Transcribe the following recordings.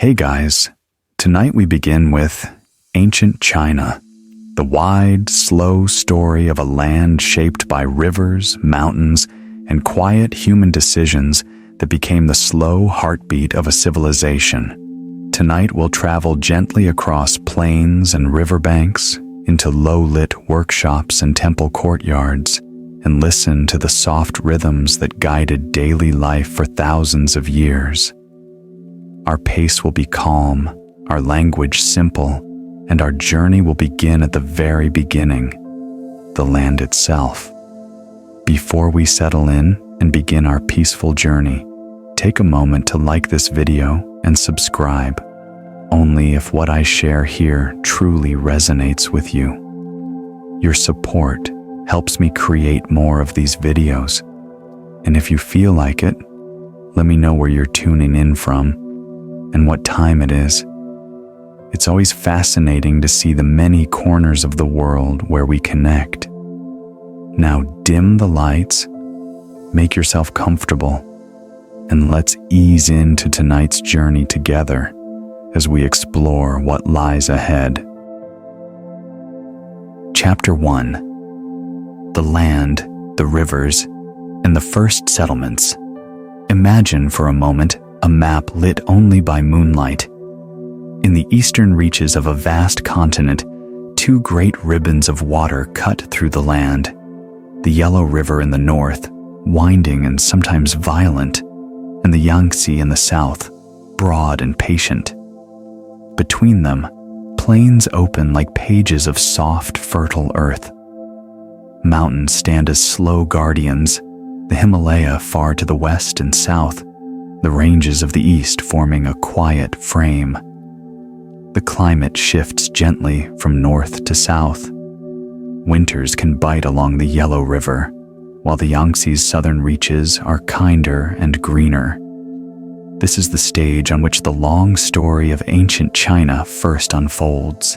Hey guys, tonight we begin with ancient China, the wide, slow story of a land shaped by rivers, mountains, and quiet human decisions that became the slow heartbeat of a civilization. Tonight we'll travel gently across plains and riverbanks, into low-lit workshops and temple courtyards, and listen to the soft rhythms that guided daily life for thousands of years. Our pace will be calm, our language simple, and our journey will begin at the very beginning, the land itself. Before we settle in and begin our peaceful journey, take a moment to like this video and subscribe, only if what I share here truly resonates with you. Your support helps me create more of these videos, and if you feel like it, let me know where you're tuning in from and what time it is. It's always fascinating to see the many corners of the world where we connect. Now dim the lights, make yourself comfortable, and let's ease into tonight's journey together as we explore what lies ahead. Chapter 1. The land, the rivers, and the first settlements. Imagine for a moment a map lit only by moonlight. In the eastern reaches of a vast continent, two great ribbons of water cut through the land. The Yellow River in the north, winding and sometimes violent, and the Yangtze in the south, broad and patient. Between them, plains open like pages of soft, fertile earth. Mountains stand as slow guardians, the Himalaya far to the west and south, the ranges of the east forming a quiet frame. The climate shifts gently from north to south. Winters can bite along the Yellow River, while the Yangtze's southern reaches are kinder and greener. This is the stage on which the long story of ancient China first unfolds.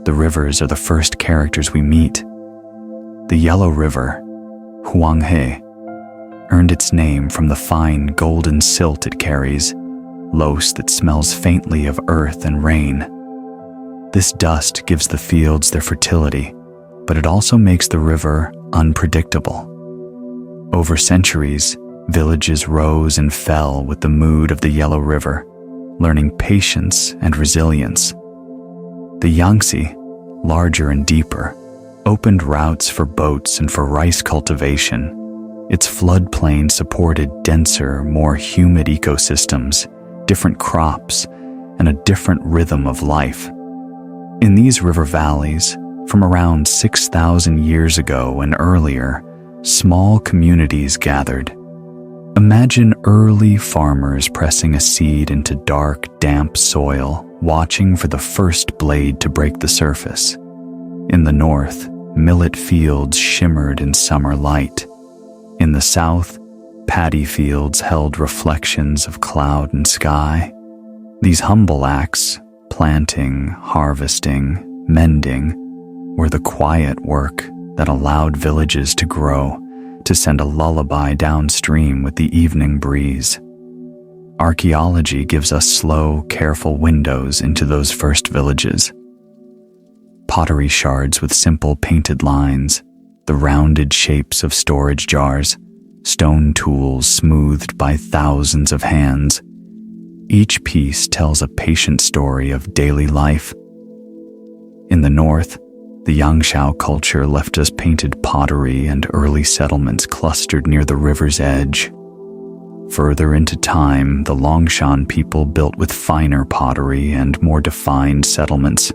The rivers are the first characters we meet. The Yellow River, Huanghe, earned its name from the fine golden silt it carries, loess that smells faintly of earth and rain. This dust gives the fields their fertility, but it also makes the river unpredictable. Over centuries, villages rose and fell with the mood of the Yellow River, learning patience and resilience. The Yangtze, larger and deeper, opened routes for boats and for rice cultivation. Its floodplain supported denser, more humid ecosystems, different crops, and a different rhythm of life. In these river valleys, from around 6,000 years ago and earlier, small communities gathered. Imagine early farmers pressing a seed into dark, damp soil, watching for the first blade to break the surface. In the north, millet fields shimmered in summer light. In the south, paddy fields held reflections of cloud and sky. These humble acts, planting, harvesting, mending, were the quiet work that allowed villages to grow, to send a lullaby downstream with the evening breeze. Archaeology gives us slow, careful windows into those first villages. Pottery shards with simple painted lines, the rounded shapes of storage jars, stone tools smoothed by thousands of hands. Each piece tells a patient story of daily life. In the north, the Yangshao culture left us painted pottery and early settlements clustered near the river's edge. Further into time, the Longshan people built with finer pottery and more defined settlements,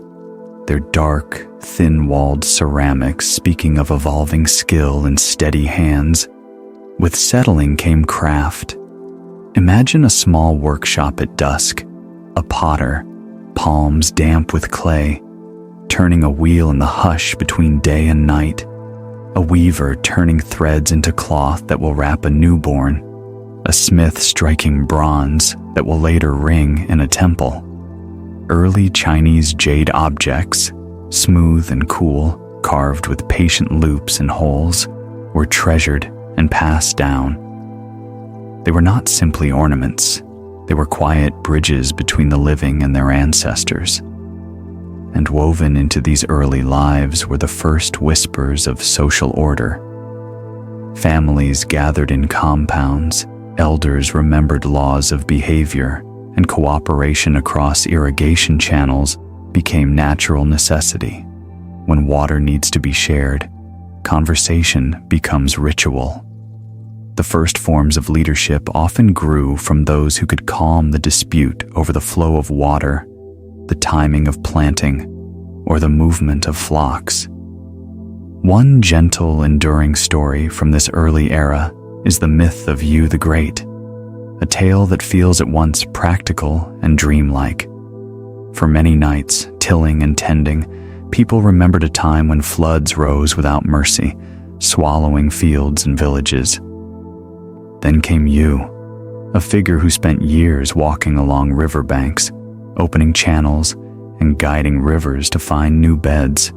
their dark, thin-walled ceramics speaking of evolving skill and steady hands. With settling came craft. Imagine a small workshop at dusk, a potter, palms damp with clay, turning a wheel in the hush between day and night, a weaver turning threads into cloth that will wrap a newborn, a smith striking bronze that will later ring in a temple. Early Chinese jade objects, smooth and cool, carved with patient loops and holes, were treasured and passed down. They were not simply ornaments. They were quiet bridges between the living and their ancestors. And woven into these early lives were the first whispers of social order. Families gathered in compounds, elders remembered laws of behavior, and cooperation across irrigation channels became natural necessity. When water needs to be shared, conversation becomes ritual. The first forms of leadership often grew from those who could calm the dispute over the flow of water, the timing of planting, or the movement of flocks. One gentle, enduring story from this early era is the myth of Yu the Great, a tale that feels at once practical and dreamlike. For many nights, tilling and tending, people remembered a time when floods rose without mercy, swallowing fields and villages. Then came Yu, a figure who spent years walking along riverbanks, opening channels and guiding rivers to find new beds.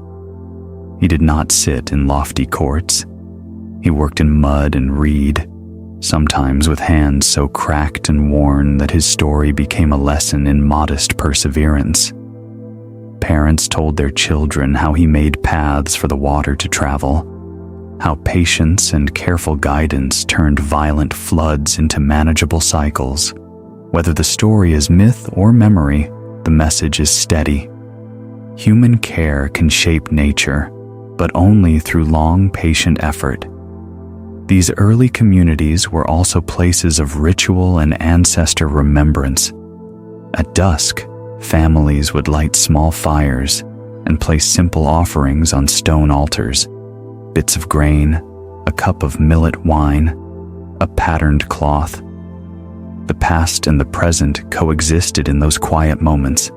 He did not sit in lofty courts. He worked in mud and reed, sometimes with hands so cracked and worn that his story became a lesson in modest perseverance. Parents told their children how he made paths for the water to travel, how patience and careful guidance turned violent floods into manageable cycles. Whether the story is myth or memory, the message is steady. Human care can shape nature, but only through long, patient effort. These early communities were also places of ritual and ancestor remembrance. At dusk, families would light small fires and place simple offerings on stone altars: bits of grain, a cup of millet wine, a patterned cloth. The past and the present coexisted in those quiet moments.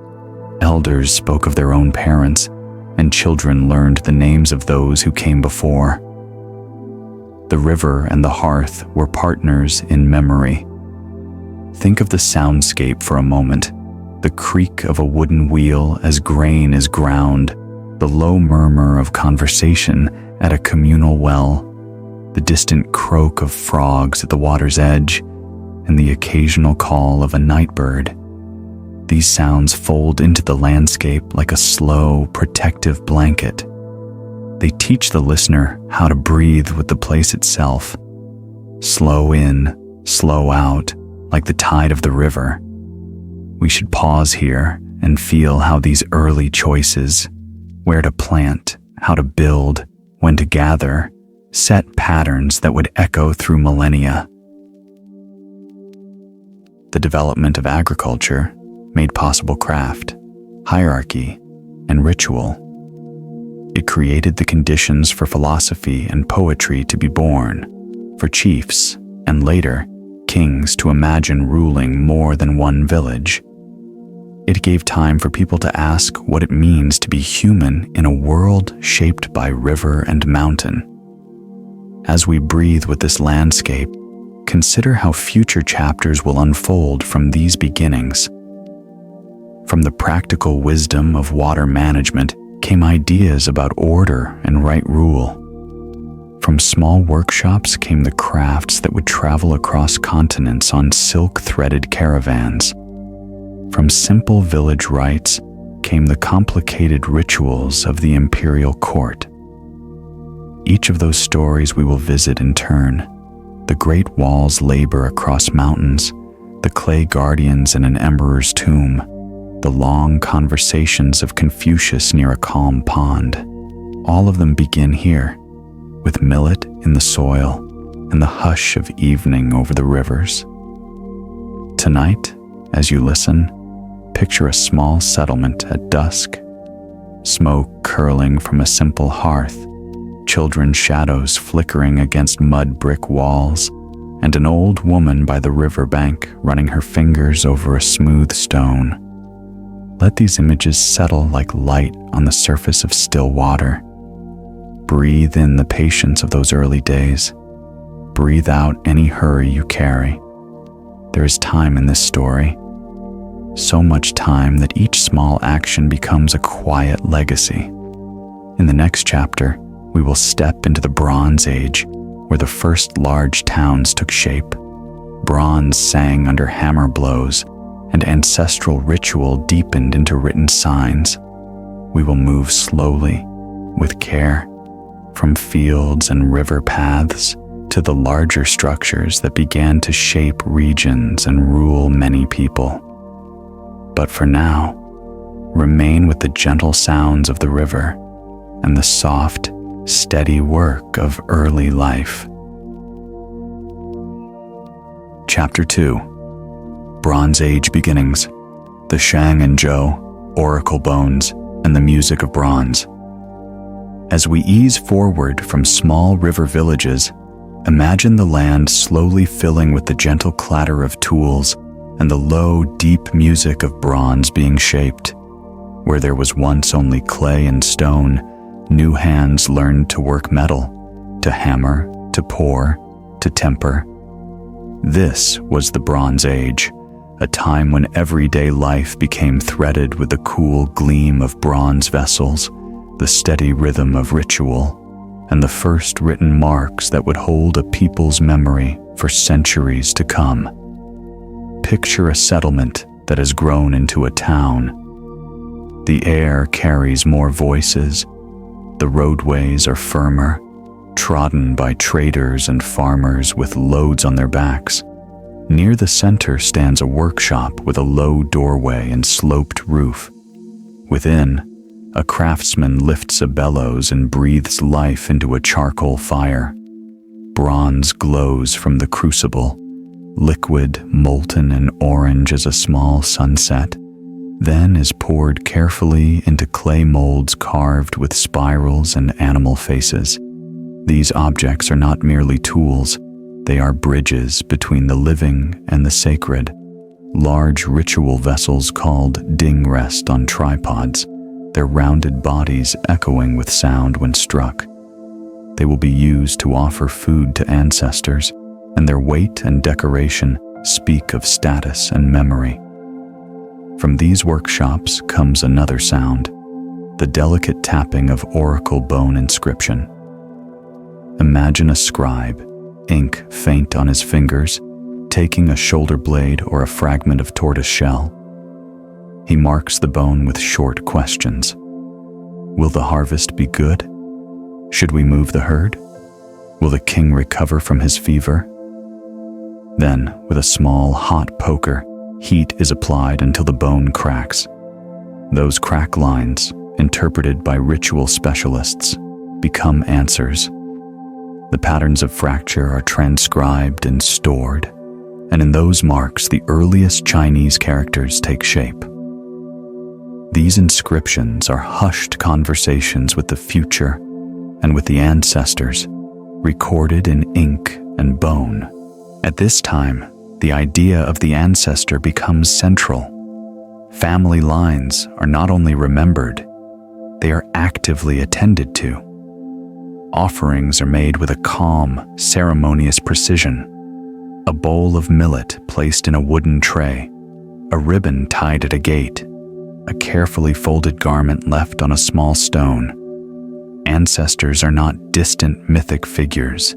Elders spoke of their own parents, and children learned the names of those who came before. The river and the hearth were partners in memory. Think of the soundscape for a moment: the creak of a wooden wheel as grain is ground, the low murmur of conversation at a communal well, the distant croak of frogs at the water's edge, and the occasional call of a night bird. These sounds fold into the landscape like a slow, protective blanket. They teach the listener how to breathe with the place itself. Slow in, slow out, like the tide of the river. We should pause here and feel how these early choices, where to plant, how to build, when to gather, set patterns that would echo through millennia. The development of agriculture made possible craft, hierarchy, and ritual. It created the conditions for philosophy and poetry to be born, for chiefs, and later, kings to imagine ruling more than one village. It gave time for people to ask what it means to be human in a world shaped by river and mountain. As we breathe with this landscape, consider how future chapters will unfold from these beginnings. From the practical wisdom of water management came ideas about order and right rule. From small workshops came the crafts that would travel across continents on silk-threaded caravans. From simple village rites came the complicated rituals of the imperial court. Each of those stories we will visit in turn: the great wall's labor across mountains, the clay guardians in an emperor's tomb, the long conversations of Confucius near a calm pond. All of them begin here, with millet in the soil and the hush of evening over the rivers. Tonight, as you listen, picture a small settlement at dusk, smoke curling from a simple hearth, children's shadows flickering against mud brick walls, and an old woman by the riverbank running her fingers over a smooth stone. Let these images settle like light on the surface of still water. Breathe in the patience of those early days. Breathe out any hurry you carry. There is time in this story. So much time that each small action becomes a quiet legacy. In the next chapter, we will step into the Bronze Age, where the first large towns took shape. bronze sang under hammer blows, and ancestral ritual deepened into written signs. We will move slowly, with care, from fields and river paths to the larger structures that began to shape regions and rule many people. But for now, remain with the gentle sounds of the river and the soft, steady work of early life. Chapter 2. Bronze Age Beginnings, the Shang and Zhou, Oracle Bones, and the Music of Bronze. As we ease forward from small river villages, imagine the land slowly filling with the gentle clatter of tools and the low, deep music of bronze being shaped. Where there was once only clay and stone, new hands learned to work metal, to hammer, to pour, to temper. This was the Bronze Age, a time when everyday life became threaded with the cool gleam of bronze vessels, the steady rhythm of ritual, and the first written marks that would hold a people's memory for centuries to come. Picture a settlement that has grown into a town. The air carries more voices, the roadways are firmer, trodden by traders and farmers with loads on their backs. Near the center stands a workshop with a low doorway and sloped roof. Within, a craftsman lifts a bellows and breathes life into a charcoal fire. Bronze glows from the crucible, liquid, molten, and orange as a small sunset, then is poured carefully into clay molds carved with spirals and animal faces. These objects are not merely tools, they are bridges between the living and the sacred, large ritual vessels called ding rest on tripods, their rounded bodies echoing with sound when struck. They will be used to offer food to ancestors, and their weight and decoration speak of status and memory. From these workshops comes another sound, the delicate tapping of oracle bone inscription. Imagine a scribe, ink faint on his fingers, taking a shoulder blade or a fragment of tortoise shell. He marks the bone with short questions. Will the harvest be good? Should we move the herd? Will the king recover from his fever? Then, with a small, hot poker, heat is applied until the bone cracks. Those crack lines, interpreted by ritual specialists, become answers. The patterns of fracture are transcribed and stored, and in those marks the earliest Chinese characters take shape. These inscriptions are hushed conversations with the future and with the ancestors, recorded in ink and bone. At this time, the idea of the ancestor becomes central. Family lines are not only remembered, they are actively attended to. Offerings are made with a calm, ceremonious precision. A bowl of millet placed in a wooden tray, a ribbon tied at a gate, a carefully folded garment left on a small stone. Ancestors are not distant mythic figures.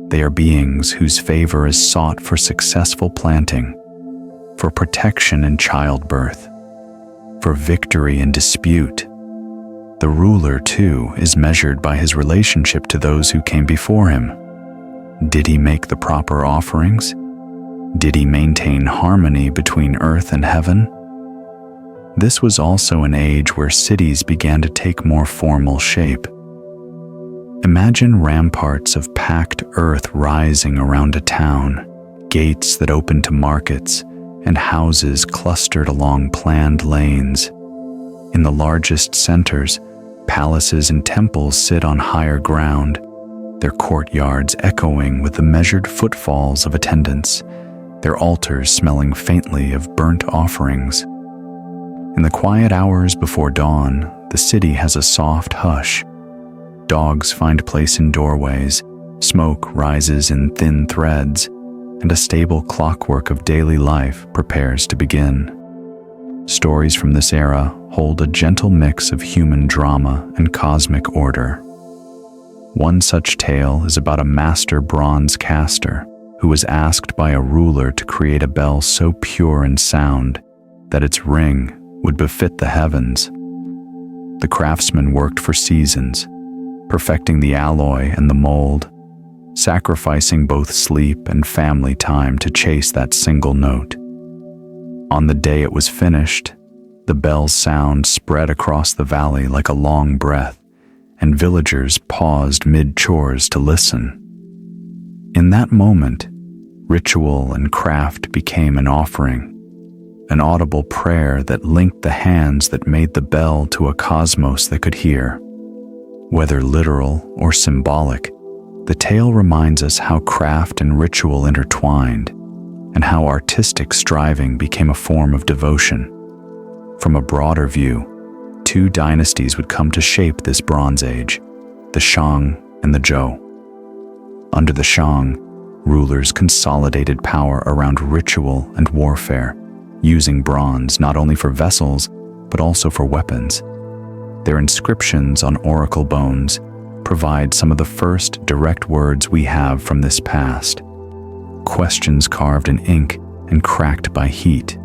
They are beings whose favor is sought for successful planting, for protection in childbirth, for victory in dispute. The ruler, too, is measured by his relationship to those who came before him. Did he make the proper offerings? Did he maintain harmony between earth and heaven? This was also an age where cities began to take more formal shape. Imagine ramparts of packed earth rising around a town, gates that open to markets, and houses clustered along planned lanes. In the largest centers, palaces and temples sit on higher ground, their courtyards echoing with the measured footfalls of attendants, their altars smelling faintly of burnt offerings. In the quiet hours before dawn, the city has a soft hush. Dogs find place in doorways, smoke rises in thin threads, and a stable clockwork of daily life prepares to begin. Stories from this era hold a gentle mix of human drama and cosmic order. One such tale is about a master bronze caster who was asked by a ruler to create a bell so pure in sound that its ring would befit the heavens. The craftsman worked for seasons, perfecting the alloy and the mold, sacrificing both sleep and family time to chase that single note. On the day it was finished, the bell's sound spread across the valley like a long breath, and villagers paused mid-chores to listen. In that moment, ritual and craft became an offering, an audible prayer that linked the hands that made the bell to a cosmos that could hear. Whether literal or symbolic, the tale reminds us how craft and ritual intertwined, and how artistic striving became a form of devotion. From a broader view, two dynasties would come to shape this Bronze Age, the Shang and the Zhou. Under the Shang, rulers consolidated power around ritual and warfare, using bronze not only for vessels, but also for weapons. Their inscriptions on oracle bones provide some of the first direct words we have from this past, questions carved in ink and cracked by heat.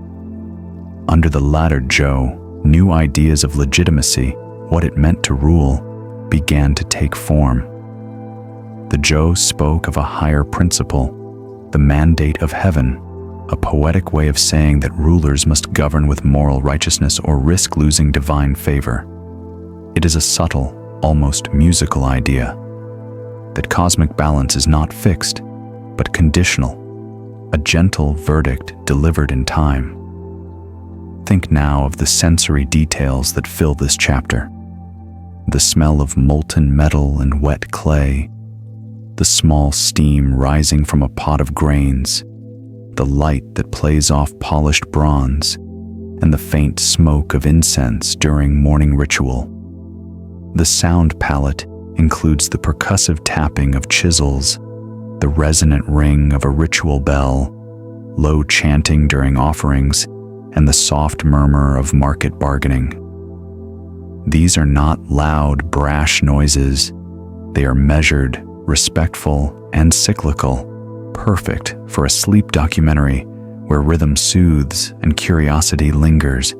Under the latter Zhou, new ideas of legitimacy, what it meant to rule, began to take form. The Zhou spoke of a higher principle, the mandate of heaven, a poetic way of saying that rulers must govern with moral righteousness or risk losing divine favor. It is a subtle, almost musical idea that cosmic balance is not fixed, but conditional, a gentle verdict delivered in time. Think now of the sensory details that fill this chapter. The smell of molten metal and wet clay, the small steam rising from a pot of grains, the light that plays off polished bronze, and the faint smoke of incense during morning ritual. The sound palette includes the percussive tapping of chisels, the resonant ring of a ritual bell, low chanting during offerings, and the soft murmur of market bargaining. These are not loud, brash noises. They are measured, respectful, and cyclical, perfect for a sleep documentary where rhythm soothes and curiosity lingers.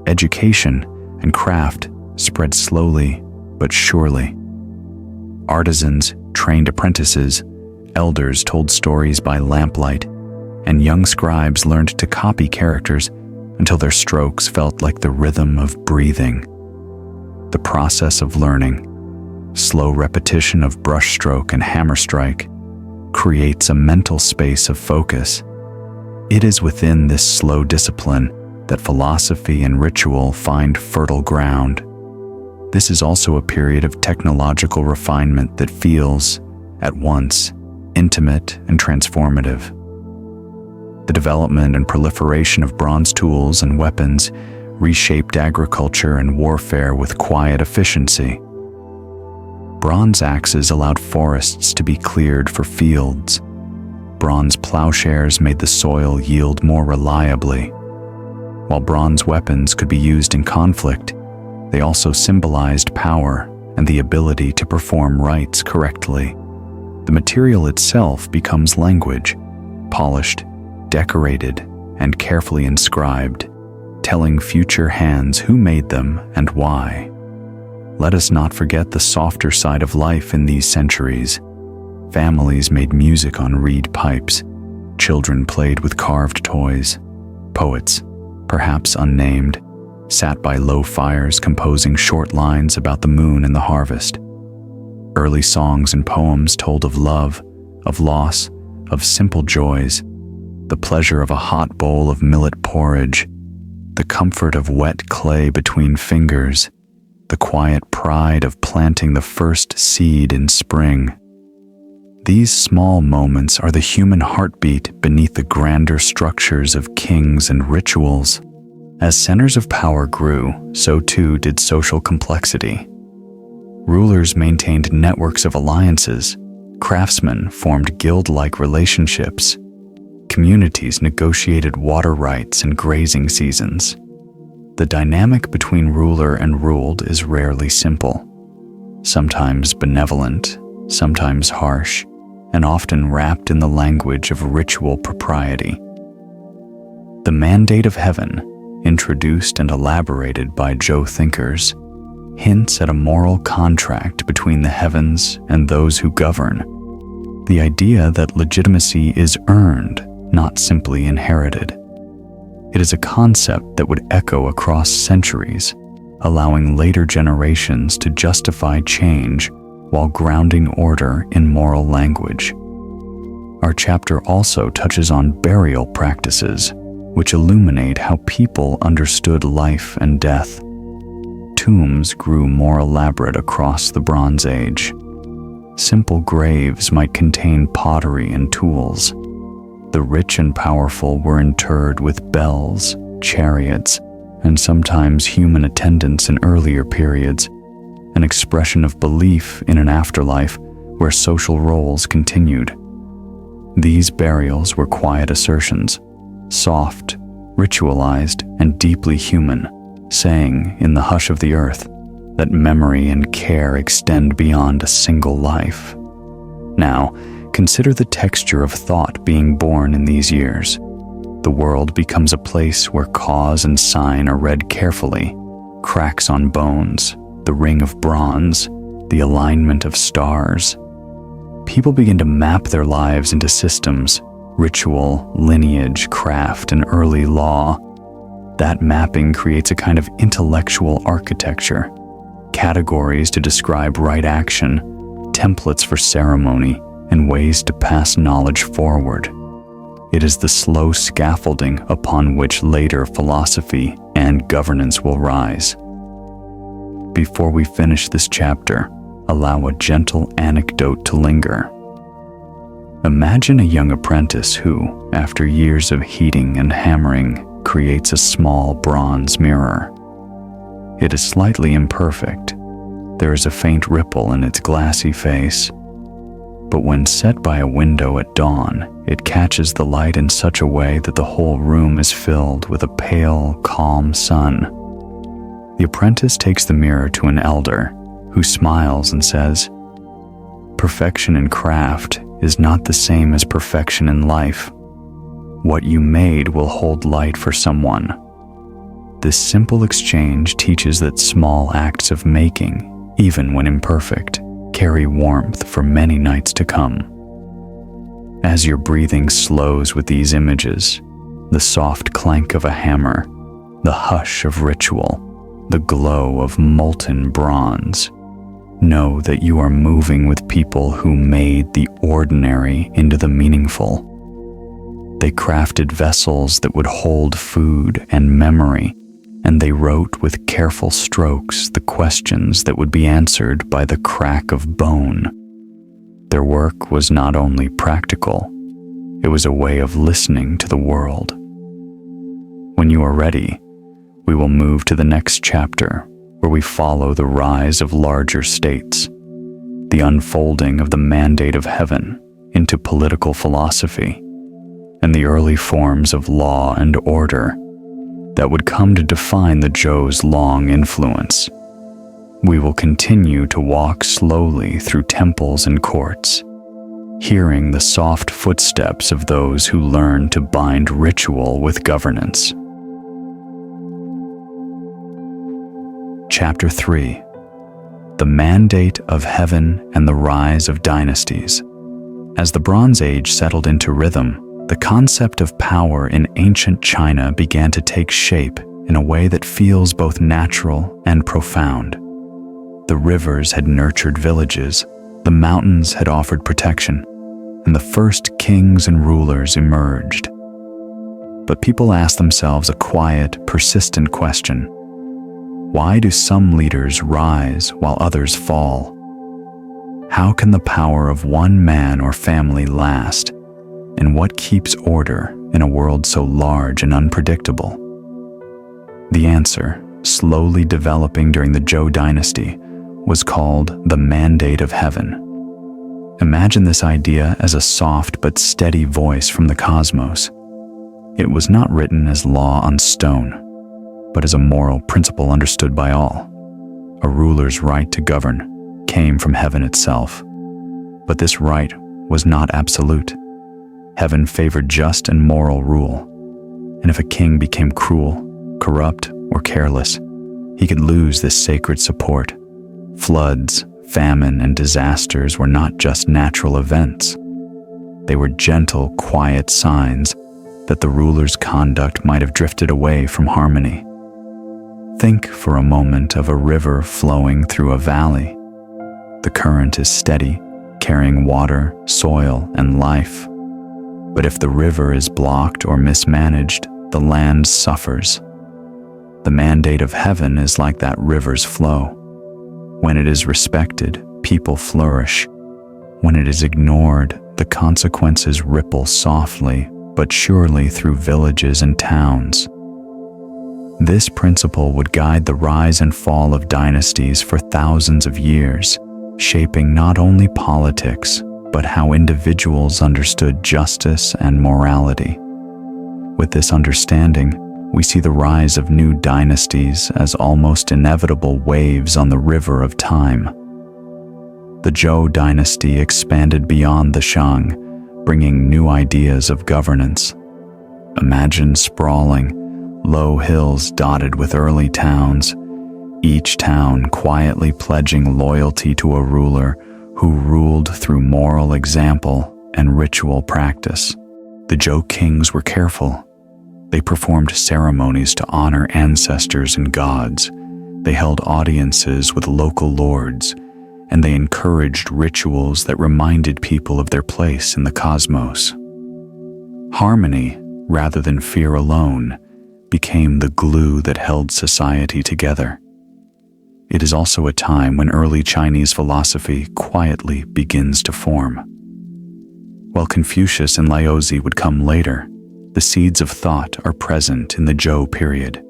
Education and craft spread slowly but surely. Artisans trained apprentices, elders told stories by lamplight, and young scribes learned to copy characters until their strokes felt like the rhythm of breathing. The process of learning, slow repetition of brushstroke and hammer strike, creates a mental space of focus. It is within this slow discipline that philosophy and ritual find fertile ground. This is also a period of technological refinement that feels, at once, intimate and transformative. The development and proliferation of bronze tools and weapons reshaped agriculture and warfare with quiet efficiency. Bronze axes allowed forests to be cleared for fields. Bronze plowshares made the soil yield more reliably. While bronze weapons could be used in conflict, they also symbolized power and the ability to perform rites correctly. The material itself becomes language, polished, decorated, and carefully inscribed, telling future hands who made them and why. Let us not forget the softer side of life in these centuries. Families made music on reed pipes. Children played with carved toys. Poets, perhaps unnamed, sat by low fires composing short lines about the moon and the harvest. Early songs and poems told of love, of loss, of simple joys, the pleasure of a hot bowl of millet porridge, the comfort of wet clay between fingers, the quiet pride of planting the first seed in spring. These small moments are the human heartbeat beneath the grander structures of kings and rituals. As centers of power grew, so too did social complexity. Rulers maintained networks of alliances. Craftsmen formed guild-like relationships. Communities negotiated water rights and grazing seasons. The dynamic between ruler and ruled is rarely simple. Sometimes benevolent, sometimes harsh, and often wrapped in the language of ritual propriety. The mandate of heaven, introduced and elaborated by Zhou thinkers, hints at a moral contract between the heavens and those who govern. The idea that legitimacy is earned, not simply inherited. It is a concept that would echo across centuries, allowing later generations to justify change while grounding order in moral language. Our chapter also touches on burial practices, which illuminate how people understood life and death. Tombs grew more elaborate across the Bronze Age. Simple graves might contain pottery and tools. The rich and powerful were interred with bells, chariots, and sometimes human attendants in earlier periods, an expression of belief in an afterlife where social roles continued. These burials were quiet assertions, soft, ritualized, and deeply human, saying, in the hush of the earth, that memory and care extend beyond a single life. Now, consider the texture of thought being born in these years. The world becomes a place where cause and sign are read carefully, cracks on bones, the ring of bronze, the alignment of stars. People begin to map their lives into systems, ritual, lineage, craft, and early law. That mapping creates a kind of intellectual architecture, categories to describe right action, templates for ceremony, and ways to pass knowledge forward. It is the slow scaffolding upon which later philosophy and governance will rise. Before we finish this chapter, allow a gentle anecdote to linger. Imagine a young apprentice who, after years of heating and hammering, creates a small bronze mirror. It is slightly imperfect. There is a faint ripple in its glassy face. But when set by a window at dawn, it catches the light in such a way that the whole room is filled with a pale, calm sun. The apprentice takes the mirror to an elder, who smiles and says, "Perfection in craft is not the same as perfection in life. What you made will hold light for someone." This simple exchange teaches that small acts of making, even when imperfect, carry warmth for many nights to come. As your breathing slows with these images, the soft clank of a hammer, the hush of ritual, the glow of molten bronze, know that you are moving with people who made the ordinary into the meaningful. They crafted vessels that would hold food and memory, and they wrote with careful strokes the questions that would be answered by the crack of bone. Their work was not only practical, it was a way of listening to the world. When you are ready, we will move to the next chapter, where we follow the rise of larger states, the unfolding of the mandate of heaven into political philosophy, and the early forms of law and order that would come to define the Zhou's long influence. We will continue to walk slowly through temples and courts, hearing the soft footsteps of those who learn to bind ritual with governance. Chapter 3: The Mandate of Heaven and the Rise of Dynasties. As the Bronze Age settled into rhythm, the concept of power in ancient China began to take shape in a way that feels both natural and profound. The rivers had nurtured villages, the mountains had offered protection, and the first kings and rulers emerged. But people asked themselves a quiet, persistent question: why do some leaders rise while others fall? How can the power of one man or family last? And what keeps order in a world so large and unpredictable? The answer, slowly developing during the Zhou dynasty, was called the Mandate of Heaven. Imagine this idea as a soft but steady voice from the cosmos. It was not written as law on stone, but as a moral principle understood by all. A ruler's right to govern came from heaven itself, but this right was not absolute. Heaven favored just and moral rule, and if a king became cruel, corrupt, or careless, he could lose this sacred support. Floods, famine, and disasters were not just natural events. They were gentle, quiet signs that the ruler's conduct might have drifted away from harmony. Think for a moment of a river flowing through a valley. The current is steady, carrying water, soil, and life. But if the river is blocked or mismanaged, the land suffers. The mandate of heaven is like that river's flow. When it is respected, people flourish. When it is ignored, the consequences ripple softly but surely through villages and towns. This principle would guide the rise and fall of dynasties for thousands of years, shaping not only politics, but how individuals understood justice and morality. With this understanding, we see the rise of new dynasties as almost inevitable waves on the river of time. The Zhou dynasty expanded beyond the Shang, bringing new ideas of governance. Imagine sprawling, low hills dotted with early towns, each town quietly pledging loyalty to a ruler who ruled through moral example and ritual practice. The Zhou kings were careful. They performed ceremonies to honor ancestors and gods. They held audiences with local lords, and they encouraged rituals that reminded people of their place in the cosmos. Harmony, rather than fear alone, became the glue that held society together. It is also a time when early Chinese philosophy quietly begins to form. While Confucius and Laozi would come later, the seeds of thought are present in the Zhou period.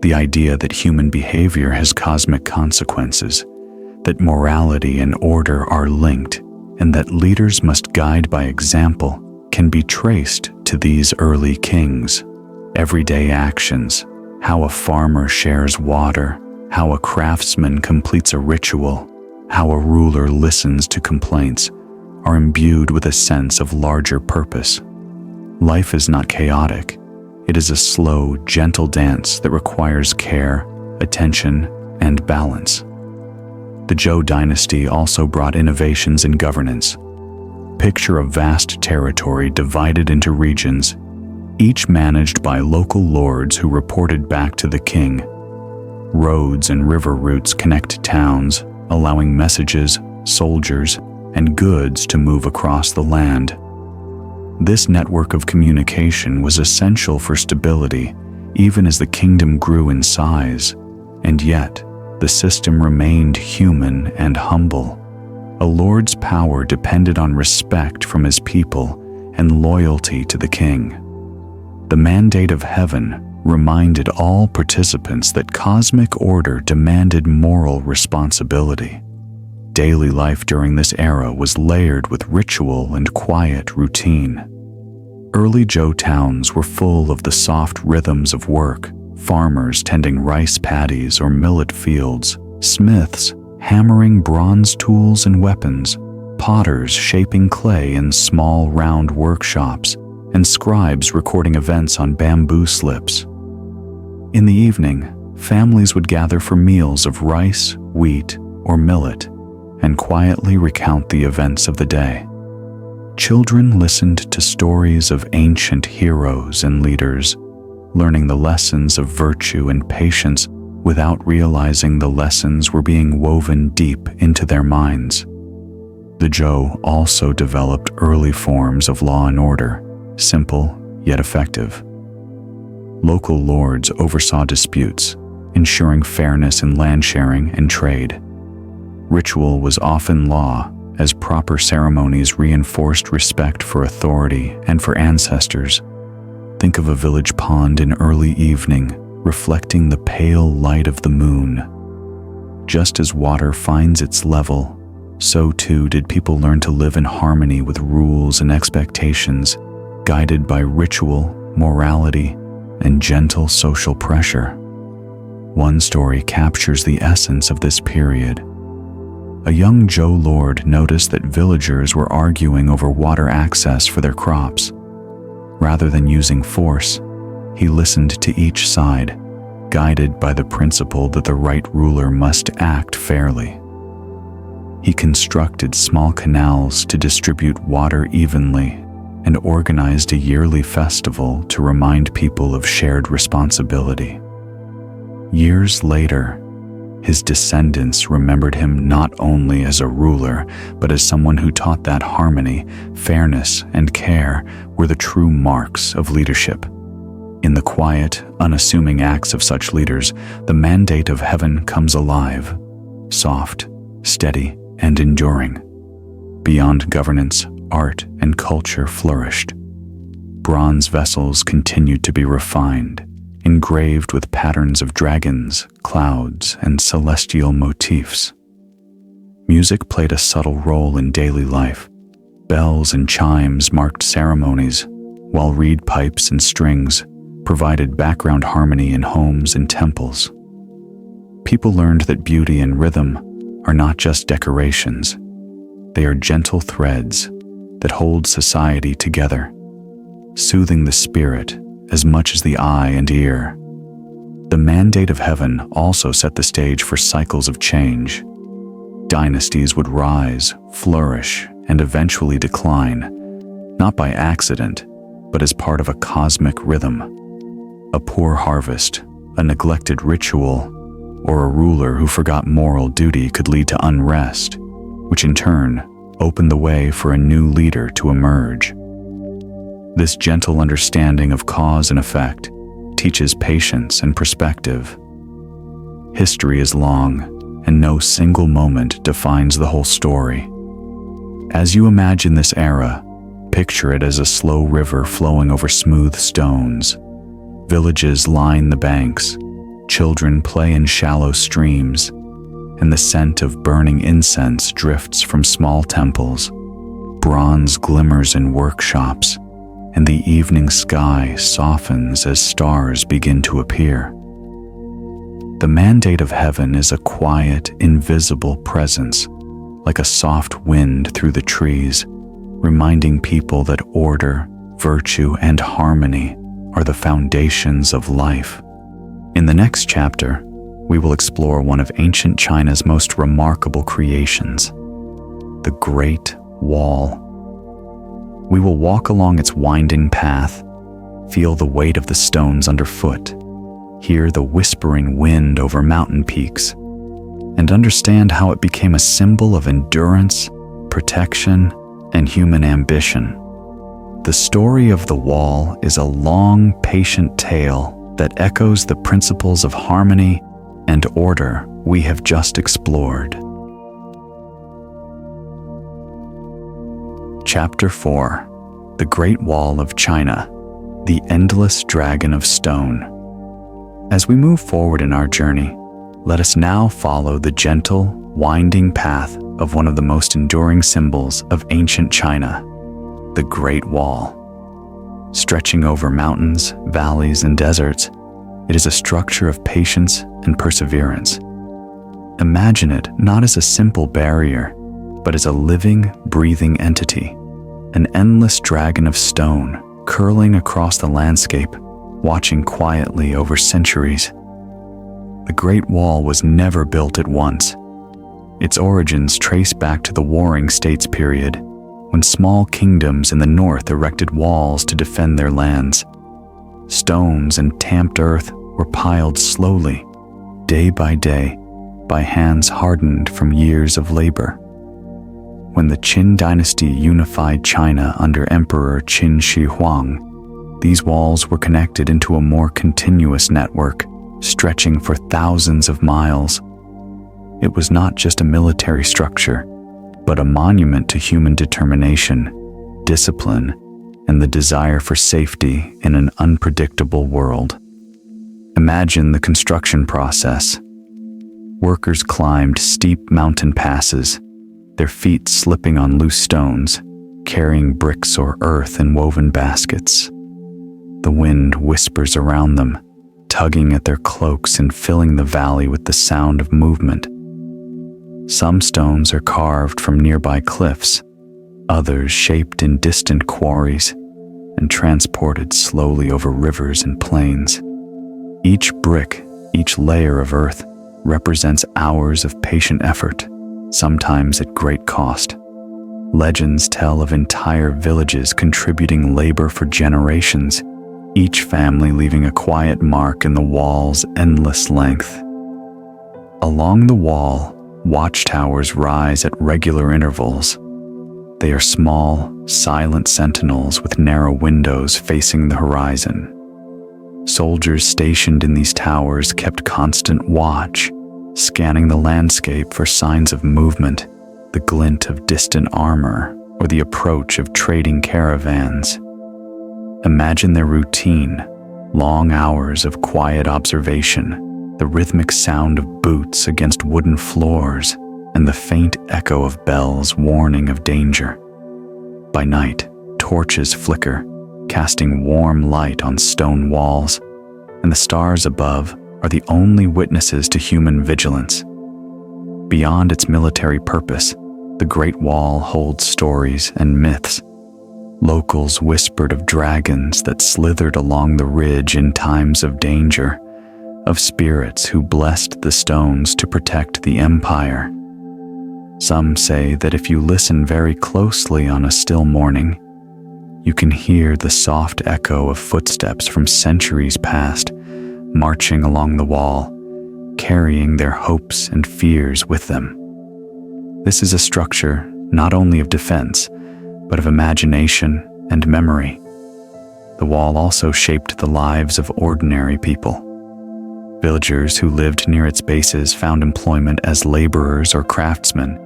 The idea that human behavior has cosmic consequences, that morality and order are linked, and that leaders must guide by example can be traced to these early kings. Everyday actions, how a farmer shares water, how a craftsman completes a ritual, how a ruler listens to complaints, are imbued with a sense of larger purpose. Life is not chaotic. It is a slow, gentle dance that requires care, attention, and balance. The Zhou dynasty also brought innovations in governance. Picture a vast territory divided into regions, each managed by local lords who reported back to the king. Roads and river routes connect towns, allowing messages, soldiers, and goods to move across the land. This network of communication was essential for stability, even as the kingdom grew in size, and yet the system remained human and humble. A lord's power depended on respect from his people and loyalty to the king. The mandate of heaven reminded all participants that cosmic order demanded moral responsibility. Daily life during this era was layered with ritual and quiet routine. Early Zhou towns were full of the soft rhythms of work, farmers tending rice paddies or millet fields, smiths hammering bronze tools and weapons, potters shaping clay in small round workshops, and scribes recording events on bamboo slips. In the evening, families would gather for meals of rice, wheat, or millet, and quietly recount the events of the day. Children listened to stories of ancient heroes and leaders, learning the lessons of virtue and patience without realizing the lessons were being woven deep into their minds. The Zhou also developed early forms of law and order, simple yet effective. Local lords oversaw disputes, ensuring fairness in land sharing and trade. Ritual was often law, as proper ceremonies reinforced respect for authority and for ancestors. Think of a village pond in early evening, reflecting the pale light of the moon. Just as water finds its level, so too did people learn to live in harmony with rules and expectations, guided by ritual, morality, and gentle social pressure. One story captures the essence of this period. a young Zhou lord noticed that villagers were arguing over water access for their crops. Rather than using force, he listened to each side, guided by the principle that the right ruler must act fairly. He constructed small canals to distribute water evenly and organized a yearly festival to remind people of shared responsibility. Years later, his descendants remembered him not only as a ruler, but as someone who taught that harmony, fairness, and care were the true marks of leadership. In the quiet, unassuming acts of such leaders, the mandate of heaven comes alive, soft, steady, and enduring. Beyond governance, art and culture flourished. Bronze vessels continued to be refined, engraved with patterns of dragons, clouds, and celestial motifs. Music played a subtle role in daily life. Bells and chimes marked ceremonies, while reed pipes and strings provided background harmony in homes and temples. People learned that beauty and rhythm are not just decorations. They are gentle threads that hold society together, soothing the spirit as much as the eye and ear. The mandate of heaven also set the stage for cycles of change. Dynasties would rise, flourish, and eventually decline, not by accident, but as part of a cosmic rhythm. A poor harvest, a neglected ritual, or a ruler who forgot moral duty could lead to unrest, which in turn opened the way for a new leader to emerge. This gentle understanding of cause and effect teaches patience and perspective. History is long, and no single moment defines the whole story. As you imagine this era, picture it as a slow river flowing over smooth stones. Villages line the banks, children play in shallow streams, and the scent of burning incense drifts from small temples. Bronze glimmers in workshops, and the evening sky softens as stars begin to appear. The mandate of heaven is a quiet, invisible presence, like a soft wind through the trees, reminding people that order, virtue, and harmony are the foundations of life. In the next chapter, we will explore one of ancient China's most remarkable creations, the Great Wall. We will walk along its winding path, feel the weight of the stones underfoot, hear the whispering wind over mountain peaks, and understand how it became a symbol of endurance, protection, and human ambition. The story of the wall is a long, patient tale that echoes the principles of harmony and order we have just explored. Chapter 4: The Great Wall of China, the Endless Dragon of Stone. As we move forward in our journey, let us now follow the gentle, winding path of one of the most enduring symbols of ancient China, the Great Wall. Stretching over mountains, valleys, and deserts, it is a structure of patience and perseverance. Imagine it not as a simple barrier, but as a living, breathing entity, an endless dragon of stone curling across the landscape, watching quietly over centuries. The Great Wall was never built at once. Its origins trace back to the Warring States period, when small kingdoms in the north erected walls to defend their lands. Stones and tamped earth were piled slowly, day by day, by hands hardened from years of labor. When the Qin dynasty unified China under Emperor Qin Shi Huang, these walls were connected into a more continuous network, stretching for thousands of miles. It was not just a military structure, but a monument to human determination, discipline, and the desire for safety in an unpredictable world. Imagine the construction process. Workers climbed steep mountain passes, their feet slipping on loose stones, carrying bricks or earth in woven baskets. The wind whispers around them, tugging at their cloaks and filling the valley with the sound of movement. Some stones are carved from nearby cliffs, others shaped in distant quarries and transported slowly over rivers and plains. Each brick, each layer of earth, represents hours of patient effort, sometimes at great cost. Legends tell of entire villages contributing labor for generations, each family leaving a quiet mark in the wall's endless length. Along the wall, watchtowers rise at regular intervals. They are small, silent sentinels with narrow windows facing the horizon. Soldiers stationed in these towers kept constant watch, scanning the landscape for signs of movement, the glint of distant armor, or the approach of trading caravans. Imagine their routine, long hours of quiet observation, the rhythmic sound of boots against wooden floors, and the faint echo of bells warning of danger. By night, torches flicker, casting warm light on stone walls, and the stars above are the only witnesses to human vigilance. Beyond its military purpose, the Great Wall holds stories and myths. Locals whispered of dragons that slithered along the ridge in times of danger, of spirits who blessed the stones to protect the empire. Some say that if you listen very closely on a still morning, you can hear the soft echo of footsteps from centuries past, marching along the wall, carrying their hopes and fears with them. This is a structure not only of defense, but of imagination and memory. The wall also shaped the lives of ordinary people. Villagers who lived near its bases found employment as laborers or craftsmen,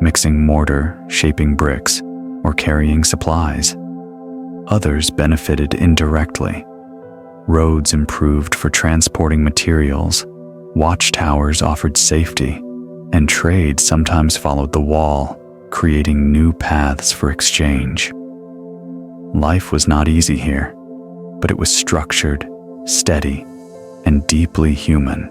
mixing mortar, shaping bricks, or carrying supplies. Others benefited indirectly. Roads improved for transporting materials, watchtowers offered safety, and trade sometimes followed the wall, creating new paths for exchange. Life was not easy here, but it was structured, steady, and deeply human.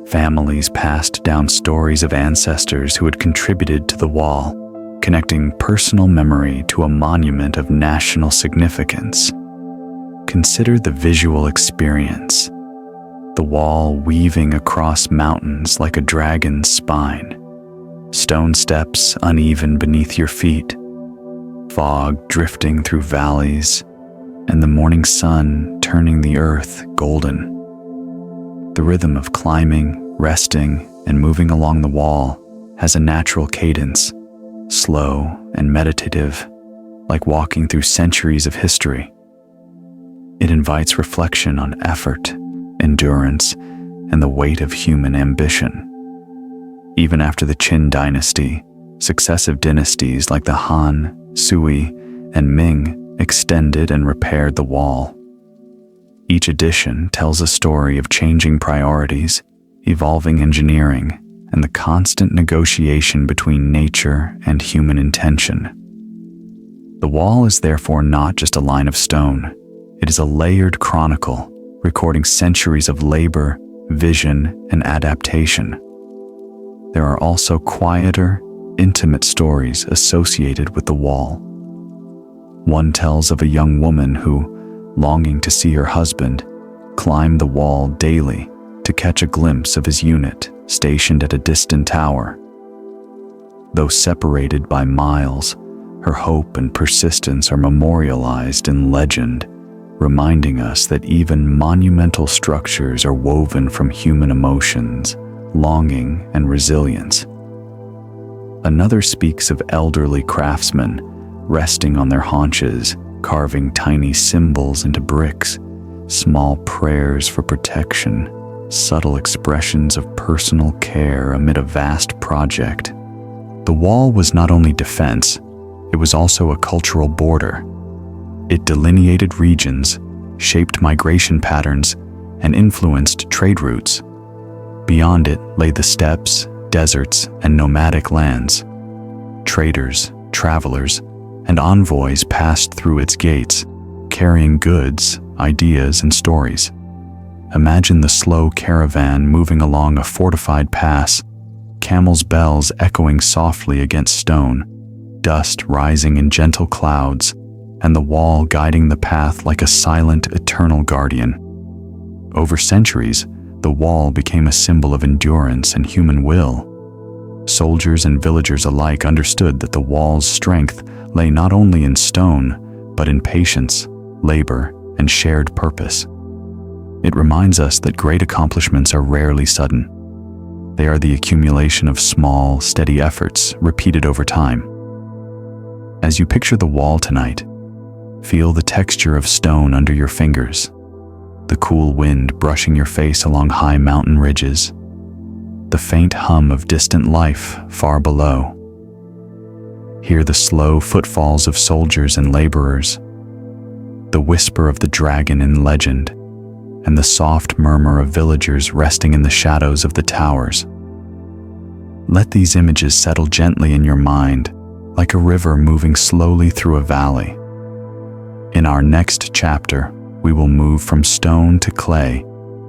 Families passed down stories of ancestors who had contributed to the wall, connecting personal memory to a monument of national significance. Consider the visual experience. The wall weaving across mountains like a dragon's spine, stone steps uneven beneath your feet, fog drifting through valleys, and the morning sun turning the earth golden. The rhythm of climbing, resting, and moving along the wall has a natural cadence, slow and meditative, like walking through centuries of history. It invites reflection on effort, endurance, and the weight of human ambition. Even after the Qin dynasty, successive dynasties like the Han, Sui, and Ming extended and repaired the wall. Each edition tells a story of changing priorities, evolving engineering, and the constant negotiation between nature and human intention. The wall is therefore not just a line of stone. It is a layered chronicle, recording centuries of labor, vision, and adaptation. There are also quieter, intimate stories associated with the wall. One tells of a young woman who, longing to see her husband, climbed the wall daily to catch a glimpse of his unit stationed at a distant tower. Though separated by miles, her hope and persistence are memorialized in legend, reminding us that even monumental structures are woven from human emotions, longing, and resilience. Another speaks of elderly craftsmen resting on their haunches, carving tiny symbols into bricks, small prayers for protection, subtle expressions of personal care amid a vast project. The wall was not only defense, it was also a cultural border. It delineated regions, shaped migration patterns, and influenced trade routes. Beyond it lay the steppes, deserts, and nomadic lands. Traders, travelers, and envoys passed through its gates, carrying goods, ideas, and stories. Imagine the slow caravan moving along a fortified pass, camels' bells echoing softly against stone, dust rising in gentle clouds, and the wall guiding the path like a silent, eternal guardian. Over centuries, the wall became a symbol of endurance and human will. Soldiers and villagers alike understood that the wall's strength lay not only in stone, but in patience, labor, and shared purpose. It reminds us that great accomplishments are rarely sudden. They are the accumulation of small, steady efforts repeated over time. As you picture the wall tonight, feel the texture of stone under your fingers, the cool wind brushing your face along high mountain ridges, the faint hum of distant life far below. Hear the slow footfalls of soldiers and laborers, the whisper of the dragon in legend, and the soft murmur of villagers resting in the shadows of the towers. Let these images settle gently in your mind, like a river moving slowly through a valley. In our next chapter, we will move from stone to clay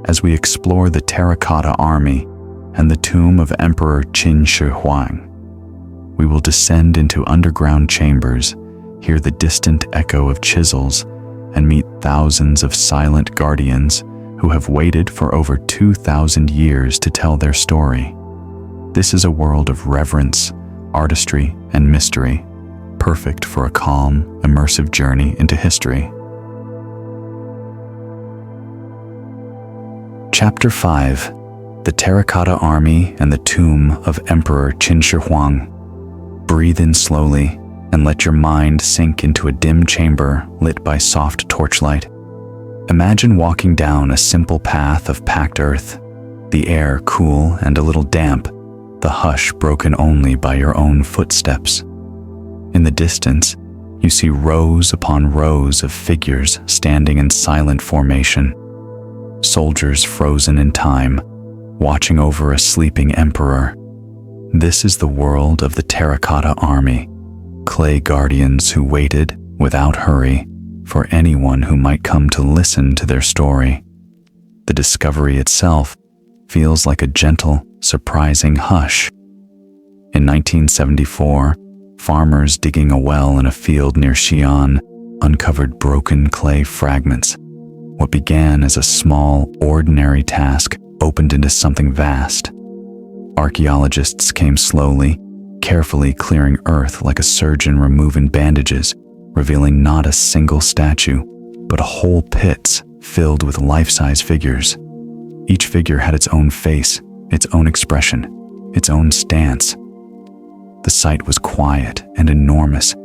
as we explore the Terracotta Army and the tomb of Emperor Qin Shi Huang. We will descend into underground chambers, hear the distant echo of chisels, and meet thousands of silent guardians who have waited for over 2,000 years to tell their story. This is a world of reverence, artistry, and mystery, perfect for a calm, immersive journey into history. Chapter 5: The Terracotta Army and the Tomb of Emperor Qin Shi Huang. Breathe in slowly and let your mind sink into a dim chamber lit by soft torchlight. Imagine walking down a simple path of packed earth, the air cool and a little damp, the hush broken only by your own footsteps. In the distance, you see rows upon rows of figures standing in silent formation, soldiers frozen in time, watching over a sleeping emperor. This is the world of the Terracotta Army, clay guardians who waited, without hurry, for anyone who might come to listen to their story. The discovery itself feels like a gentle, surprising hush. In 1974, farmers digging a well in a field near Xi'an uncovered broken clay fragments. What began as a small, ordinary task opened into something vast. Archaeologists came slowly, carefully clearing earth like a surgeon removing bandages, revealing not a single statue, but whole pits filled with life-size figures. Each figure had its own face, its own expression, its own stance. The site was quiet and enormous,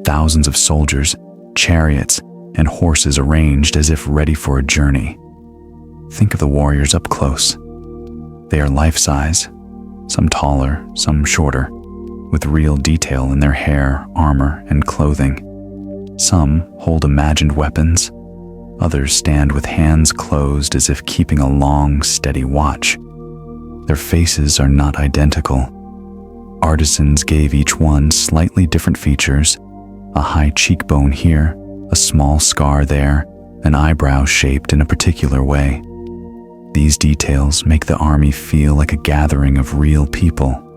thousands of soldiers, chariots, and horses arranged as if ready for a journey. Think of the warriors up close. They are life-size, some taller, some shorter, with real detail in their hair, armor, and clothing. Some hold imagined weapons, others stand with hands closed as if keeping a long, steady watch. Their faces are not identical. Artisans gave each one slightly different features, a high cheekbone here, a small scar there, an eyebrow shaped in a particular way. These details make the army feel like a gathering of real people,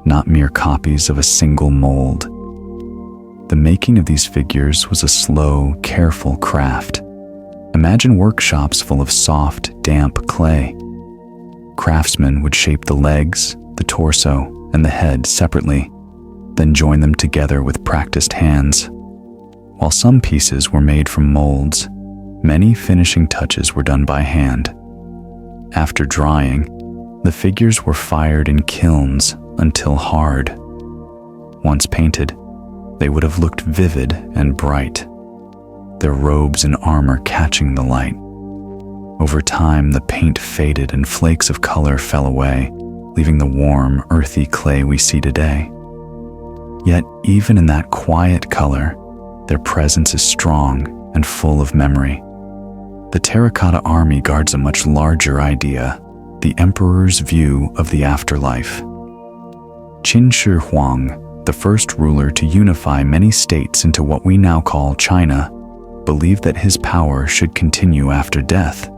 not mere copies of a single mold. The making of these figures was a slow, careful craft. Imagine workshops full of soft, damp clay. Craftsmen would shape the legs, the torso, and the head separately, then join them together with practiced hands. While some pieces were made from molds, many finishing touches were done by hand. After drying, the figures were fired in kilns until hard. Once painted, they would have looked vivid and bright, their robes and armor catching the light. Over time, the paint faded and flakes of color fell away, leaving the warm, earthy clay we see today. Yet, even in that quiet color, their presence is strong and full of memory. The Terracotta Army guards a much larger idea, the emperor's view of the afterlife. Qin Shi Huang, the first ruler to unify many states into what we now call China, believed that his power should continue after death.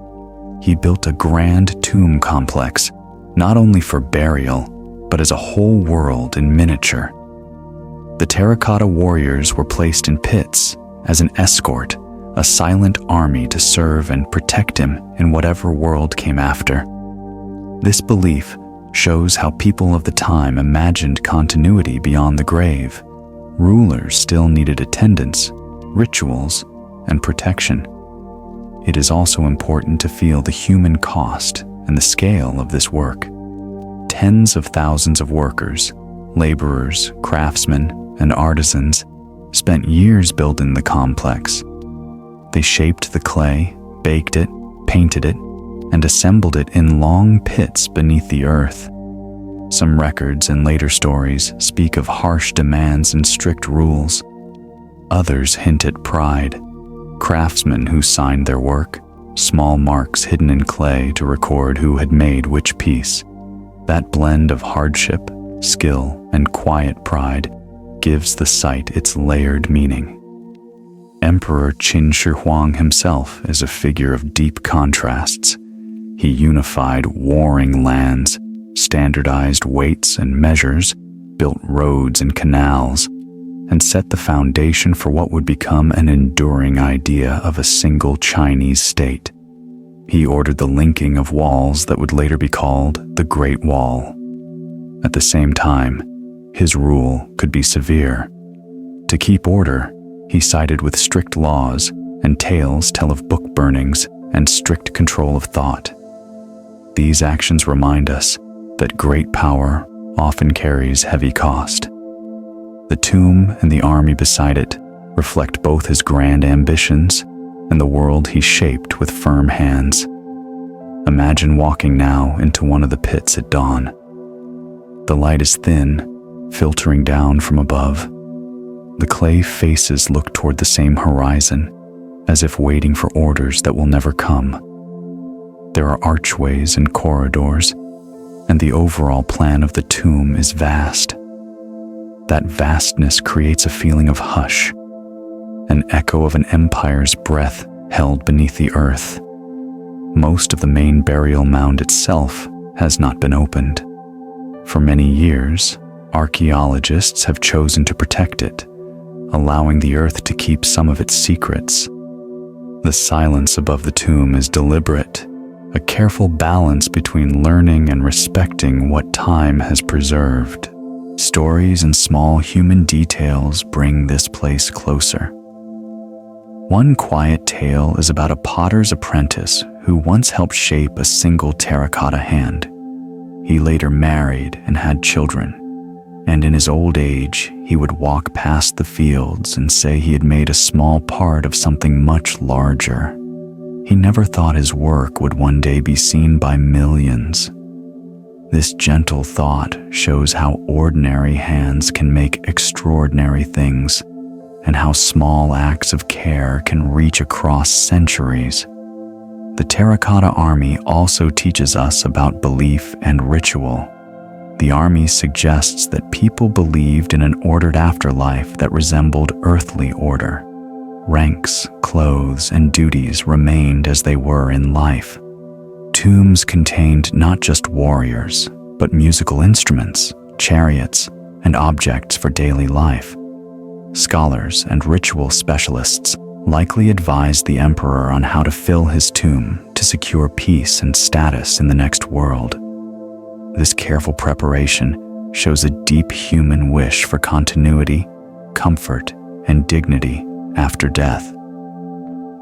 He built a grand tomb complex, not only for burial, but as a whole world in miniature. The terracotta warriors were placed in pits as an escort, a silent army to serve and protect him in whatever world came after. This belief shows how people of the time imagined continuity beyond the grave. Rulers still needed attendance, rituals, and protection. It is also important to feel the human cost and the scale of this work. Tens of thousands of workers, laborers, craftsmen, and artisans spent years building the complex. They shaped the clay, baked it, painted it, and assembled it in long pits beneath the earth. Some records and later stories speak of harsh demands and strict rules. Others hint at pride. Craftsmen who signed their work, small marks hidden in clay to record who had made which piece. That blend of hardship, skill, and quiet pride gives the site its layered meaning. Emperor Qin Shi Huang himself is a figure of deep contrasts. He unified warring lands, standardized weights and measures, built roads and canals, and set the foundation for what would become an enduring idea of a single Chinese state. He ordered the linking of walls that would later be called the Great Wall. At the same time, his rule could be severe. To keep order, he sided with strict laws, and tales tell of book burnings and strict control of thought. These actions remind us that great power often carries heavy cost. The tomb and the army beside it reflect both his grand ambitions and the world he shaped with firm hands. Imagine walking now into one of the pits at dawn. The light is thin, filtering down from above. The clay faces look toward the same horizon, as if waiting for orders that will never come. There are archways and corridors, and the overall plan of the tomb is vast. That vastness creates a feeling of hush, an echo of an empire's breath held beneath the earth. Most of the main burial mound itself has not been opened. For many years, archaeologists have chosen to protect it, allowing the earth to keep some of its secrets. The silence above the tomb is deliberate, a careful balance between learning and respecting what time has preserved. Stories and small human details bring this place closer. One quiet tale is about a potter's apprentice who once helped shape a single terracotta hand. He later married and had children, and in his old age, he would walk past the fields and say he had made a small part of something much larger. He never thought his work would one day be seen by millions. This gentle thought shows how ordinary hands can make extraordinary things, and how small acts of care can reach across centuries. The Terracotta Army also teaches us about belief and ritual. The army suggests that people believed in an ordered afterlife that resembled earthly order. Ranks, clothes, and duties remained as they were in life. Tombs contained not just warriors, but musical instruments, chariots, and objects for daily life. Scholars and ritual specialists likely advised the emperor on how to fill his tomb to secure peace and status in the next world. This careful preparation shows a deep human wish for continuity, comfort, and dignity after death.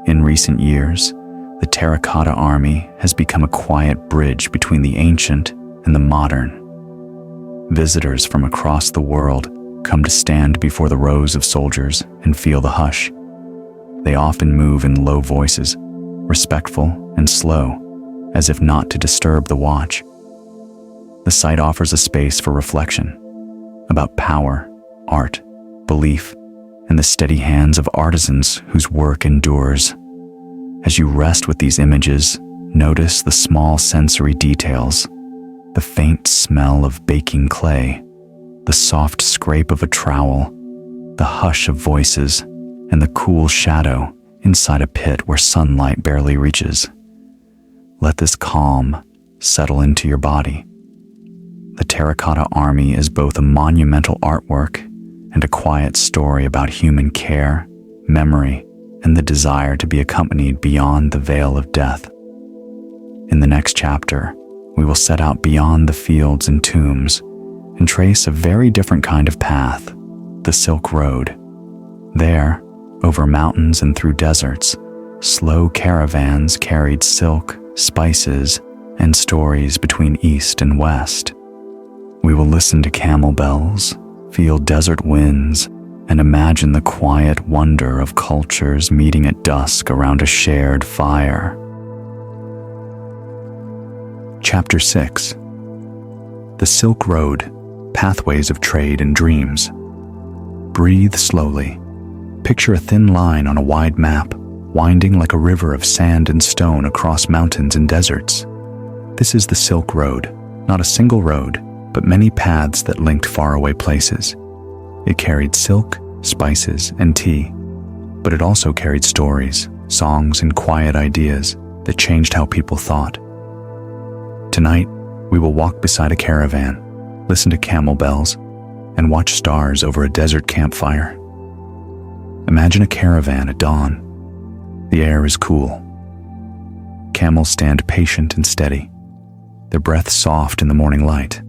In recent years, the Terracotta Army has become a quiet bridge between the ancient and the modern. Visitors from across the world come to stand before the rows of soldiers and feel the hush. They often move in low voices, respectful and slow, as if not to disturb the watch. The site offers a space for reflection about power, art, belief, and the steady hands of artisans whose work endures. As you rest with these images, notice the small sensory details, the faint smell of baking clay, the soft scrape of a trowel, the hush of voices, and the cool shadow inside a pit where sunlight barely reaches. Let this calm settle into your body. The Terracotta Army is both a monumental artwork and a quiet story about human care, memory, and the desire to be accompanied beyond the veil of death. In the next chapter, we will set out beyond the fields and tombs and trace a very different kind of path, the Silk Road. There, over mountains and through deserts, slow caravans carried silk, spices, and stories between east and west. We will listen to camel bells, feel desert winds, and imagine the quiet wonder of cultures meeting at dusk around a shared fire. Chapter 6. The Silk Road, Pathways of Trade and Dreams. Breathe slowly. Picture a thin line on a wide map, winding like a river of sand and stone across mountains and deserts. This is the Silk Road, not a single road, but many paths that linked faraway places. It carried silk, spices, and tea, but it also carried stories, songs, and quiet ideas that changed how people thought. Tonight, we will walk beside a caravan, listen to camel bells, and watch stars over a desert campfire. Imagine a caravan at dawn. The air is cool. Camels stand patient and steady, their breath soft in the morning light.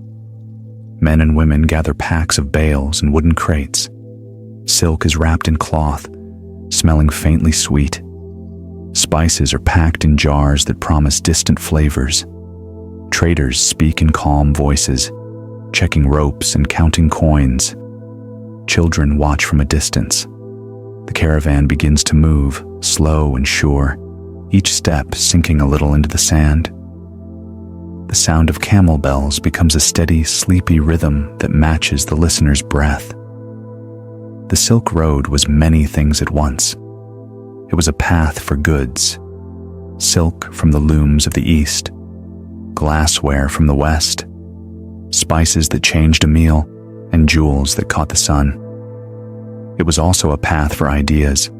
Men and women gather packs of bales and wooden crates. Silk is wrapped in cloth, smelling faintly sweet. Spices are packed in jars that promise distant flavors. Traders speak in calm voices, checking ropes and counting coins. Children watch from a distance. The caravan begins to move, slow and sure, each step sinking a little into the sand. The sound of camel bells becomes a steady, sleepy rhythm that matches the listener's breath. The Silk Road was many things at once. It was a path for goods, silk from the looms of the east, glassware from the west, spices that changed a meal, and jewels that caught the sun. It was also a path for ideas,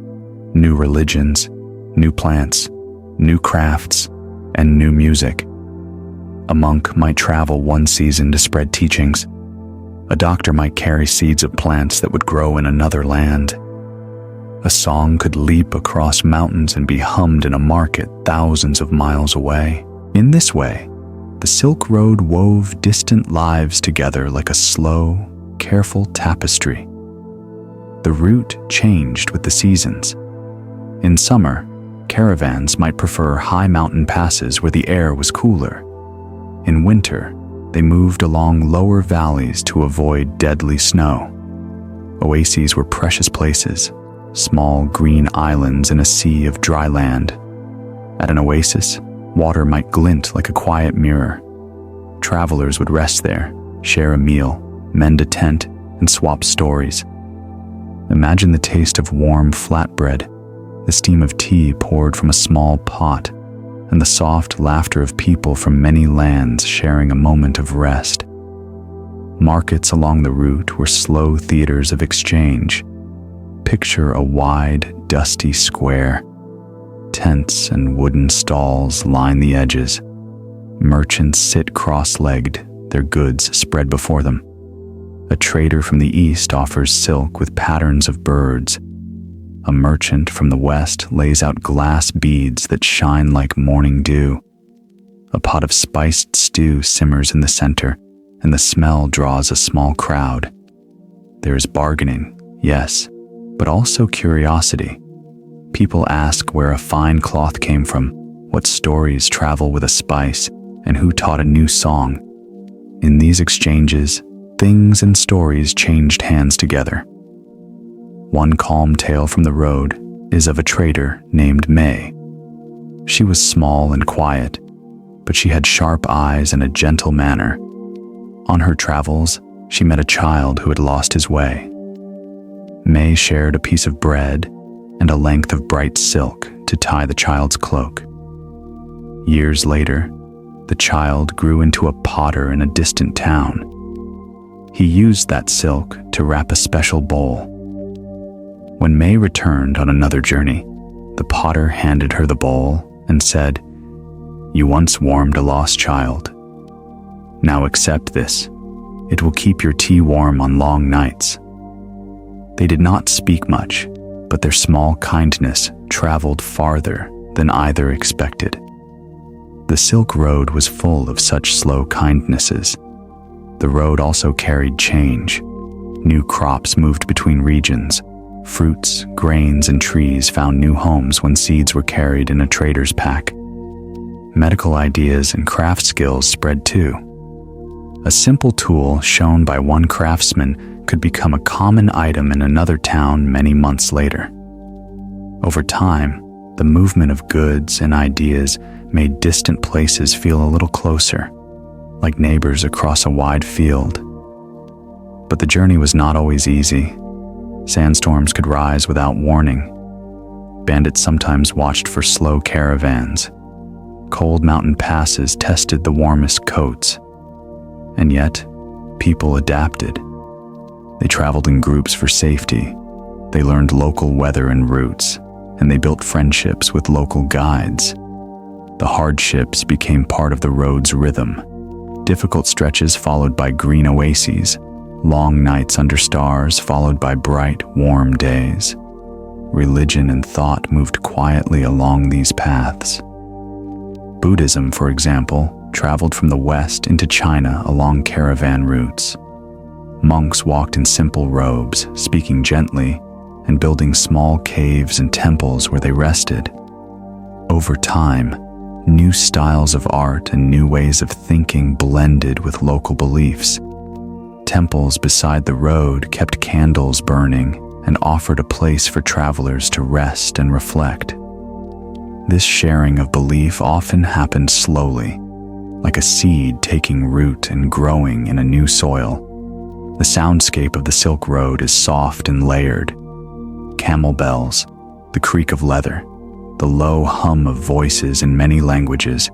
new religions, new plants, new crafts, and new music. A monk might travel one season to spread teachings. A doctor might carry seeds of plants that would grow in another land. A song could leap across mountains and be hummed in a market thousands of miles away. In this way, the Silk Road wove distant lives together like a slow, careful tapestry. The route changed with the seasons. In summer, caravans might prefer high mountain passes where the air was cooler. In winter, they moved along lower valleys to avoid deadly snow. Oases were precious places, small green islands in a sea of dry land. At an oasis, water might glint like a quiet mirror. Travelers would rest there, share a meal, mend a tent, and swap stories. Imagine the taste of warm flatbread, the steam of tea poured from a small pot, and the soft laughter of people from many lands sharing a moment of rest. Markets along the route were slow theaters of exchange. Picture a wide, dusty square. Tents and wooden stalls line the edges. Merchants sit cross-legged, their goods spread before them. A trader from the east offers silk with patterns of birds. A merchant from the west lays out glass beads that shine like morning dew. A pot of spiced stew simmers in the center, and the smell draws a small crowd. There is bargaining, yes, but also curiosity. People ask where a fine cloth came from, what stories travel with a spice, and who taught a new song. In these exchanges, things and stories changed hands together. One calm tale from the road is of a trader named May. She was small and quiet, but she had sharp eyes and a gentle manner. On her travels, she met a child who had lost his way. May shared a piece of bread and a length of bright silk to tie the child's cloak. Years later, the child grew into a potter in a distant town. He used that silk to wrap a special bowl. When May returned on another journey, the potter handed her the bowl and said, "You once warmed a lost child. Now accept this It will keep your tea warm on long nights." They did not speak much, but their small kindness traveled farther than either expected. The Silk Road was full of such slow kindnesses. The road also carried change. New crops moved between regions. Fruits, grains, and trees found new homes when seeds were carried in a trader's pack. Medical ideas and craft skills spread too. A simple tool shown by one craftsman could become a common item in another town many months later. Over time, the movement of goods and ideas made distant places feel a little closer, like neighbors across a wide field. But the journey was not always easy. Sandstorms could rise without warning. Bandits sometimes watched for slow caravans. Cold mountain passes tested the warmest coats. And yet, people adapted. They traveled in groups for safety. They learned local weather and routes, and they built friendships with local guides. The hardships became part of the road's rhythm. Difficult stretches followed by green oases, long nights under stars followed by bright, warm days. Religion and thought moved quietly along these paths. Buddhism, for example, traveled from the west into China along caravan routes. Monks walked in simple robes, speaking gently, and building small caves and temples where they rested. Over time, new styles of art and new ways of thinking blended with local beliefs. Temples beside the road kept candles burning and offered a place for travelers to rest and reflect. This sharing of belief often happened slowly, like a seed taking root and growing in a new soil. The soundscape of the Silk Road is soft and layered. Camel bells, the creak of leather, the low hum of voices in many languages,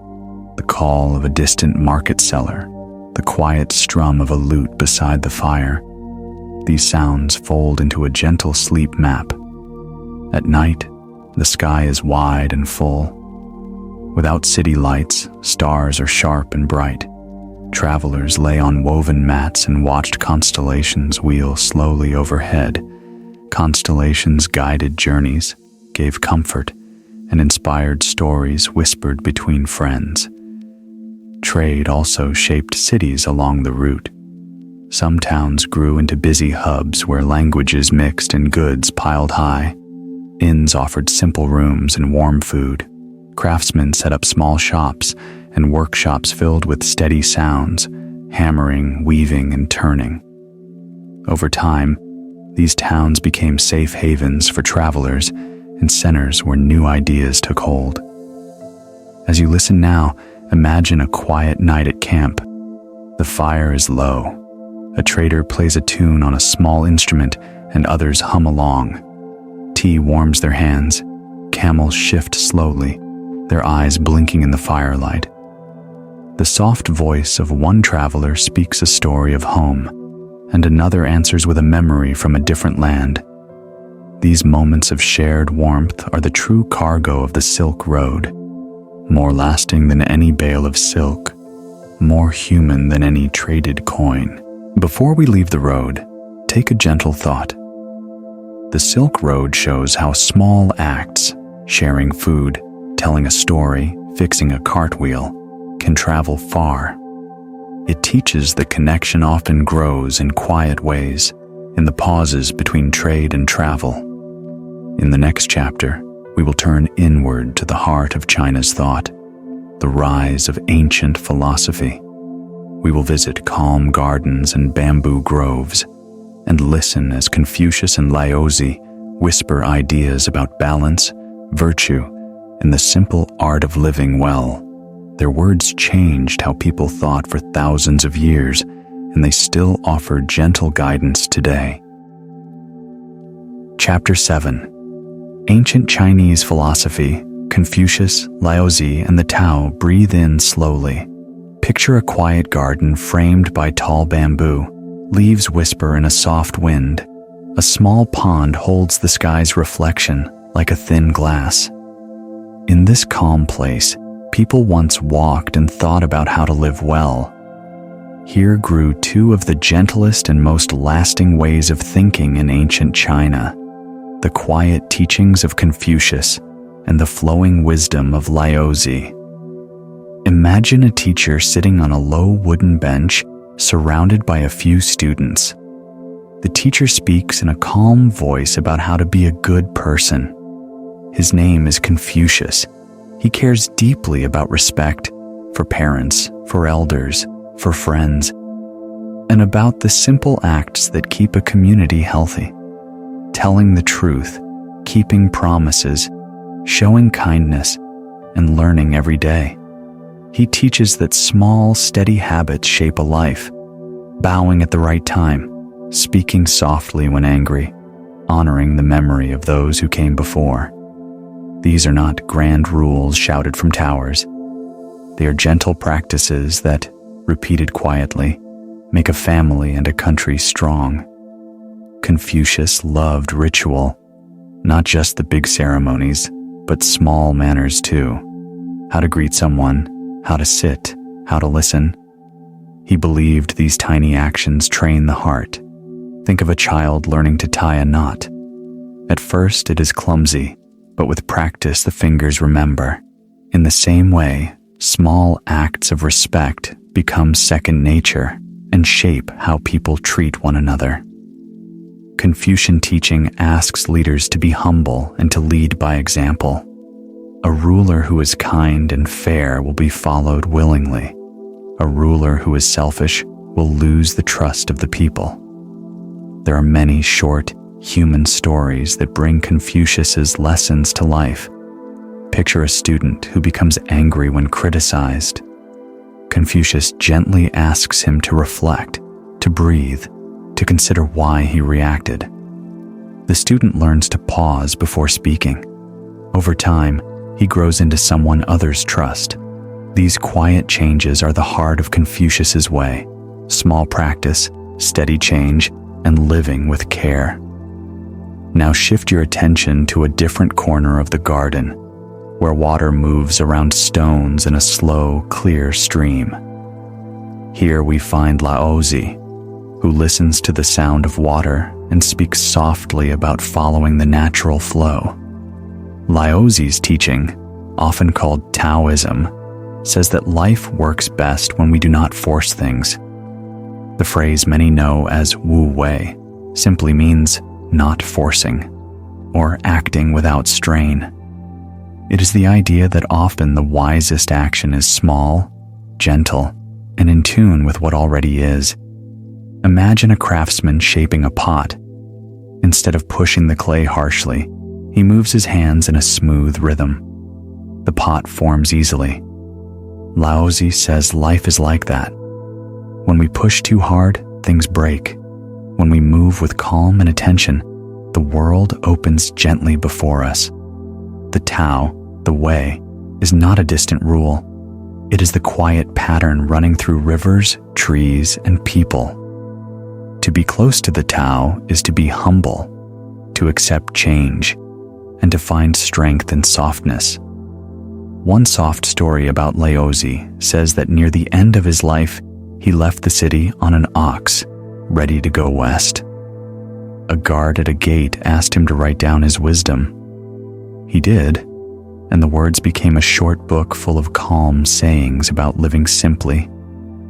the call of a distant market seller, the quiet strum of a lute beside the fire. These sounds fold into a gentle sleep map. At night, the sky is wide and full. Without city lights, stars are sharp and bright. Travelers lay on woven mats and watched constellations wheel slowly overhead. Constellations guided journeys, gave comfort, and inspired stories whispered between friends. Trade also shaped cities along the route. Some towns grew into busy hubs where languages mixed and goods piled high. Inns offered simple rooms and warm food. Craftsmen set up small shops and workshops filled with steady sounds, hammering, weaving, and turning. Over time, these towns became safe havens for travelers and centers where new ideas took hold. As you listen now, imagine a quiet night at camp. The fire is low. A trader plays a tune on a small instrument and others hum along. Tea warms their hands. Camels shift slowly, their eyes blinking in the firelight. The soft voice of one traveler speaks a story of home, and another answers with a memory from a different land. These moments of shared warmth are the true cargo of the Silk Road, more lasting than any bale of silk, more human than any traded coin. Before we leave the road, take a gentle thought. The Silk Road shows how small acts, sharing food, telling a story, fixing a cartwheel, can travel far. It teaches that connection often grows in quiet ways, in the pauses between trade and travel. In the next chapter, we will turn inward to the heart of China's thought, the rise of ancient philosophy. We will visit calm gardens and bamboo groves, and listen as Confucius and Laozi whisper ideas about balance, virtue, and the simple art of living well. Their words changed how people thought for thousands of years, and they still offer gentle guidance today. Chapter 7. Ancient Chinese philosophy, Confucius, Laozi, and the Tao breathe in slowly. Picture a quiet garden framed by tall bamboo. Leaves whisper in a soft wind. A small pond holds the sky's reflection like a thin glass. In this calm place, people once walked and thought about how to live well. Here grew two of the gentlest and most lasting ways of thinking in ancient China: the quiet teachings of Confucius and the flowing wisdom of Laozi. Imagine a teacher sitting on a low wooden bench, surrounded by a few students. The teacher speaks in a calm voice about how to be a good person. His name is Confucius. He cares deeply about respect for parents, for elders, for friends, and about the simple acts that keep a community healthy. Telling the truth, keeping promises, showing kindness, and learning every day. He teaches that small, steady habits shape a life: bowing at the right time, speaking softly when angry, honoring the memory of those who came before. These are not grand rules shouted from towers. They are gentle practices that, repeated quietly, make a family and a country strong. Confucius loved ritual, not just the big ceremonies, but small manners too. How to greet someone, how to sit, how to listen. He believed these tiny actions train the heart. Think of a child learning to tie a knot. At first it is clumsy, but with practice the fingers remember. In the same way, small acts of respect become second nature and shape how people treat one another. Confucian teaching asks leaders to be humble and to lead by example. A ruler who is kind and fair will be followed willingly. A ruler who is selfish will lose the trust of the people. There are many short, human stories that bring Confucius's lessons to life. Picture a student who becomes angry when criticized. Confucius gently asks him to reflect, to breathe, to consider why he reacted. The student learns to pause before speaking. Over time, he grows into someone others trust. These quiet changes are the heart of Confucius's way: small practice, steady change, and living with care. Now shift your attention to a different corner of the garden, where water moves around stones in a slow, clear stream. Here we find Laozi, who listens to the sound of water and speaks softly about following the natural flow. Laozi's teaching, often called Taoism, says that life works best when we do not force things. The phrase many know as Wu Wei simply means not forcing, or acting without strain. It is the idea that often the wisest action is small, gentle, and in tune with what already is. Imagine a craftsman shaping a pot. Instead of pushing the clay harshly, he moves his hands in a smooth rhythm. The pot forms easily. Laozi says life is like that. When we push too hard, things break. When we move with calm and attention, the world opens gently before us. The Tao, the way, is not a distant rule. It is the quiet pattern running through rivers, trees, and people. To be close to the Tao is to be humble, to accept change, and to find strength in softness. One soft story about Laozi says that near the end of his life, he left the city on an ox, ready to go west. A guard at a gate asked him to write down his wisdom. He did, and the words became a short book full of calm sayings about living simply,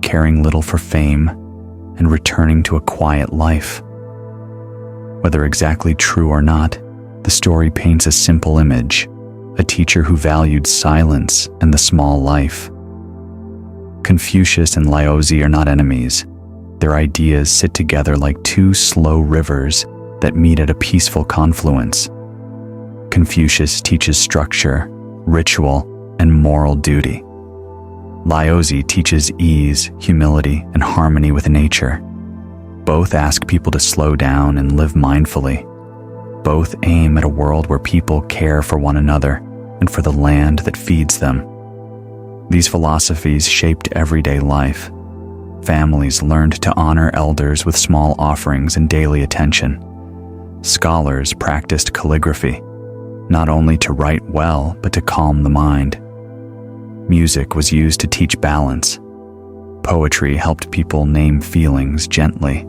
caring little for fame, and returning to a quiet life. Whether exactly true or not, the story paints a simple image: a teacher who valued silence and the small life. Confucius and Laozi are not enemies. Their ideas sit together like two slow rivers that meet at a peaceful confluence. Confucius teaches structure, ritual, and moral duty. Laozi teaches ease, humility, and harmony with nature. Both ask people to slow down and live mindfully. Both aim at a world where people care for one another and for the land that feeds them. These philosophies shaped everyday life. Families learned to honor elders with small offerings and daily attention. Scholars practiced calligraphy, not only to write well, but to calm the mind. Music was used to teach balance. Poetry helped people name feelings gently.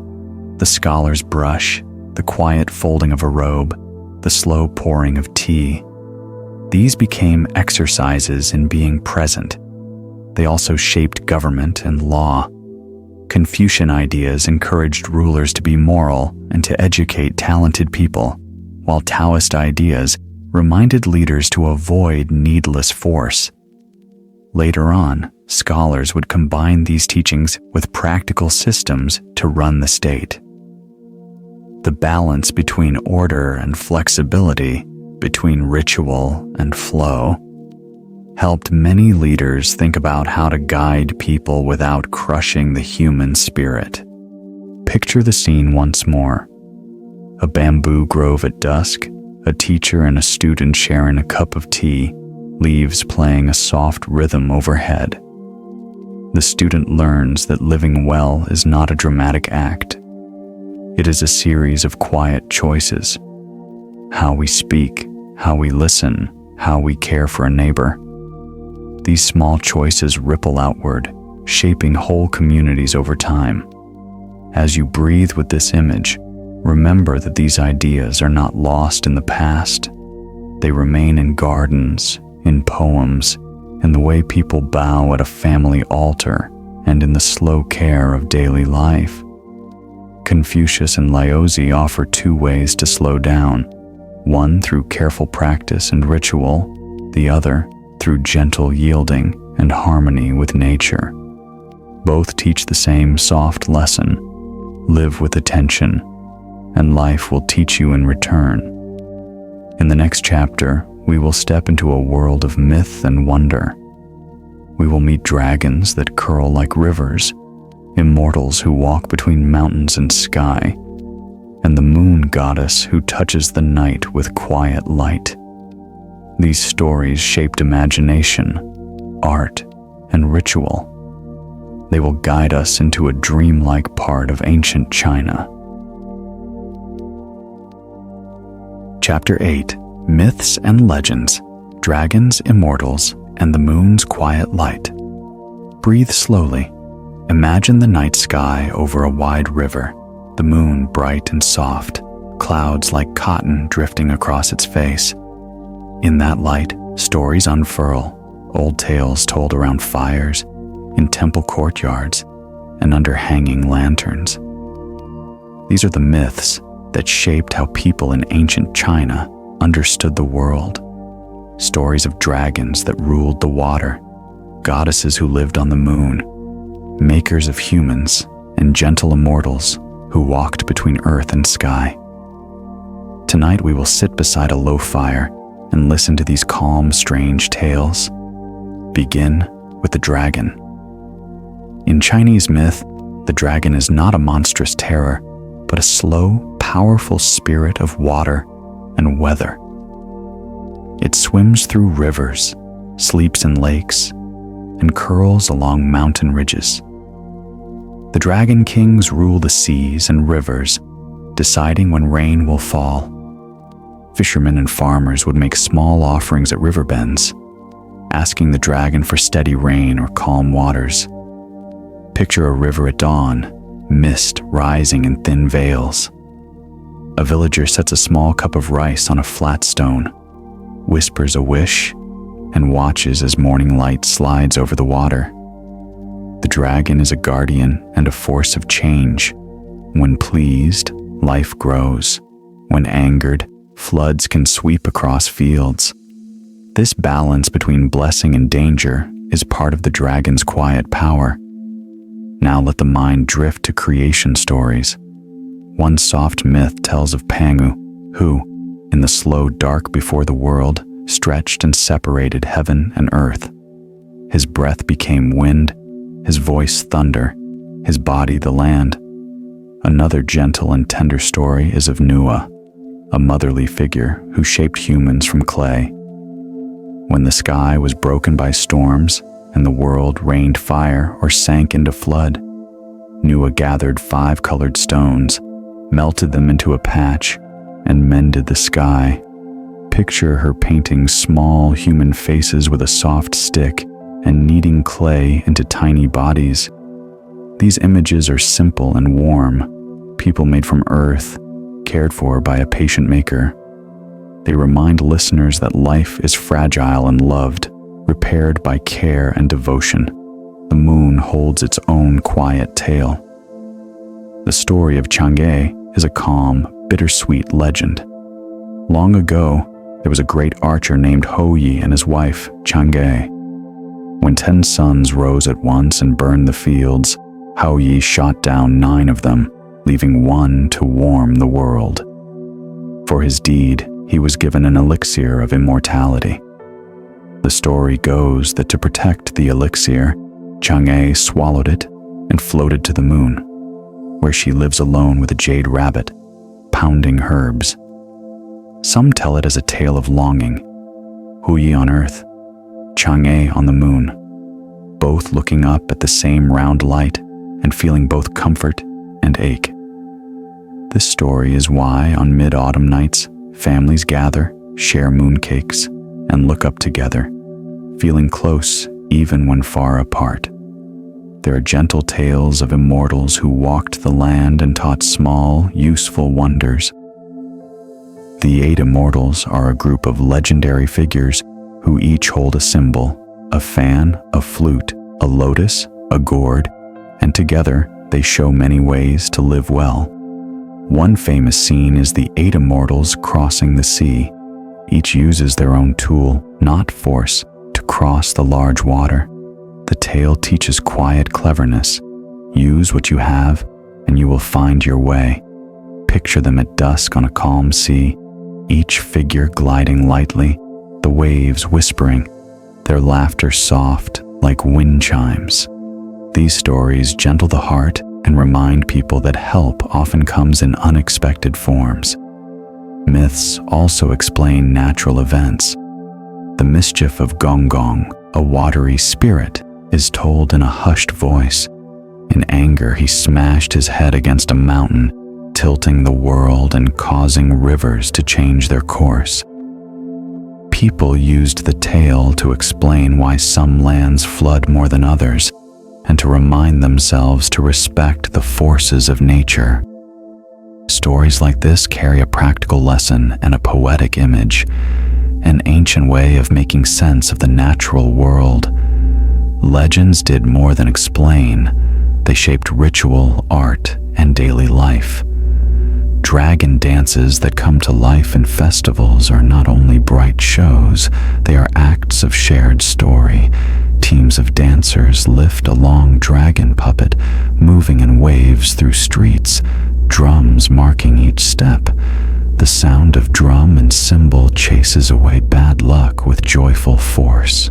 The scholar's brush, the quiet folding of a robe, the slow pouring of tea. These became exercises in being present. They also shaped government and law. Confucian ideas encouraged rulers to be moral and to educate talented people, while Taoist ideas reminded leaders to avoid needless force. Later on, scholars would combine these teachings with practical systems to run the state. The balance between order and flexibility, between ritual and flow, helped many leaders think about how to guide people without crushing the human spirit. Picture the scene once more. A bamboo grove at dusk, a teacher and a student sharing a cup of tea, leaves playing a soft rhythm overhead. The student learns that living well is not a dramatic act. It is a series of quiet choices. How we speak, how we listen, how we care for a neighbor. These small choices ripple outward, shaping whole communities over time. As you breathe with this image, remember that these ideas are not lost in the past. They remain in gardens, in poems, in the way people bow at a family altar, and in the slow care of daily life. Confucius and Laozi offer two ways to slow down, one through careful practice and ritual, the other through gentle yielding and harmony with nature. Both teach the same soft lesson: live with attention, and life will teach you in return. In the next chapter, we will step into a world of myth and wonder. We will meet dragons that curl like rivers, immortals who walk between mountains and sky, and the moon goddess who touches the night with quiet light. These stories shaped imagination, art, and ritual. They will guide us into a dreamlike part of ancient China. Chapter 8: Myths and Legends, Dragons, Immortals, and the Moon's Quiet Light. Breathe slowly. Imagine the night sky over a wide river, the moon bright and soft, clouds like cotton drifting across its face. In that light, stories unfurl, old tales told around fires, in temple courtyards, and under hanging lanterns. These are the myths that shaped how people in ancient China understood the world. Stories of dragons that ruled the water, goddesses who lived on the moon, makers of humans, and gentle immortals who walked between earth and sky. Tonight we will sit beside a low fire and listen to these calm, strange tales. Begin with the dragon. In Chinese myth, the dragon is not a monstrous terror, but a slow, powerful spirit of water and weather. It swims through rivers, sleeps in lakes, and curls along mountain ridges. The dragon kings rule the seas and rivers, deciding when rain will fall. Fishermen and farmers would make small offerings at river bends, asking the dragon for steady rain or calm waters. Picture a river at dawn, mist rising in thin veils. A villager sets a small cup of rice on a flat stone, whispers a wish, and watches as morning light slides over the water. The dragon is a guardian and a force of change. When pleased, life grows. When angered, floods can sweep across fields. This balance between blessing and danger is part of the dragon's quiet power. Now let the mind drift to creation stories. One soft myth tells of Pangu, who, in the slow dark before the world, stretched and separated heaven and earth. His breath became wind, his voice thunder, his body the land. Another gentle and tender story is of Nua, a motherly figure who shaped humans from clay. When the sky was broken by storms and the world rained fire or sank into flood, Nua gathered 5 colored stones, melted them into a patch, and mended the sky. Picture her painting small human faces with a soft stick and kneading clay into tiny bodies. These images are simple and warm, people made from earth, cared for by a patient maker. They remind listeners that life is fragile and loved, repaired by care and devotion. The moon holds its own quiet tale. The story of Chang'e is a calm, bittersweet legend. Long ago, there was a great archer named Hou Yi and his wife, Chang'e. When 10 suns rose at once and burned the fields, Hou Yi shot down 9 of them, leaving 1 to warm the world. For his deed, he was given an elixir of immortality. The story goes that to protect the elixir, Chang'e swallowed it and floated to the moon, where she lives alone with a jade rabbit, pounding herbs. Some tell it as a tale of longing, Hou Yi on earth, Chang'e on the moon, both looking up at the same round light and feeling both comfort and ache. This story is why on mid-autumn nights, families gather, share mooncakes, and look up together, feeling close even when far apart. There are gentle tales of immortals who walked the land and taught small, useful wonders. The 8 immortals are a group of legendary figures who each hold a symbol, a fan, a flute, a lotus, a gourd, and together they show many ways to live well. One famous scene is the 8 immortals crossing the sea. Each uses their own tool, not force, to cross the large water. The tale teaches quiet cleverness. Use what you have, and you will find your way. Picture them at dusk on a calm sea, each figure gliding lightly, the waves whispering, their laughter soft like wind chimes. These stories gentle the heart and remind people that help often comes in unexpected forms. Myths also explain natural events. The mischief of Gong Gong, a watery spirit, is told in a hushed voice. In anger, he smashed his head against a mountain, tilting the world and causing rivers to change their course. People used the tale to explain why some lands flood more than others, and to remind themselves to respect the forces of nature. Stories like this carry a practical lesson and a poetic image, an ancient way of making sense of the natural world. Legends did more than explain. They shaped ritual, art, and daily life. Dragon dances that come to life in festivals are not only bright shows, they are acts of shared story. Teams of dancers lift a long dragon puppet, moving in waves through streets, drums marking each step. The sound of drum and cymbal chases away bad luck with joyful force.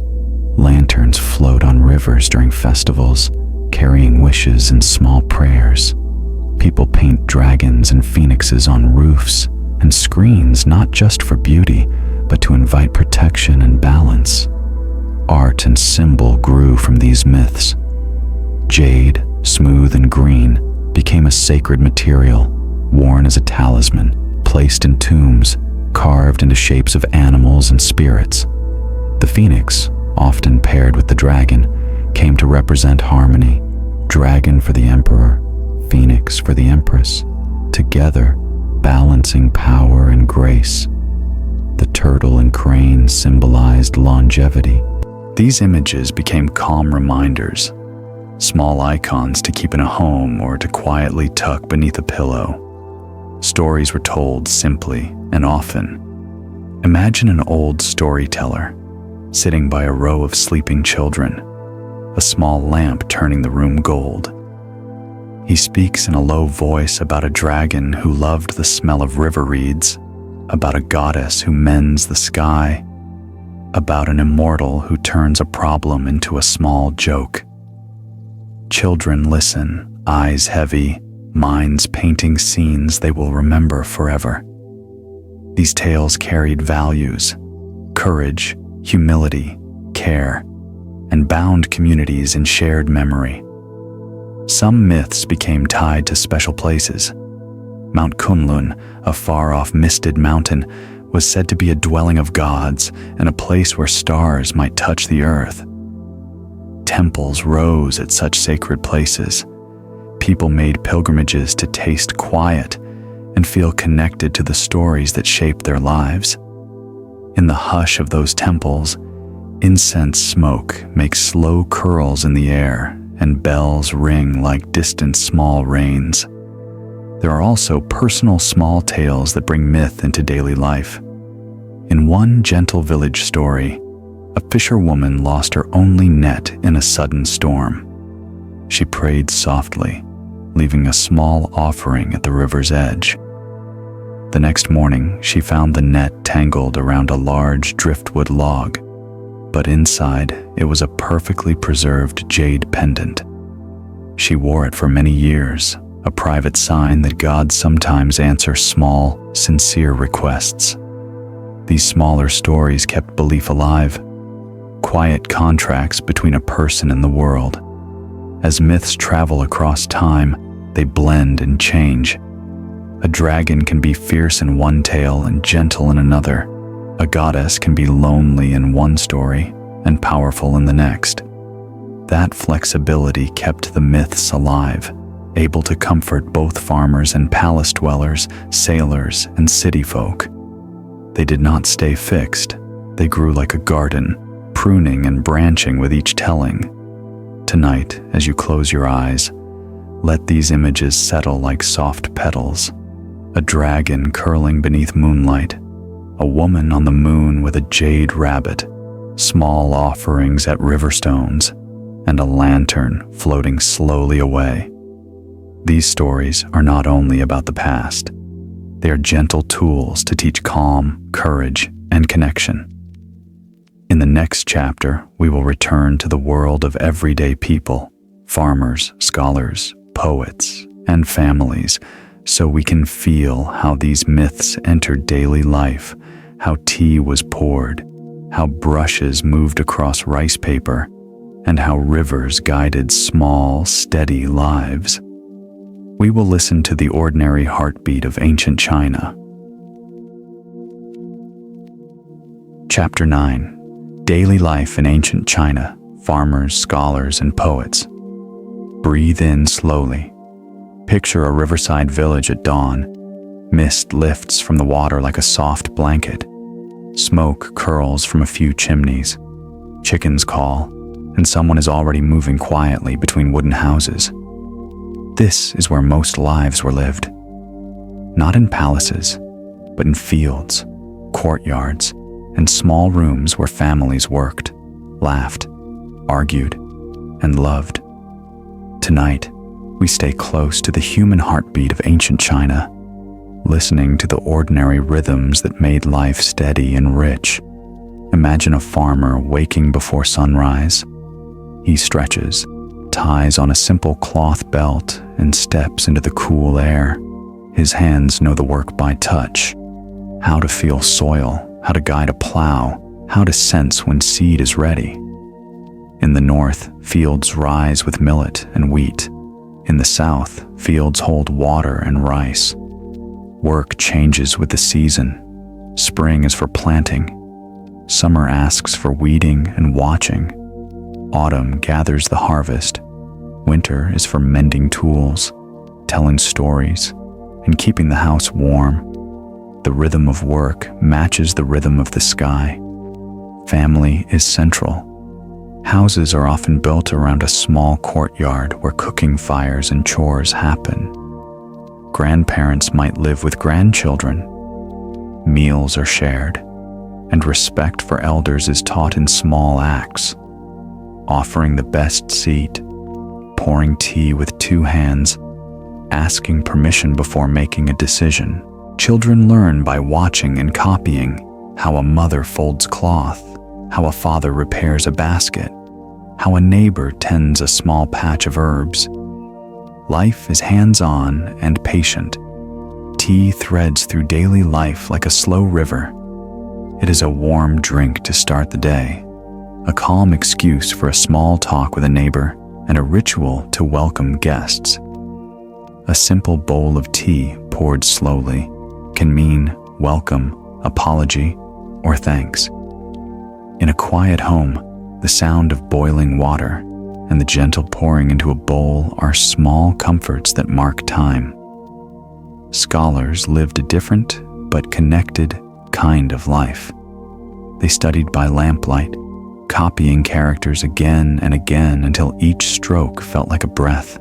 Lanterns float on rivers during festivals, carrying wishes and small prayers. People paint dragons and phoenixes on roofs and screens, not just for beauty, but to invite protection and balance. Art and symbol grew from these myths. Jade, smooth and green, became a sacred material, worn as a talisman, placed in tombs, carved into shapes of animals and spirits. The phoenix, often paired with the dragon, came to represent harmony. Dragon for the emperor, phoenix for the empress, together balancing power and grace. The turtle and crane symbolized longevity. These images became calm reminders, small icons to keep in a home or to quietly tuck beneath a pillow. Stories were told simply and often. Imagine an old storyteller sitting by a row of sleeping children, a small lamp turning the room gold. He speaks in a low voice about a dragon who loved the smell of river reeds, about a goddess who mends the sky, about an immortal who turns a problem into a small joke. Children listen, eyes heavy, minds painting scenes they will remember forever. These tales carried values, courage, humility, care, and bound communities in shared memory. Some myths became tied to special places. Mount Kunlun, a far-off misted mountain, was said to be a dwelling of gods and a place where stars might touch the earth. Temples rose at such sacred places, people made pilgrimages to taste quiet and feel connected to the stories that shaped their lives. In the hush of those temples, incense smoke makes slow curls in the air and bells ring like distant small rains. There are also personal small tales that bring myth into daily life. In one gentle village story, a fisherwoman lost her only net in a sudden storm. She prayed softly, leaving a small offering at the river's edge. The next morning, she found the net tangled around a large driftwood log, but inside it was a perfectly preserved jade pendant. She wore it for many years, a private sign that God sometimes answers small, sincere requests. These smaller stories kept belief alive, quiet contracts between a person and the world. As myths travel across time, they blend and change. A dragon can be fierce in one tale and gentle in another. A goddess can be lonely in one story and powerful in the next. That flexibility kept the myths alive, able to comfort both farmers and palace dwellers, sailors and city folk. They did not stay fixed. They grew like a garden, pruning and branching with each telling. Tonight, as you close your eyes, let these images settle like soft petals. A dragon curling beneath moonlight, a woman on the moon with a jade rabbit, small offerings at river stones, and a lantern floating slowly away. These stories are not only about the past. They are gentle tools to teach calm, courage, and connection. In the next chapter, we will return to the world of everyday people, farmers, scholars, poets, and families, so we can feel how these myths entered daily life, how tea was poured, how brushes moved across rice paper, and how rivers guided small, steady lives. We will listen to the ordinary heartbeat of ancient China. Chapter 9. Daily Life in Ancient China, Farmers, Scholars, and Poets. Breathe in slowly. Picture a riverside village at dawn. Mist lifts from the water like a soft blanket. Smoke curls from a few chimneys. Chickens call, and someone is already moving quietly between wooden houses. This is where most lives were lived. Not in palaces, but in fields, courtyards, and small rooms where families worked, laughed, argued, and loved. Tonight, we stay close to the human heartbeat of ancient China, listening to the ordinary rhythms that made life steady and rich. Imagine a farmer waking before sunrise. He stretches, ties on a simple cloth belt, and steps into the cool air. His hands know the work by touch, how to feel soil, how to guide a plow, how to sense when seed is ready. In the north, fields rise with millet and wheat. In the south, fields hold water and rice. Work changes with the season. Spring is for planting. Summer asks for weeding and watching. Autumn gathers the harvest. Winter is for mending tools, telling stories, and keeping the house warm. The rhythm of work matches the rhythm of the sky. Family is central. Houses are often built around a small courtyard where cooking fires and chores happen. Grandparents might live with grandchildren. Meals are shared, and respect for elders is taught in small acts. Offering the best seat, pouring tea with two hands, asking permission before making a decision. Children learn by watching and copying how a mother folds cloth, how a father repairs a basket, how a neighbor tends a small patch of herbs. Life is hands-on and patient. Tea threads through daily life like a slow river. It is a warm drink to start the day, a calm excuse for a small talk with a neighbor, and a ritual to welcome guests. A simple bowl of tea poured slowly can mean welcome, apology, or thanks. In a quiet home, the sound of boiling water and the gentle pouring into a bowl are small comforts that mark time. Scholars lived a different but connected kind of life. They studied by lamplight, copying characters again and again until each stroke felt like a breath.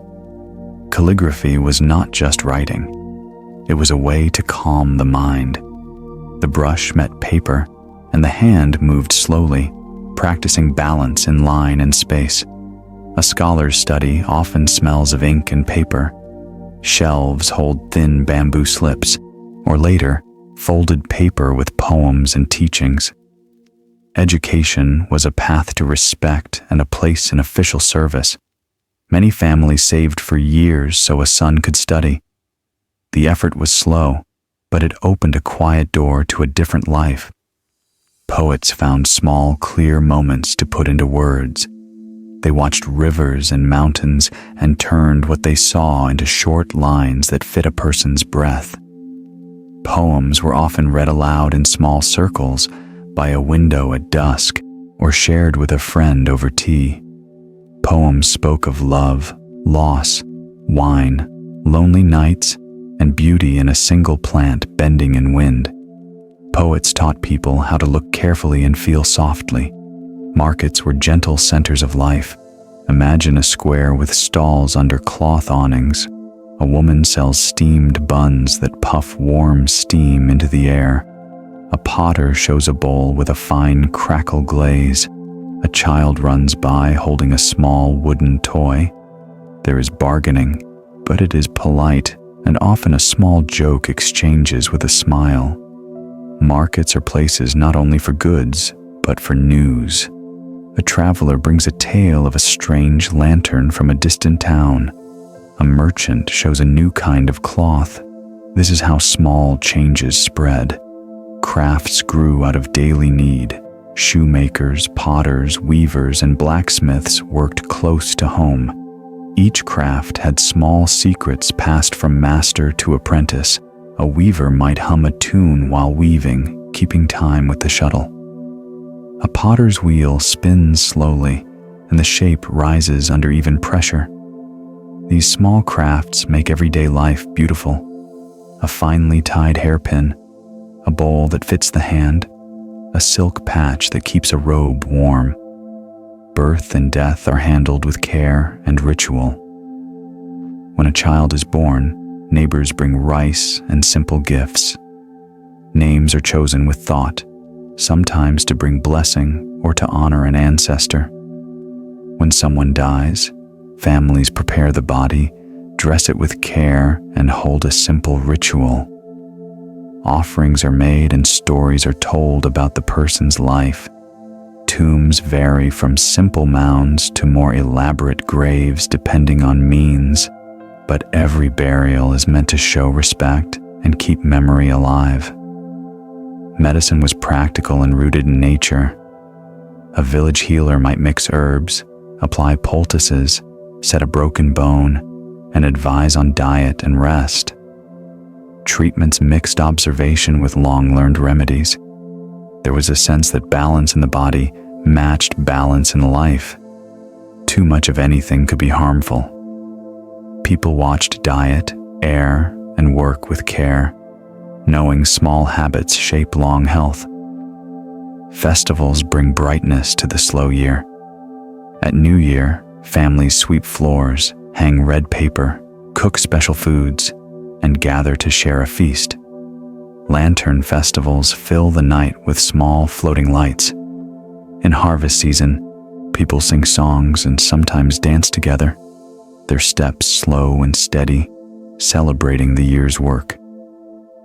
Calligraphy was not just writing. It was a way to calm the mind. The brush met paper, and the hand moved slowly, practicing balance in line and space. A scholar's study often smells of ink and paper. Shelves hold thin bamboo slips, or later, folded paper with poems and teachings. Education was a path to respect and a place in official service. Many families saved for years so a son could study. The effort was slow, but it opened a quiet door to a different life. Poets found small, clear moments to put into words. They watched rivers and mountains and turned what they saw into short lines that fit a person's breath. Poems were often read aloud in small circles, by a window at dusk, or shared with a friend over tea. Poems spoke of love, loss, wine, lonely nights, and beauty in a single plant bending in wind. Poets taught people how to look carefully and feel softly. Markets were gentle centers of life. Imagine a square with stalls under cloth awnings. A woman sells steamed buns that puff warm steam into the air. A potter shows a bowl with a fine crackle glaze. A child runs by holding a small wooden toy. There is bargaining, but it is polite, and often a small joke exchanges with a smile. Markets are places not only for goods, but for news. A traveler brings a tale of a strange lantern from a distant town. A merchant shows a new kind of cloth. This is how small changes spread. Crafts grew out of daily need. Shoemakers, potters, weavers, and blacksmiths worked close to home. Each craft had small secrets passed from master to apprentice. A weaver might hum a tune while weaving, keeping time with the shuttle. A potter's wheel spins slowly, and the shape rises under even pressure. These small crafts make everyday life beautiful. A finely tied hairpin, a bowl that fits the hand, a silk patch that keeps a robe warm. Birth and death are handled with care and ritual. When a child is born, neighbors bring rice and simple gifts. Names are chosen with thought, sometimes to bring blessing or to honor an ancestor. When someone dies, families prepare the body, dress it with care, and hold a simple ritual. Offerings are made and stories are told about the person's life. Tombs vary from simple mounds to more elaborate graves depending on means, but every burial is meant to show respect and keep memory alive. Medicine was practical and rooted in nature. A village healer might mix herbs, apply poultices, set a broken bone, and advise on diet and rest. Treatments mixed observation with long-learned remedies. There was a sense that balance in the body matched balance in life. Too much of anything could be harmful. People watched diet, air, and work with care, knowing small habits shape long health. Festivals bring brightness to the slow year. At New Year, families sweep floors, hang red paper, cook special foods, and gather to share a feast. Lantern festivals fill the night with small floating lights. In harvest season, people sing songs and sometimes dance together, their steps slow and steady, celebrating the year's work.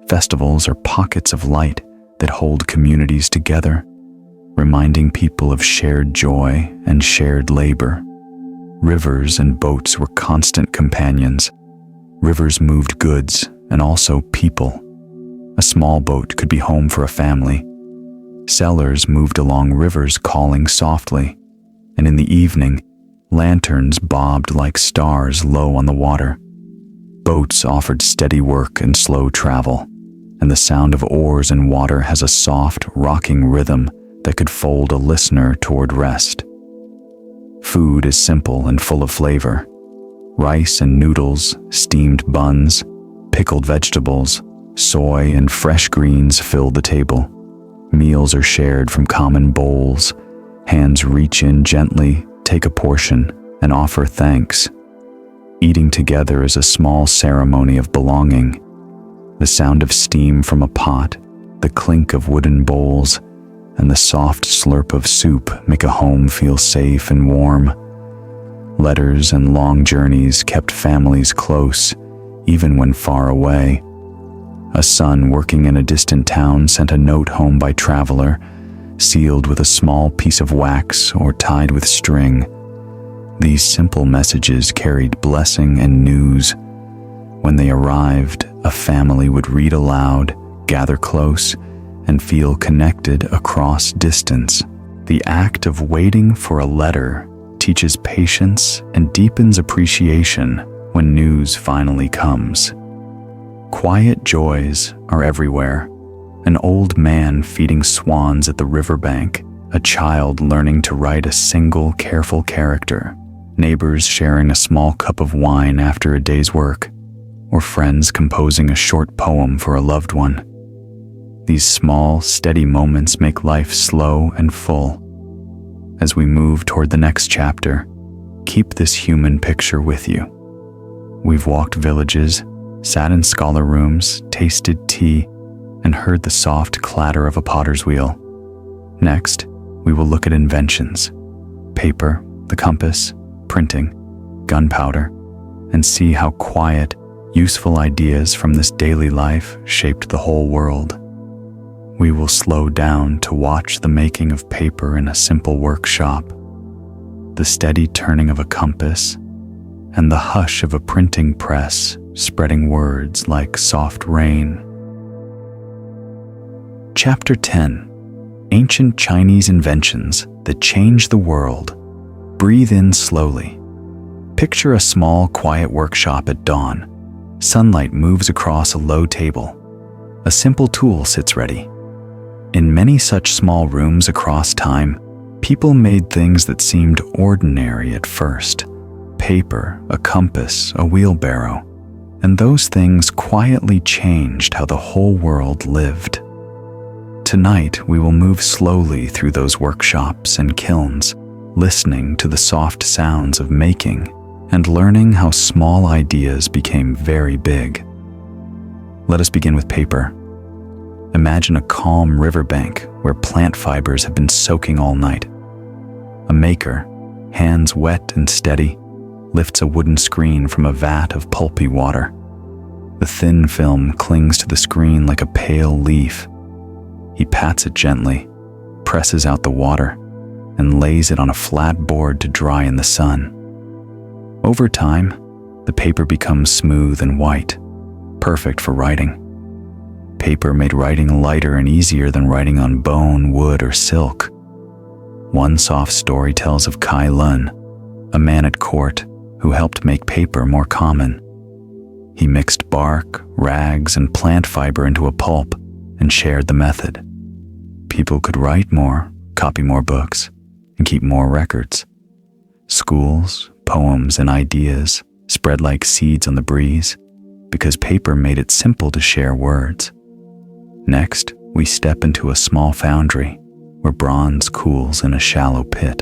Festivals are pockets of light that hold communities together, reminding people of shared joy and shared labor. Rivers and boats were constant companions. Rivers moved goods and also people. A small boat could be home for a family. Sailors moved along rivers calling softly, and in the evening, lanterns bobbed like stars low on the water. Boats offered steady work and slow travel, and the sound of oars and water has a soft, rocking rhythm that could fold a listener toward rest. Food is simple and full of flavor. Rice and noodles, steamed buns, pickled vegetables, soy and fresh greens fill the table. Meals are shared from common bowls. Hands reach in gently, take a portion, and offer thanks. Eating together is a small ceremony of belonging. The sound of steam from a pot, the clink of wooden bowls, and the soft slurp of soup make a home feel safe and warm. Letters and long journeys kept families close, even when far away. A son working in a distant town sent a note home by traveler, sealed with a small piece of wax or tied with string. These simple messages carried blessing and news. When they arrived, a family would read aloud, gather close, and feel connected across distance. The act of waiting for a letter teaches patience and deepens appreciation when news finally comes. Quiet joys are everywhere. An old man feeding swans at the riverbank, a child learning to write a single careful character, neighbors sharing a small cup of wine after a day's work, or friends composing a short poem for a loved one. These small, steady moments make life slow and full. As we move toward the next chapter, keep this human picture with you. We've walked villages, sat in scholar rooms, tasted tea, and heard the soft clatter of a potter's wheel. Next, we will look at inventions: paper, the compass, printing, gunpowder, and see how quiet, useful ideas from this daily life shaped the whole world. We will slow down to watch the making of paper in a simple workshop, the steady turning of a compass, and the hush of a printing press spreading words like soft rain. Chapter 10: Ancient Chinese Inventions That Change the World. Breathe in slowly. Picture a small, quiet workshop at dawn. Sunlight moves across a low table. A simple tool sits ready. In many such small rooms across time, people made things that seemed ordinary at first: paper, a compass, a wheelbarrow. And those things quietly changed how the whole world lived. Tonight, we will move slowly through those workshops and kilns, listening to the soft sounds of making and learning how small ideas became very big. Let us begin with paper. Imagine a calm riverbank where plant fibers have been soaking all night. A maker, hands wet and steady, lifts a wooden screen from a vat of pulpy water. The thin film clings to the screen like a pale leaf. He pats it gently, presses out the water, and lays it on a flat board to dry in the sun. Over time, the paper becomes smooth and white, perfect for writing. Paper made writing lighter and easier than writing on bone, wood, or silk. One soft story tells of Kai Lun, a man at court who helped make paper more common. He mixed bark, rags, and plant fiber into a pulp and shared the method. People could write more, copy more books, and keep more records. Schools, poems, and ideas spread like seeds on the breeze because paper made it simple to share words. Next, we step into a small foundry where bronze cools in a shallow pit.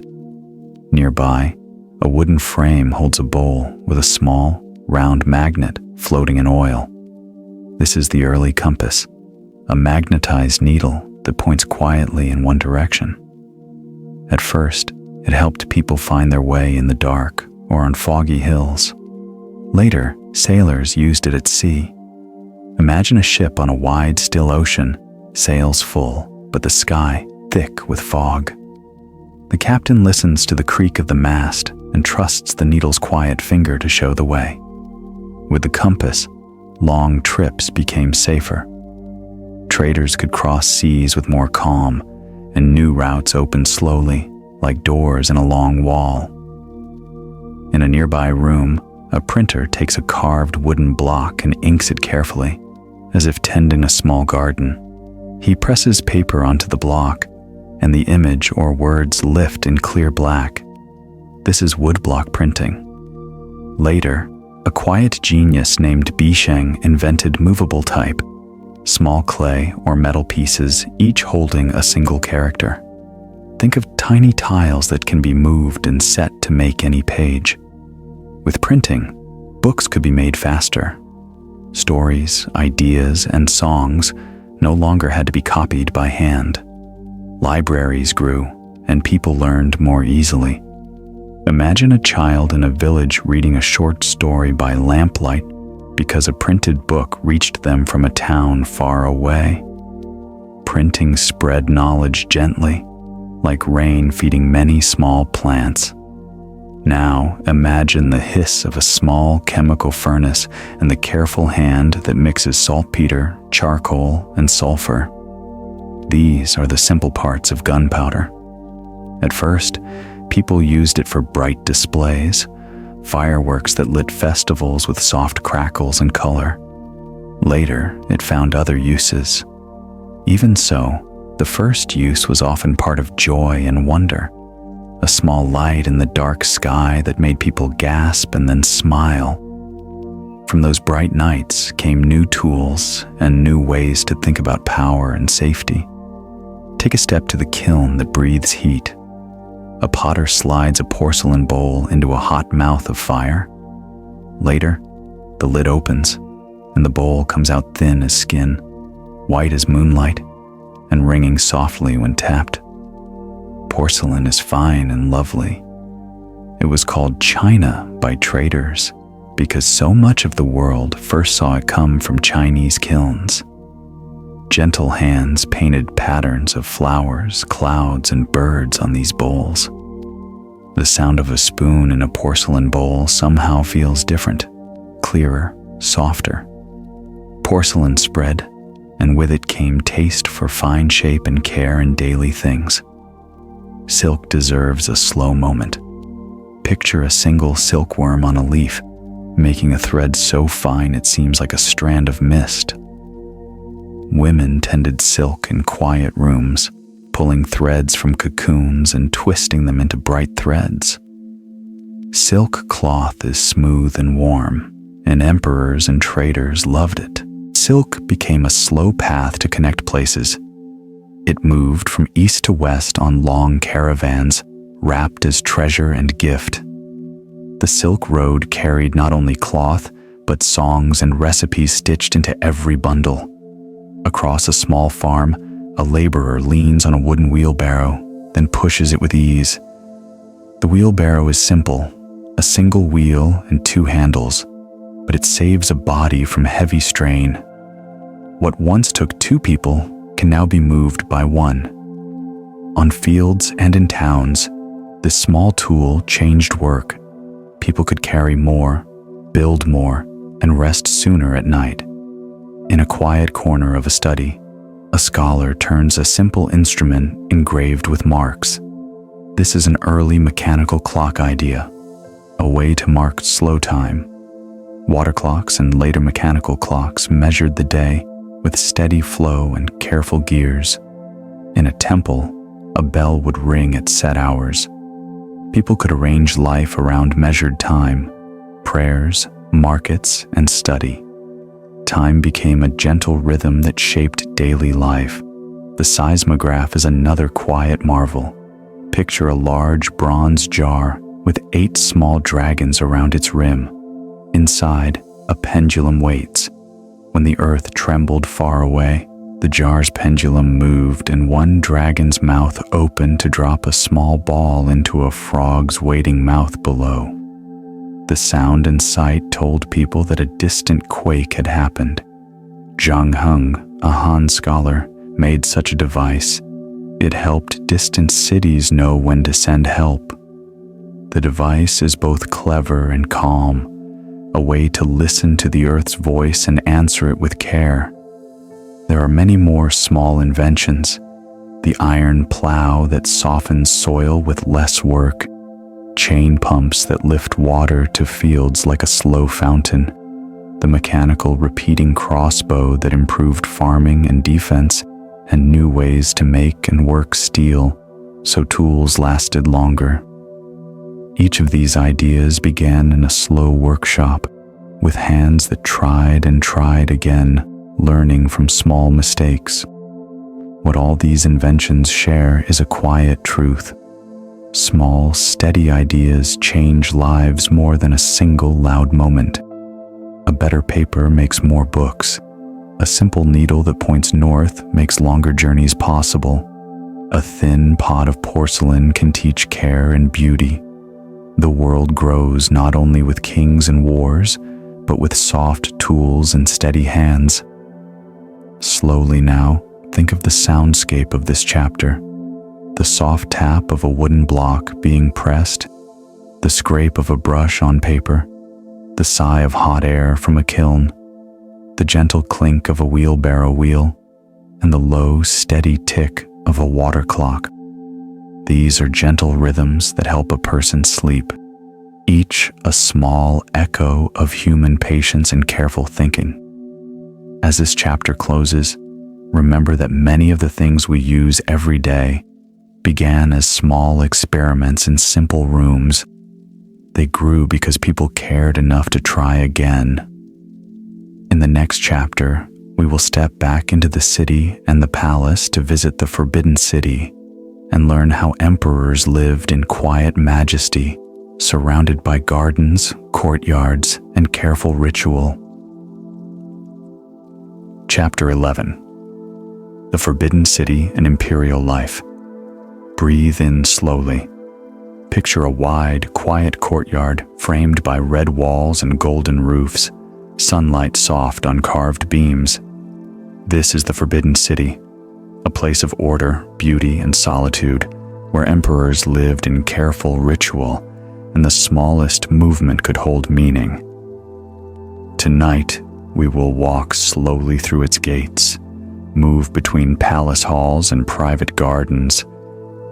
Nearby, a wooden frame holds a bowl with a small, round magnet floating in oil. This is the early compass, a magnetized needle that points quietly in one direction. At first, it helped people find their way in the dark or on foggy hills. Later, sailors used it at sea. Imagine a ship on a wide, still ocean, sails full, but the sky thick with fog. The captain listens to the creak of the mast and trusts the needle's quiet finger to show the way. With the compass, long trips became safer. Traders could cross seas with more calm, and new routes opened slowly, like doors in a long wall. In a nearby room, a printer takes a carved wooden block and inks it carefully, as if tending a small garden. He presses paper onto the block, and the image or words lift in clear black. This is woodblock printing. Later, a quiet genius named Bisheng invented movable type, small clay or metal pieces, each holding a single character. Think of tiny tiles that can be moved and set to make any page. With printing, books could be made faster. Stories, ideas, and songs no longer had to be copied by hand. Libraries grew, and people learned more easily. Imagine a child in a village reading a short story by lamplight because a printed book reached them from a town far away. Printing spread knowledge gently, like rain feeding many small plants. Now imagine the hiss of a small chemical furnace and the careful hand that mixes saltpeter, charcoal, and sulfur. These are the simple parts of gunpowder. At first, people used it for bright displays, fireworks that lit festivals with soft crackles and color. Later, it found other uses. Even so, the first use was often part of joy and wonder, a small light in the dark sky that made people gasp and then smile. From those bright nights came new tools and new ways to think about power and safety. Take a step to the kiln that breathes heat. A potter slides a porcelain bowl into a hot mouth of fire. Later, the lid opens, and the bowl comes out thin as skin, white as moonlight, and ringing softly when tapped. Porcelain is fine and lovely. It was called China by traders because so much of the world first saw it come from Chinese kilns. Gentle hands painted patterns of flowers, clouds, and birds on these bowls. The sound of a spoon in a porcelain bowl somehow feels different, clearer, softer. Porcelain spread, and with it came taste for fine shape and care in daily things. Silk deserves a slow moment. Picture a single silkworm on a leaf, making a thread so fine it seems like a strand of mist. Women tended silk in quiet rooms, pulling threads from cocoons and twisting them into bright threads. Silk cloth is smooth and warm, and emperors and traders loved it. Silk became a slow path to connect places. It moved from east to west on long caravans, wrapped as treasure and gift. The Silk Road carried not only cloth, but songs and recipes stitched into every bundle. Across a small farm, a laborer leans on a wooden wheelbarrow, then pushes it with ease. The wheelbarrow is simple, a single wheel and two handles, but it saves a body from heavy strain. What once took two people can now be moved by one. On fields and in towns, this small tool changed work. People could carry more, build more, and rest sooner at night. In a quiet corner of a study, a scholar turns a simple instrument engraved with marks. This is an early mechanical clock idea, a way to mark slow time. Water clocks and later mechanical clocks measured the day with steady flow and careful gears. In a temple, a bell would ring at set hours. People could arrange life around measured time, prayers, markets, and study. Time became a gentle rhythm that shaped daily life. The seismograph is another quiet marvel. Picture a large bronze jar with 8 small dragons around its rim. Inside, a pendulum waits. When the earth trembled far away, the jar's pendulum moved and one dragon's mouth opened to drop a small ball into a frog's waiting mouth below. The sound and sight told people that a distant quake had happened. Zhang Heng, a Han scholar, made such a device. It helped distant cities know when to send help. The device is both clever and calm, a way to listen to the earth's voice and answer it with care. There are many more small inventions. The iron plow that softens soil with less work, chain pumps that lift water to fields like a slow fountain, the mechanical repeating crossbow that improved farming and defense, and new ways to make and work steel so tools lasted longer. Each of these ideas began in a slow workshop, with hands that tried and tried again, learning from small mistakes. What all these inventions share is a quiet truth. Small, steady ideas change lives more than a single loud moment. A better paper makes more books. A simple needle that points north makes longer journeys possible. A thin pot of porcelain can teach care and beauty. The world grows not only with kings and wars, but with soft tools and steady hands. Slowly now, think of the soundscape of this chapter. The soft tap of a wooden block being pressed, the scrape of a brush on paper, the sigh of hot air from a kiln, the gentle clink of a wheelbarrow wheel, and the low, steady tick of a water clock. These are gentle rhythms that help a person sleep, each a small echo of human patience and careful thinking. As this chapter closes, remember that many of the things we use every day began as small experiments in simple rooms. They grew because people cared enough to try again. In the next chapter, we will step back into the city and the palace to visit the Forbidden City and learn how emperors lived in quiet majesty, surrounded by gardens, courtyards, and careful ritual. Chapter 11. The Forbidden City and Imperial Life. Breathe in slowly. Picture a wide, quiet courtyard framed by red walls and golden roofs, sunlight soft on carved beams. This is the Forbidden City, a place of order, beauty, and solitude, where emperors lived in careful ritual, and the smallest movement could hold meaning. Tonight, we will walk slowly through its gates, move between palace halls and private gardens,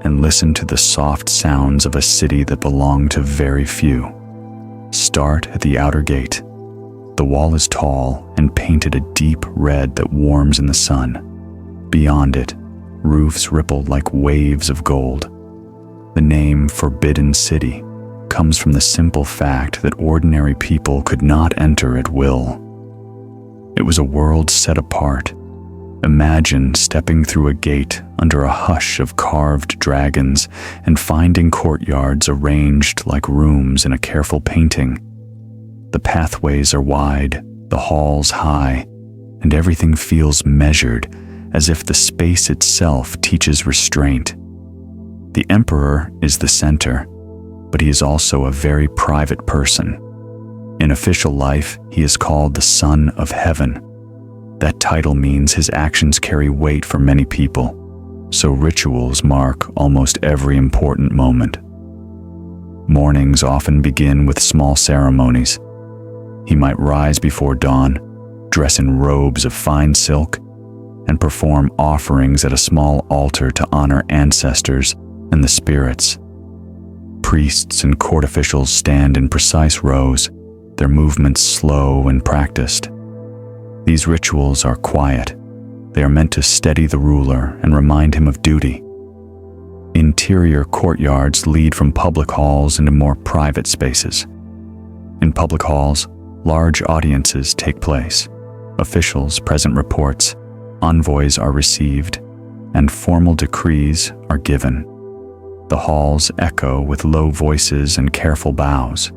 and listen to the soft sounds of a city that belonged to very few. Start at the outer gate. The wall is tall and painted a deep red that warms in the sun. Beyond it, roofs rippled like waves of gold. The name Forbidden City comes from the simple fact that ordinary people could not enter at will. It was a world set apart. Imagine stepping through a gate under a hush of carved dragons and finding courtyards arranged like rooms in a careful painting. The pathways are wide, the halls high, and everything feels measured, as if the space itself teaches restraint. The emperor is the center, but he is also a very private person. In official life, he is called the Son of Heaven. That title means his actions carry weight for many people, so rituals mark almost every important moment. Mornings often begin with small ceremonies. He might rise before dawn, dress in robes of fine silk, and perform offerings at a small altar to honor ancestors and the spirits. Priests and court officials stand in precise rows, their movements slow and practiced. These rituals are quiet. They are meant to steady the ruler and remind him of duty. Interior courtyards lead from public halls into more private spaces. In public halls, large audiences take place. Officials present reports, envoys are received, and formal decrees are given. The halls echo with low voices and careful bows.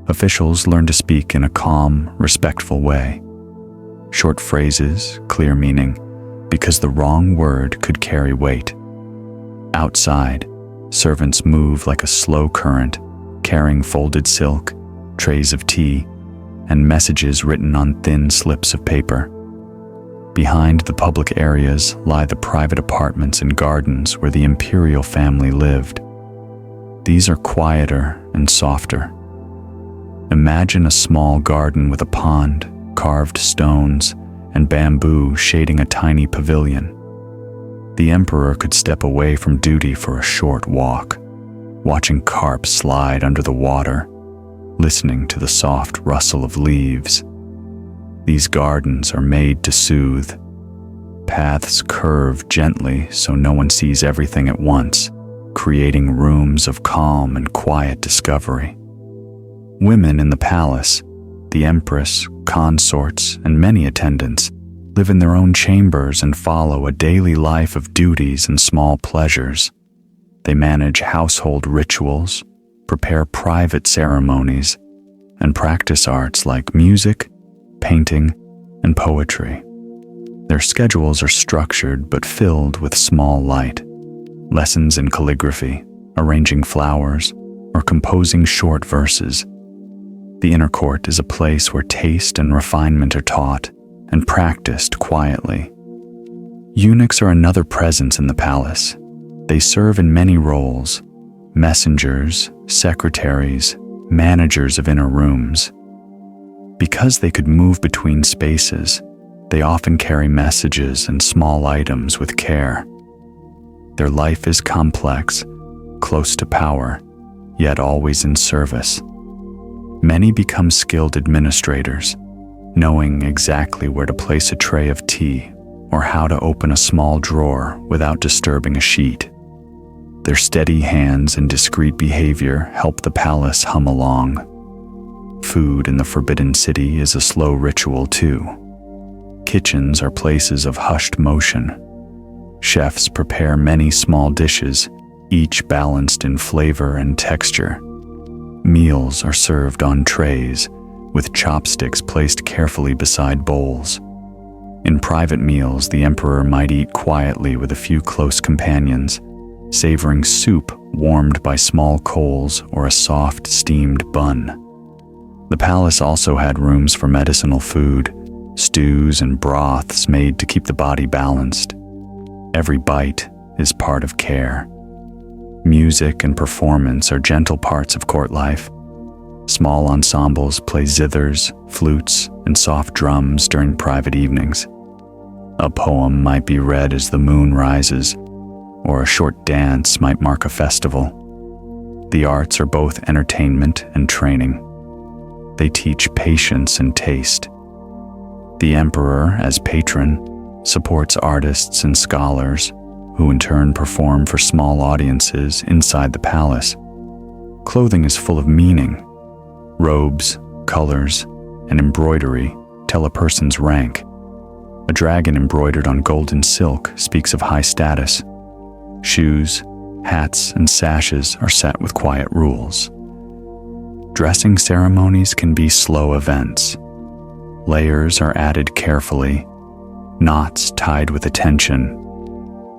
Officials learn to speak in a calm, respectful way. Short phrases, clear meaning, because the wrong word could carry weight. Outside, servants move like a slow current, carrying folded silk, trays of tea, and messages written on thin slips of paper. Behind the public areas lie the private apartments and gardens where the imperial family lived. These are quieter and softer. Imagine a small garden with a pond, carved stones, and bamboo shading a tiny pavilion. The emperor could step away from duty for a short walk, watching carp slide under the water, listening to the soft rustle of leaves. These gardens are made to soothe. Paths curve gently so no one sees everything at once. creating rooms of calm and quiet discovery. Women in the palace, the empress, consorts, and many attendants, live in their own chambers and follow a daily life of duties and small pleasures. They manage household rituals, prepare private ceremonies, and practice arts like music, painting, and poetry. Their schedules are structured but filled with small light. Lessons in calligraphy, arranging flowers, or composing short verses. The inner court is a place where taste and refinement are taught and practiced quietly. Eunuchs are another presence in the palace. They serve in many roles: messengers, secretaries, managers of inner rooms. Because they could move between spaces, they often carry messages and small items with care. Their life is complex, close to power, yet always in service. Many become skilled administrators, knowing exactly where to place a tray of tea or how to open a small drawer without disturbing a sheet. Their steady hands and discreet behavior help the palace hum along. Food in the Forbidden City is a slow ritual too. Kitchens are places of hushed motion. Chefs prepare many small dishes, each balanced in flavor and texture. Meals are served on trays, with chopsticks placed carefully beside bowls. In private meals, the emperor might eat quietly with a few close companions, savoring soup warmed by small coals or a soft, steamed bun. The palace also had rooms for medicinal food, stews and broths made to keep the body balanced. Every bite is part of care. Music and performance are gentle parts of court life. Small ensembles play zithers, flutes, and soft drums during private evenings. A poem might be read as the moon rises, or a short dance might mark a festival. The arts are both entertainment and training. They teach patience and taste. The emperor, as patron, supports artists and scholars, who in turn perform for small audiences inside the palace. Clothing is full of meaning. Robes, colors, and embroidery tell a person's rank. A dragon embroidered on golden silk speaks of high status. Shoes, hats, and sashes are set with quiet rules. Dressing ceremonies can be slow events. Layers are added carefully, knots tied with attention,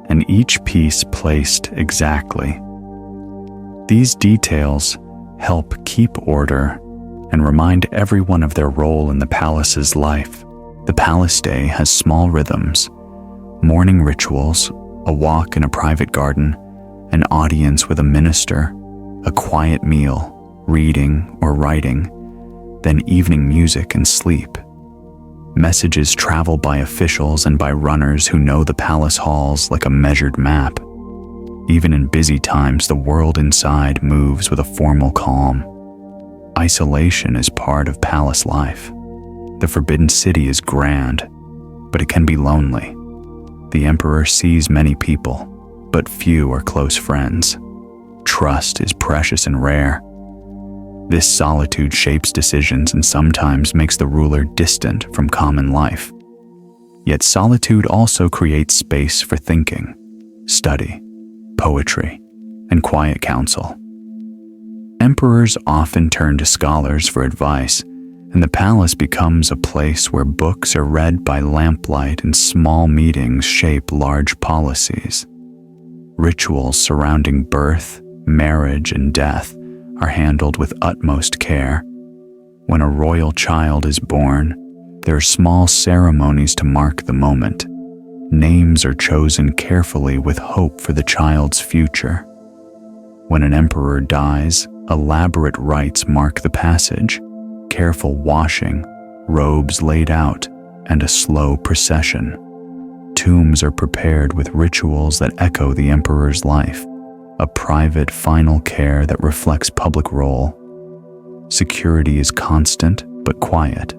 and each piece placed exactly. These details help keep order and remind everyone of their role in the palace's life. The palace day has small rhythms: morning rituals, a walk in a private garden, an audience with a minister, a quiet meal, reading or writing, then evening music and sleep. Messages travel by officials and by runners who know the palace halls like a measured map. Even in busy times, the world inside moves with a formal calm. Isolation is part of palace life. The Forbidden City is grand, but it can be lonely. The emperor sees many people, but few are close friends. Trust is precious and rare. This solitude shapes decisions and sometimes makes the ruler distant from common life. Yet solitude also creates space for thinking, study, poetry, and quiet counsel. Emperors often turn to scholars for advice, and the palace becomes a place where books are read by lamplight and small meetings shape large policies. Rituals surrounding birth, marriage, and death are handled with utmost care. When a royal child is born, there are small ceremonies to mark the moment. Names are chosen carefully with hope for the child's future. When an emperor dies, elaborate rites mark the passage: careful washing, robes laid out, and a slow procession. Tombs are prepared with rituals that echo the emperor's life, a private final care that reflects public role. Security is constant but quiet.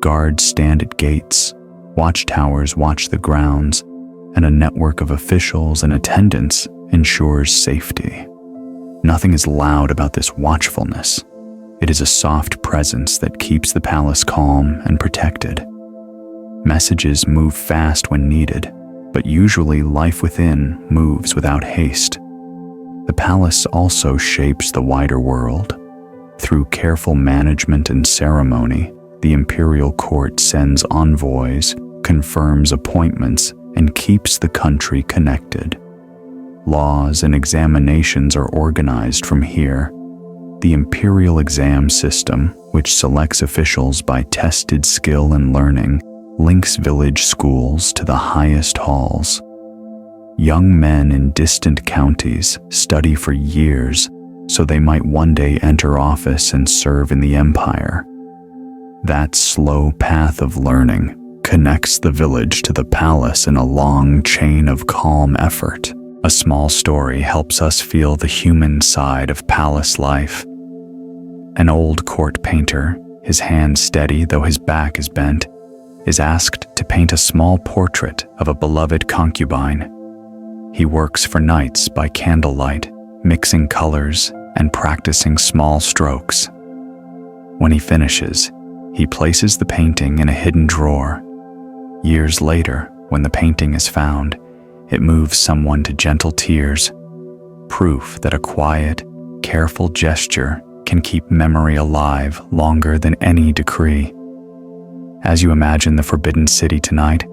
Guards stand at gates, watchtowers watch the grounds, and a network of officials and attendants ensures safety. Nothing is loud about this watchfulness. It is a soft presence that keeps the palace calm and protected. Messages move fast when needed, but usually life within moves without haste. The palace also shapes the wider world. Through careful management and ceremony, the imperial court sends envoys, confirms appointments, and keeps the country connected. Laws and examinations are organized from here. The imperial exam system, which selects officials by tested skill and learning, links village schools to the highest halls. Young men in distant counties study for years so they might one day enter office and serve in the empire. That slow path of learning connects the village to the palace in a long chain of calm effort. A small story helps us feel the human side of palace life. An old court painter, his hand steady though his back is bent, is asked to paint a small portrait of a beloved concubine. He works for nights by candlelight, mixing colors and practicing small strokes. When he finishes, he places the painting in a hidden drawer. Years later, when the painting is found, it moves someone to gentle tears, proof that a quiet, careful gesture can keep memory alive longer than any decree. As you imagine the Forbidden City tonight,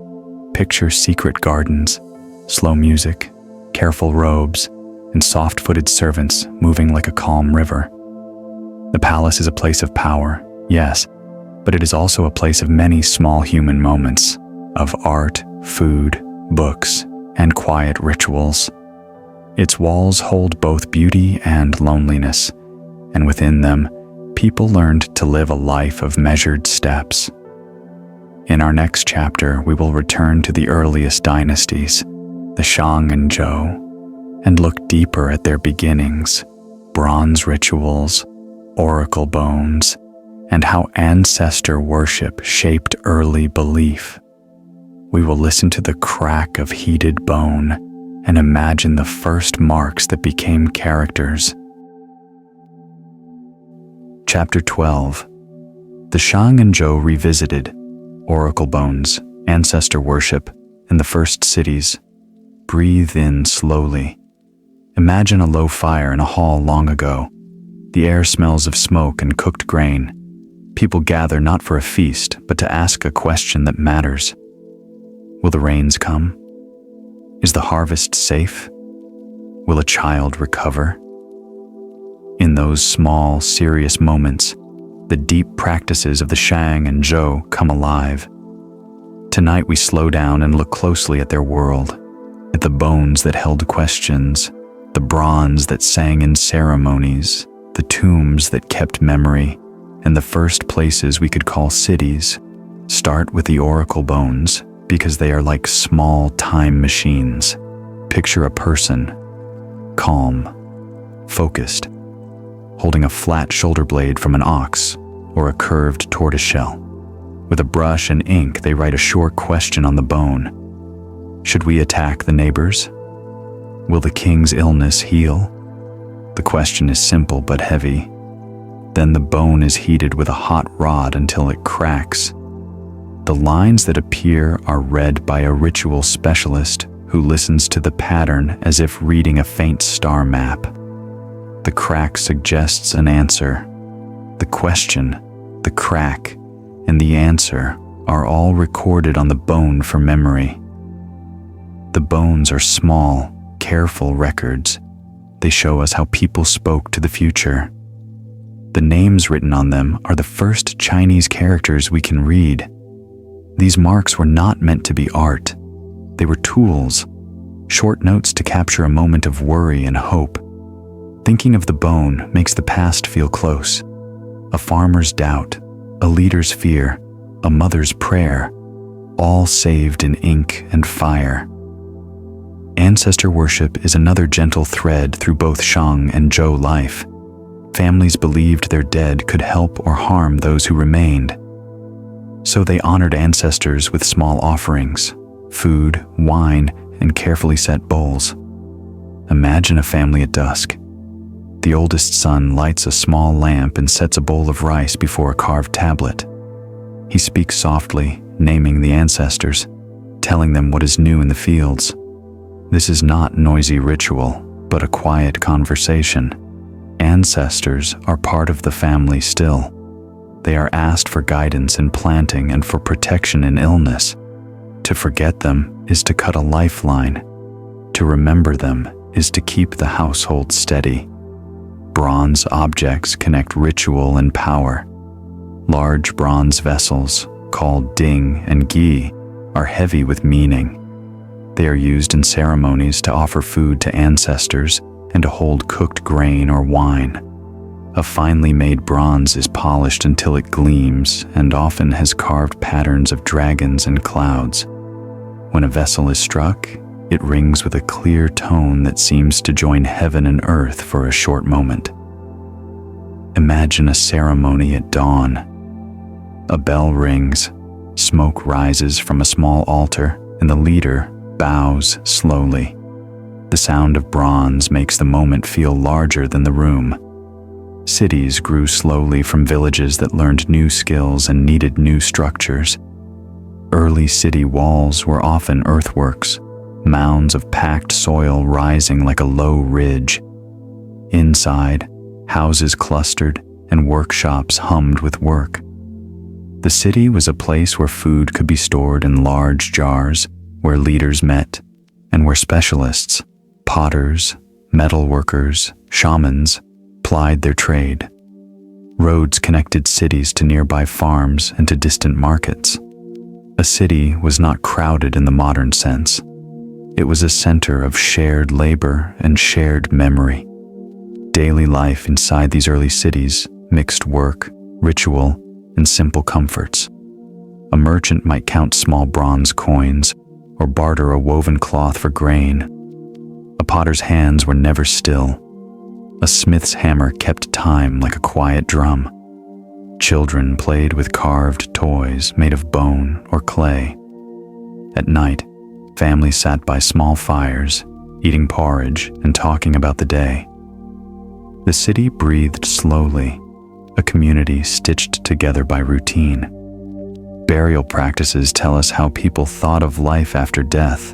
picture secret gardens, slow music, careful robes, and soft-footed servants moving like a calm river. The palace is a place of power, yes, but it is also a place of many small human moments, of art, food, books, and quiet rituals. Its walls hold both beauty and loneliness, and within them, people learned to live a life of measured steps. In our next chapter, we will return to the earliest dynasties, the Shang and Zhou, and look deeper at their beginnings, bronze rituals, oracle bones, and how ancestor worship shaped early belief. We will listen to the crack of heated bone and imagine the first marks that became characters. Chapter 12. The Shang and Zhou revisited, oracle bones, ancestor worship, and the first cities. Breathe in slowly. Imagine a low fire in a hall long ago. The air smells of smoke and cooked grain. People gather not for a feast, but to ask a question that matters. Will the rains come? Is the harvest safe? Will a child recover? In those small, serious moments, the deep practices of the Shang and Zhou come alive. Tonight we slow down and look closely at their world, at the bones that held questions, the bronze that sang in ceremonies, the tombs that kept memory, and the first places we could call cities. Start with the oracle bones, because they are like small time machines. Picture a person, calm, focused, holding a flat shoulder blade from an ox or a curved tortoiseshell. With a brush and ink, they write a short question on the bone. Should we attack the neighbors? Will the king's illness heal? The question is simple but heavy. Then the bone is heated with a hot rod until it cracks. The lines that appear are read by a ritual specialist who listens to the pattern as if reading a faint star map. The crack suggests an answer. The question, the crack, and the answer are all recorded on the bone for memory. The bones are small, careful records. They show us how people spoke to the future. The names written on them are the first Chinese characters we can read. These marks were not meant to be art. They were tools, short notes to capture a moment of worry and hope. Thinking of the bone makes the past feel close. A farmer's doubt, a leader's fear, a mother's prayer, all saved in ink and fire. Ancestor worship is another gentle thread through both Shang and Zhou life. Families believed their dead could help or harm those who remained. So they honored ancestors with small offerings, food, wine, and carefully set bowls. Imagine a family at dusk. The oldest son lights a small lamp and sets a bowl of rice before a carved tablet. He speaks softly, naming the ancestors, telling them what is new in the fields. This is not noisy ritual, but a quiet conversation. Ancestors are part of the family still. They are asked for guidance in planting and for protection in illness. To forget them is to cut a lifeline. To remember them is to keep the household steady. Bronze objects connect ritual and power. Large bronze vessels, called ding and gi, are heavy with meaning. They are used in ceremonies to offer food to ancestors and to hold cooked grain or wine. A finely made bronze is polished until it gleams and often has carved patterns of dragons and clouds. When a vessel is struck, it rings with a clear tone that seems to join heaven and earth for a short moment. Imagine a ceremony at dawn. A bell rings, smoke rises from a small altar, and the leader bows slowly. The sound of bronze makes the moment feel larger than the room. Cities grew slowly from villages that learned new skills and needed new structures. Early city walls were often earthworks, mounds of packed soil rising like a low ridge. Inside, houses clustered and workshops hummed with work. The city was a place where food could be stored in large jars, where leaders met, and where specialists, potters, metalworkers, shamans, plied their trade. Roads connected cities to nearby farms and to distant markets. A city was not crowded in the modern sense. It was a center of shared labor and shared memory. Daily life inside these early cities mixed work, ritual, and simple comforts. A merchant might count small bronze coins or barter a woven cloth for grain. A potter's hands were never still. A smith's hammer kept time like a quiet drum. Children played with carved toys made of bone or clay. At night, families sat by small fires, eating porridge and talking about the day. The city breathed slowly, a community stitched together by routine. Burial practices tell us how people thought of life after death.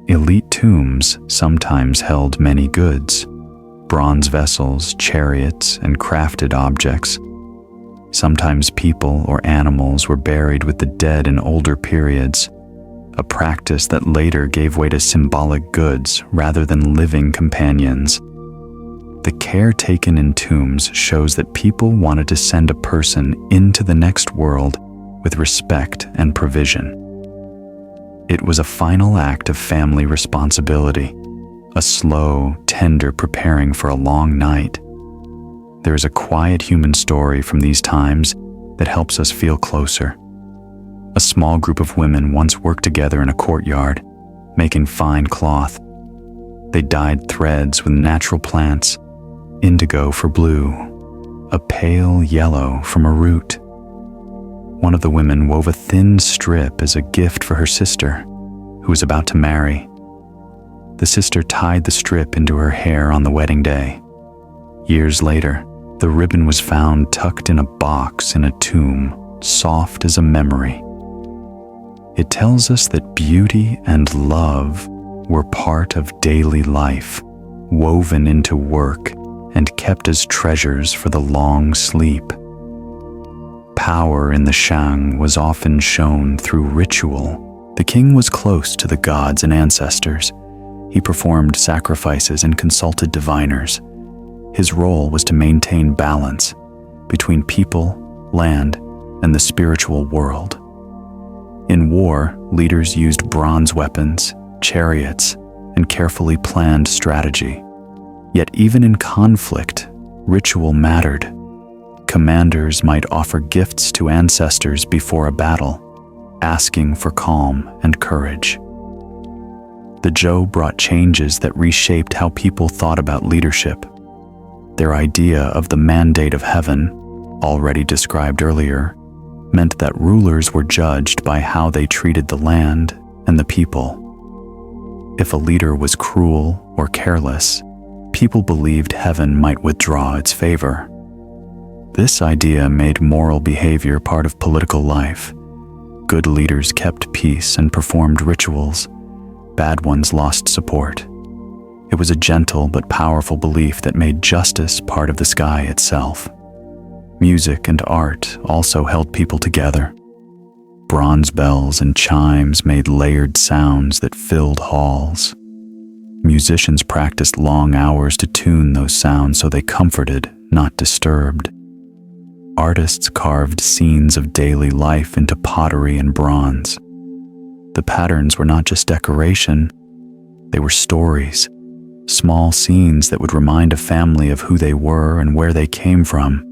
Elite tombs sometimes held many goods, bronze vessels, chariots, and crafted objects. Sometimes people or animals were buried with the dead in older periods, a practice that later gave way to symbolic goods rather than living companions. The care taken in tombs shows that people wanted to send a person into the next world with respect and provision. It was a final act of family responsibility, a slow, tender preparing for a long night. There is a quiet human story from these times that helps us feel closer. A small group of women once worked together in a courtyard, making fine cloth. They dyed threads with natural plants, indigo for blue, a pale yellow from a root. One of the women wove a thin strip as a gift for her sister, who was about to marry. The sister tied the strip into her hair on the wedding day. Years later, the ribbon was found tucked in a box in a tomb, soft as a memory. It tells us that beauty and love were part of daily life, woven into work and kept as treasures for the long sleep. Power in the Shang was often shown through ritual. The king was close to the gods and ancestors. He performed sacrifices and consulted diviners. His role was to maintain balance between people, land, and the spiritual world. In war, leaders used bronze weapons, chariots, and carefully planned strategy. Yet even in conflict, ritual mattered. Commanders might offer gifts to ancestors before a battle, asking for calm and courage. The Zhou brought changes that reshaped how people thought about leadership. Their idea of the mandate of heaven, already described earlier, meant that rulers were judged by how they treated the land and the people. If a leader was cruel or careless, people believed heaven might withdraw its favor. This idea made moral behavior part of political life. Good leaders kept peace and performed rituals. Bad ones lost support. It was a gentle but powerful belief that made justice part of the sky itself. Music and art also held people together. Bronze bells and chimes made layered sounds that filled halls. Musicians practiced long hours to tune those sounds so they comforted, not disturbed. Artists carved scenes of daily life into pottery and bronze. The patterns were not just decoration, they were stories, small scenes that would remind a family of who they were and where they came from.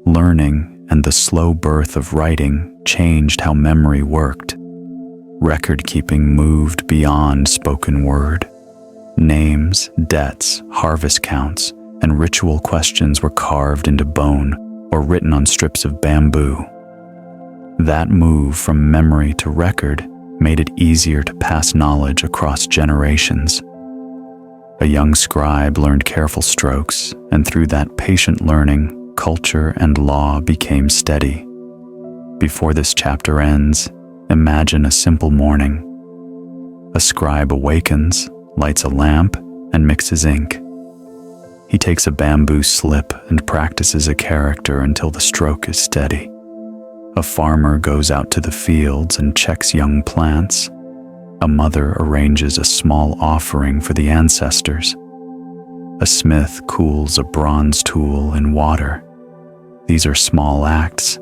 Learning and the slow birth of writing changed how memory worked. Record-keeping moved beyond spoken word. Names, debts, harvest counts, and ritual questions were carved into bone or written on strips of bamboo. That move from memory to record made it easier to pass knowledge across generations. A young scribe learned careful strokes, and through that patient learning, culture and law became steady. Before this chapter ends, imagine a simple morning. A scribe awakens, lights a lamp, and mixes ink. He takes a bamboo slip and practices a character until the stroke is steady. A farmer goes out to the fields and checks young plants. A mother arranges a small offering for the ancestors. A smith cools a bronze tool in water. These are small acts,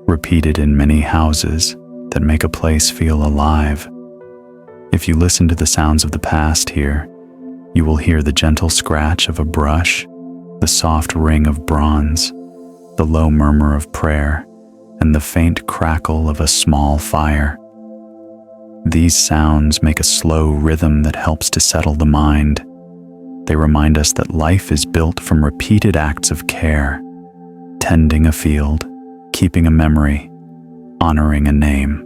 repeated in many houses, that make a place feel alive. If you listen to the sounds of the past here, you will hear the gentle scratch of a brush, the soft ring of bronze, the low murmur of prayer, and the faint crackle of a small fire. These sounds make a slow rhythm that helps to settle the mind. They remind us that life is built from repeated acts of care, tending a field, keeping a memory, honoring a name.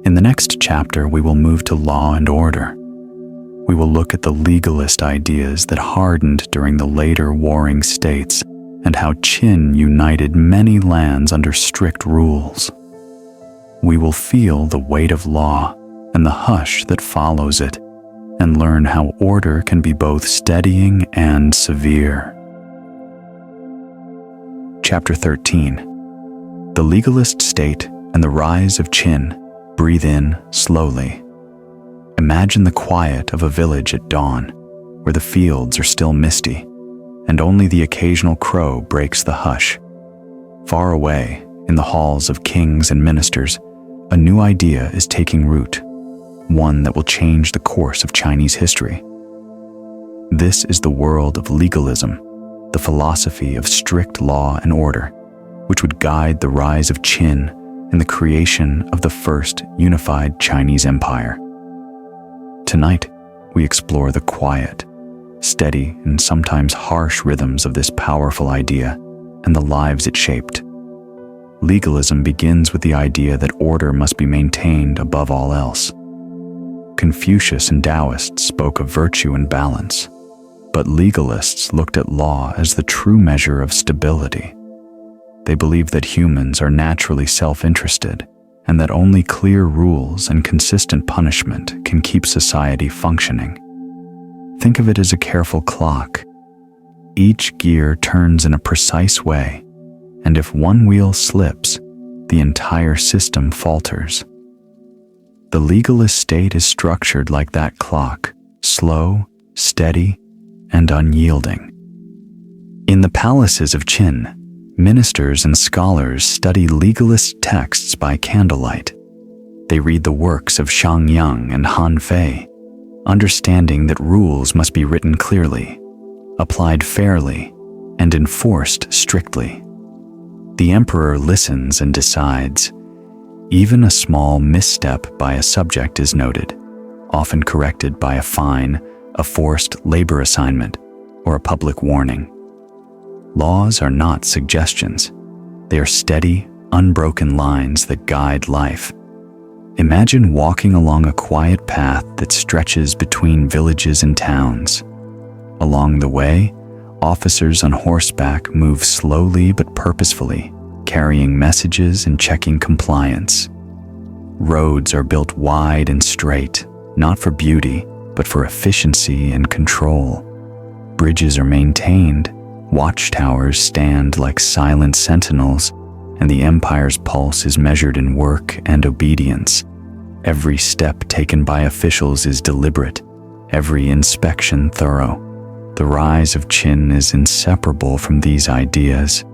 In the next chapter, we will move to law and order. We will look at the legalist ideas that hardened during the later warring states and how Qin united many lands under strict rules. We will feel the weight of law and the hush that follows it, and learn how order can be both steadying and severe. Chapter 13. The Legalist State and the Rise of Qin. Breathe in slowly. Imagine the quiet of a village at dawn, where the fields are still misty, and only the occasional crow breaks the hush. Far away, in the halls of kings and ministers, a new idea is taking root, one that will change the course of Chinese history. This is the world of legalism, the philosophy of strict law and order, which would guide the rise of Qin and the creation of the first unified Chinese empire. Tonight, we explore the quiet, steady, and sometimes harsh rhythms of this powerful idea and the lives it shaped. Legalism begins with the idea that order must be maintained above all else. Confucius and Taoists spoke of virtue and balance, but legalists looked at law as the true measure of stability. They believed that humans are naturally self-interested and that only clear rules and consistent punishment can keep society functioning. Think of it as a careful clock. Each gear turns in a precise way, and if one wheel slips, the entire system falters. The legalist state is structured like that clock, slow, steady, and unyielding. In the palaces of Qin, ministers and scholars study legalist texts by candlelight. They read the works of Shang Yang and Han Fei, understanding that rules must be written clearly, applied fairly, and enforced strictly. The emperor listens and decides. Even a small misstep by a subject is noted, often corrected by a fine, a forced labor assignment, or a public warning. Laws are not suggestions. They are steady, unbroken lines that guide life. Imagine walking along a quiet path that stretches between villages and towns. Along the way, officers on horseback move slowly but purposefully, carrying messages and checking compliance. Roads are built wide and straight, not for beauty, but for efficiency and control. Bridges are maintained, watchtowers stand like silent sentinels, and the empire's pulse is measured in work and obedience. Every step taken by officials is deliberate, every inspection thorough. The rise of Qin is inseparable from these ideas.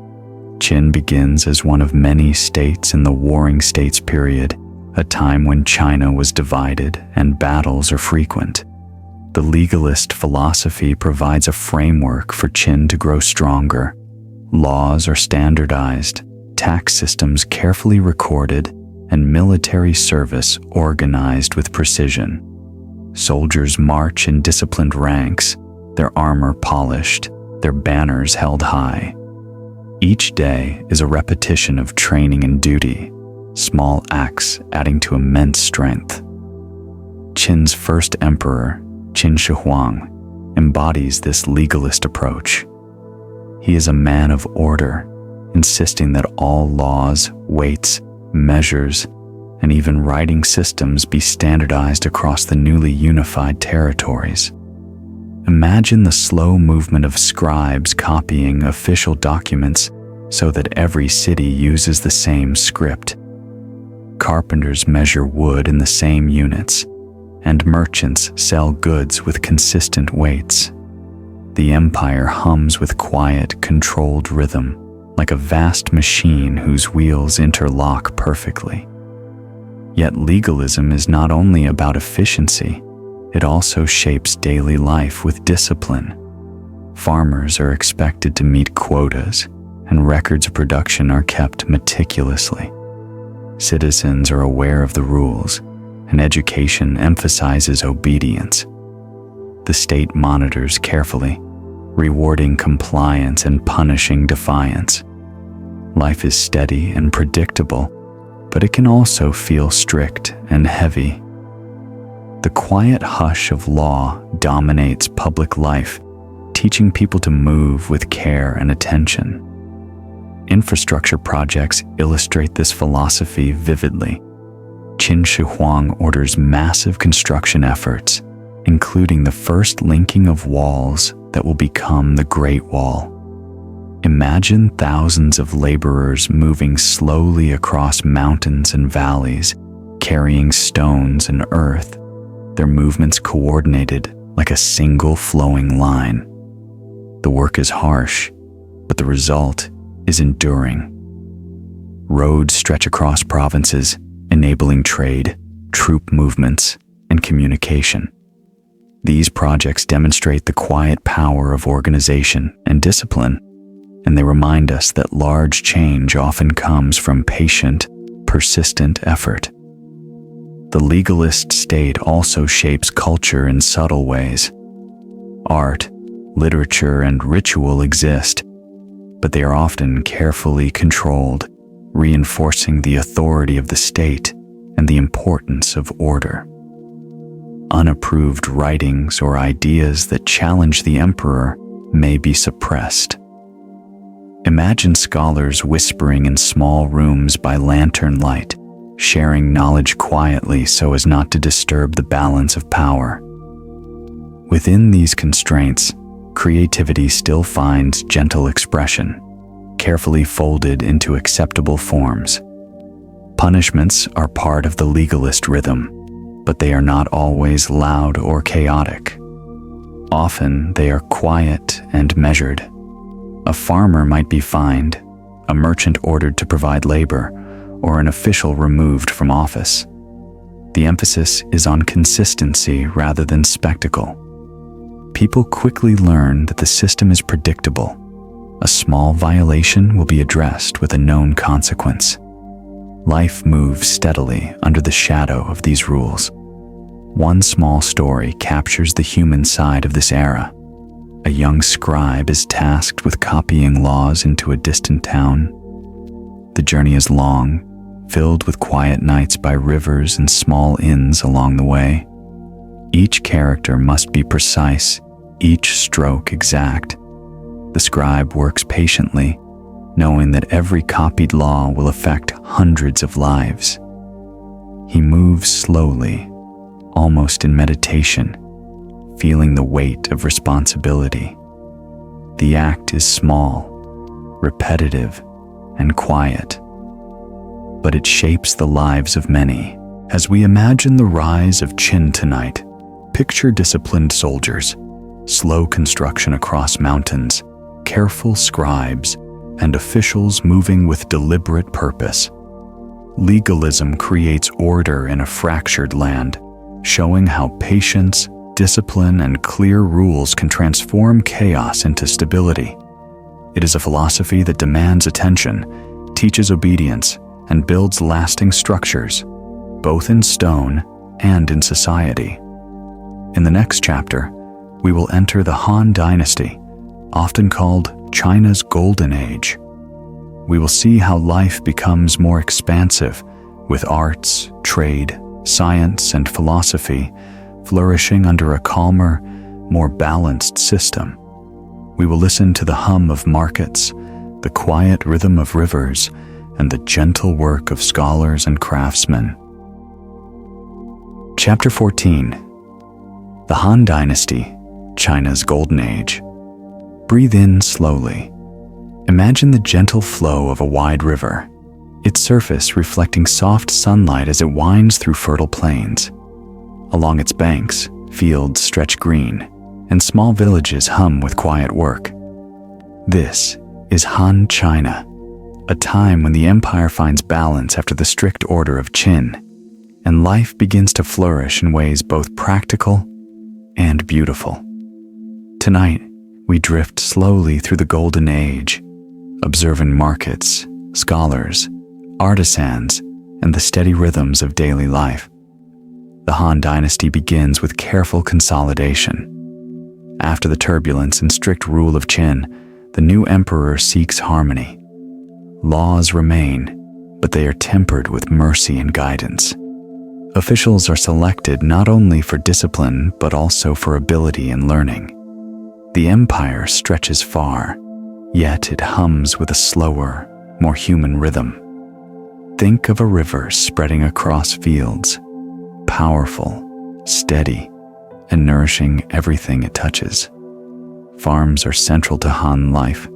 Qin begins as one of many states in the Warring States period, a time when China was divided and battles are frequent. The legalist philosophy provides a framework for Qin to grow stronger. Laws are standardized, tax systems carefully recorded, and military service organized with precision. Soldiers march in disciplined ranks, their armor polished, their banners held high. Each day is a repetition of training and duty, small acts adding to immense strength. Qin's first emperor, Qin Shi Huang, embodies this legalist approach. He is a man of order, insisting that all laws, weights, measures, and even writing systems be standardized across the newly unified territories. Imagine the slow movement of scribes copying official documents so that every city uses the same script. Carpenters measure wood in the same units, and merchants sell goods with consistent weights. The empire hums with quiet, controlled rhythm, like a vast machine whose wheels interlock perfectly. Yet legalism is not only about efficiency, it also shapes daily life with discipline. Farmers are expected to meet quotas, and records of production are kept meticulously. Citizens are aware of the rules, and education emphasizes obedience. The state monitors carefully, rewarding compliance and punishing defiance. Life is steady and predictable, but it can also feel strict and heavy. The quiet hush of law dominates public life, teaching people to move with care and attention. Infrastructure projects illustrate this philosophy vividly. Qin Shi Huang orders massive construction efforts, including the first linking of walls that will become the Great Wall. Imagine thousands of laborers moving slowly across mountains and valleys, carrying stones and earth, their movements coordinated like a single flowing line. The work is harsh, but the result is enduring. Roads stretch across provinces, enabling trade, troop movements, and communication. These projects demonstrate the quiet power of organization and discipline, and they remind us that large change often comes from patient, persistent effort. The legalist state also shapes culture in subtle ways. Art, literature, and ritual exist, but they are often carefully controlled, reinforcing the authority of the state and the importance of order. Unapproved writings or ideas that challenge the emperor may be suppressed. Imagine scholars whispering in small rooms by lantern light, sharing knowledge quietly so as not to disturb the balance of power. Within these constraints, creativity still finds gentle expression, carefully folded into acceptable forms. Punishments are part of the legalist rhythm, but they are not always loud or chaotic. Often they are quiet and measured. A farmer might be fined, a merchant ordered to provide labor, or an official removed from office. The emphasis is on consistency rather than spectacle. People quickly learn that the system is predictable. A small violation will be addressed with a known consequence. Life moves steadily under the shadow of these rules. One small story captures the human side of this era. A young scribe is tasked with copying laws into a distant town. The journey is long, filled with quiet nights by rivers and small inns along the way. Each character must be precise, each stroke exact. The scribe works patiently, knowing that every copied law will affect hundreds of lives. He moves slowly, almost in meditation, feeling the weight of responsibility. The act is small, repetitive, and quiet, but it shapes the lives of many. As we imagine the rise of Qin tonight, picture disciplined soldiers, slow construction across mountains, careful scribes, and officials moving with deliberate purpose. Legalism creates order in a fractured land, showing how patience, discipline, and clear rules can transform chaos into stability. It is a philosophy that demands attention, teaches obedience, and builds lasting structures, both in stone and in society. In the next chapter, we will enter the Han Dynasty, often called China's Golden Age. We will see how life becomes more expansive, with arts, trade, science, and philosophy flourishing under a calmer, more balanced system. We will listen to the hum of markets, the quiet rhythm of rivers, and the gentle work of scholars and craftsmen. Chapter 14. The Han Dynasty, China's Golden Age. Breathe in slowly. Imagine the gentle flow of a wide river, its surface reflecting soft sunlight as it winds through fertile plains. Along its banks, fields stretch green, and small villages hum with quiet work. This is Han China, a time when the empire finds balance after the strict order of Qin, and life begins to flourish in ways both practical and beautiful. Tonight, we drift slowly through the Golden Age, observing markets, scholars, artisans, and the steady rhythms of daily life. The Han Dynasty begins with careful consolidation. After the turbulence and strict rule of Qin, the new emperor seeks harmony. Laws remain, but they are tempered with mercy and guidance. Officials are selected not only for discipline, but also for ability and learning. The empire stretches far, yet it hums with a slower, more human rhythm. Think of a river spreading across fields, powerful, steady, and nourishing everything it touches. Farms are central to Han life.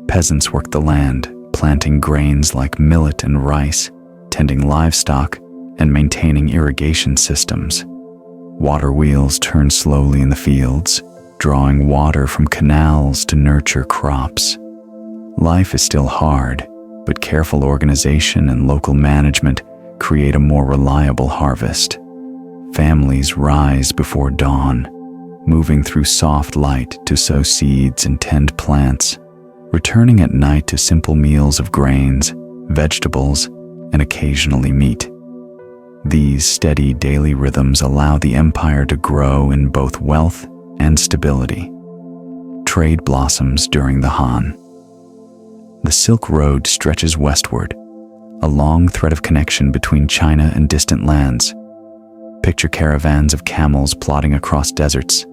Peasants work the land, planting grains like millet and rice, tending livestock, and maintaining irrigation systems. Water wheels turn slowly in the fields, drawing water from canals to nurture crops. Life is still hard, but careful organization and local management create a more reliable harvest. Families rise before dawn, moving through soft light to sow seeds and tend plants, returning at night to simple meals of grains, vegetables, and occasionally meat. These steady daily rhythms allow the empire to grow in both wealth and stability. Trade blossoms during the Han. The Silk Road stretches westward, a long thread of connection between China and distant lands. Picture caravans of camels plodding across deserts,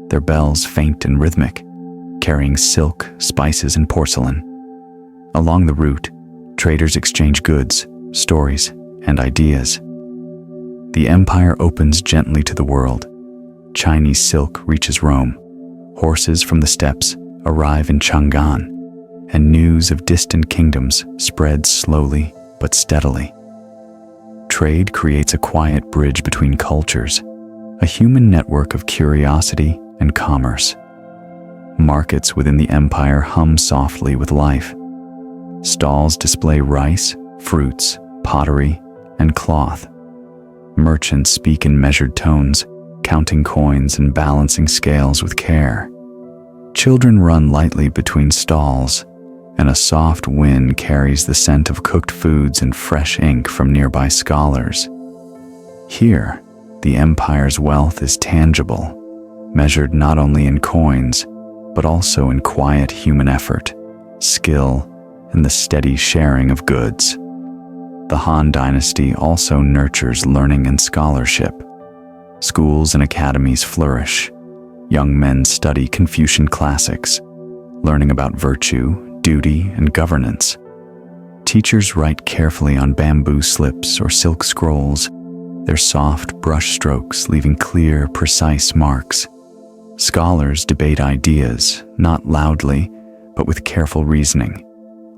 their bells faint and rhythmic, carrying silk, spices, and porcelain. Along the route, traders exchange goods, stories, and ideas. The empire opens gently to the world. Chinese silk reaches Rome, horses from the steppes arrive in Chang'an, and news of distant kingdoms spreads slowly but steadily. Trade creates a quiet bridge between cultures, a human network of curiosity and commerce. Markets within the empire hum softly with life. Stalls display rice, fruits, pottery, and cloth. Merchants speak in measured tones, counting coins and balancing scales with care. Children run lightly between stalls, and a soft wind carries the scent of cooked foods and fresh ink from nearby scholars. Here, the empire's wealth is tangible, measured not only in coins, but also in quiet human effort, skill, and the steady sharing of goods. The Han Dynasty also nurtures learning and scholarship. Schools and academies flourish. Young men study Confucian classics, learning about virtue, duty, and governance. Teachers write carefully on bamboo slips or silk scrolls, their soft brush strokes leaving clear, precise marks. Scholars debate ideas, not loudly, but with careful reasoning.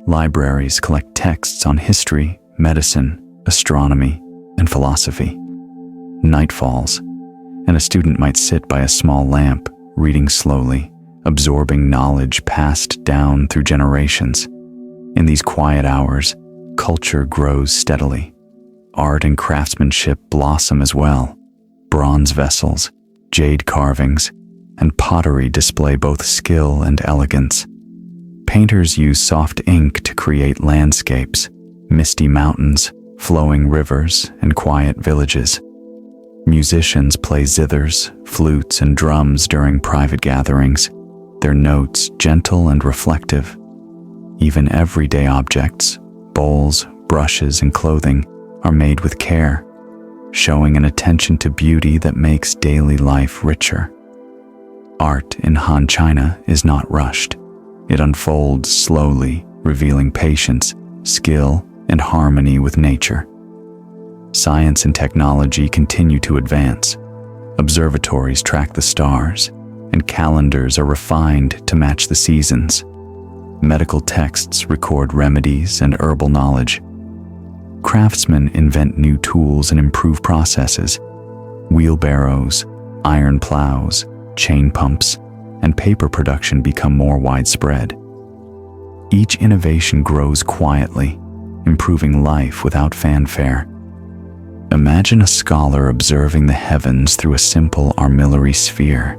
Libraries collect texts on history, medicine, astronomy, and philosophy. Night falls, and a student might sit by a small lamp, reading slowly, absorbing knowledge passed down through generations. In these quiet hours, culture grows steadily. Art and craftsmanship blossom as well. Bronze vessels, jade carvings, and pottery display both skill and elegance. Painters use soft ink to create landscapes, misty mountains, flowing rivers, and quiet villages. Musicians play zithers, flutes, and drums during private gatherings, their notes gentle and reflective. Even everyday objects, bowls, brushes, and clothing are made with care, showing an attention to beauty that makes daily life richer. Art in Han China is not rushed. It unfolds slowly, revealing patience, skill, and harmony with nature. Science and technology continue to advance. Observatories track the stars, and calendars are refined to match the seasons. Medical texts record remedies and herbal knowledge. Craftsmen invent new tools and improve processes. Wheelbarrows, iron plows, chain pumps, and paper production become more widespread. Each innovation grows quietly, improving life without fanfare. Imagine a scholar observing the heavens through a simple armillary sphere,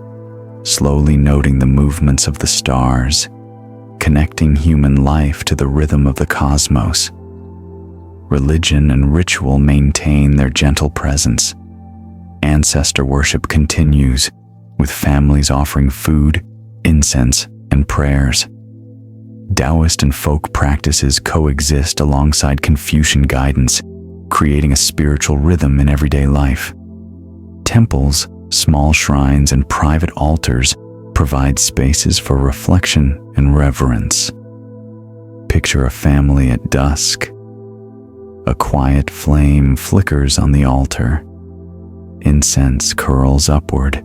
slowly noting the movements of the stars, connecting human life to the rhythm of the cosmos. Religion and ritual maintain their gentle presence. Ancestor worship continues, with families offering food, incense, and prayers. Taoist and folk practices coexist alongside Confucian guidance, creating a spiritual rhythm in everyday life. Temples, small shrines, and private altars provide spaces for reflection and reverence. Picture a family at dusk. A quiet flame flickers on the altar. Incense curls upward,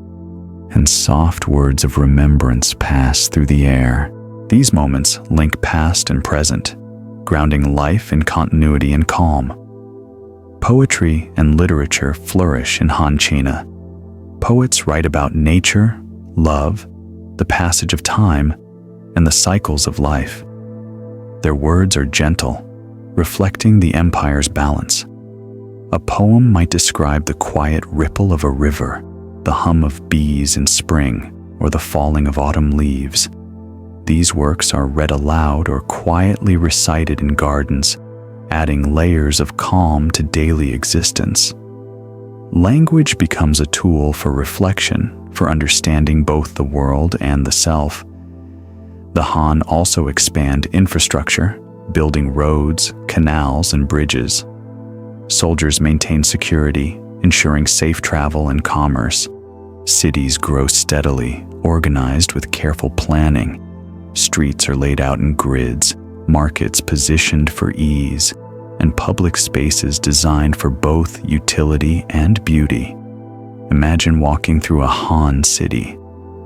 and soft words of remembrance pass through the air. These moments link past and present, grounding life in continuity and calm. Poetry and literature flourish in Han China. Poets write about nature, love, the passage of time, and the cycles of life. Their words are gentle, reflecting the empire's balance. A poem might describe the quiet ripple of a river, the hum of bees in spring, or the falling of autumn leaves. These works are read aloud or quietly recited in gardens, adding layers of calm to daily existence. Language becomes a tool for reflection, for understanding both the world and the self. The Han also expand infrastructure, building roads, canals, and bridges. Soldiers maintain security, ensuring safe travel and commerce. Cities grow steadily, organized with careful planning. Streets are laid out in grids, markets positioned for ease, and public spaces designed for both utility and beauty. Imagine walking through a Han city,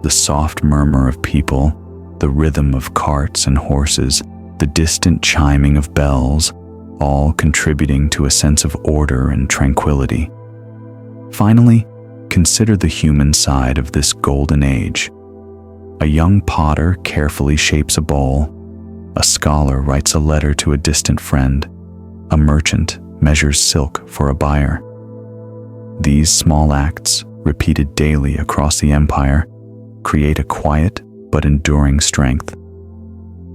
the soft murmur of people, the rhythm of carts and horses, the distant chiming of bells, all contributing to a sense of order and tranquility. Finally, consider the human side of this golden age. A young potter carefully shapes a bowl. A scholar writes a letter to a distant friend. A merchant measures silk for a buyer. These small acts, repeated daily across the empire, create a quiet but enduring strength.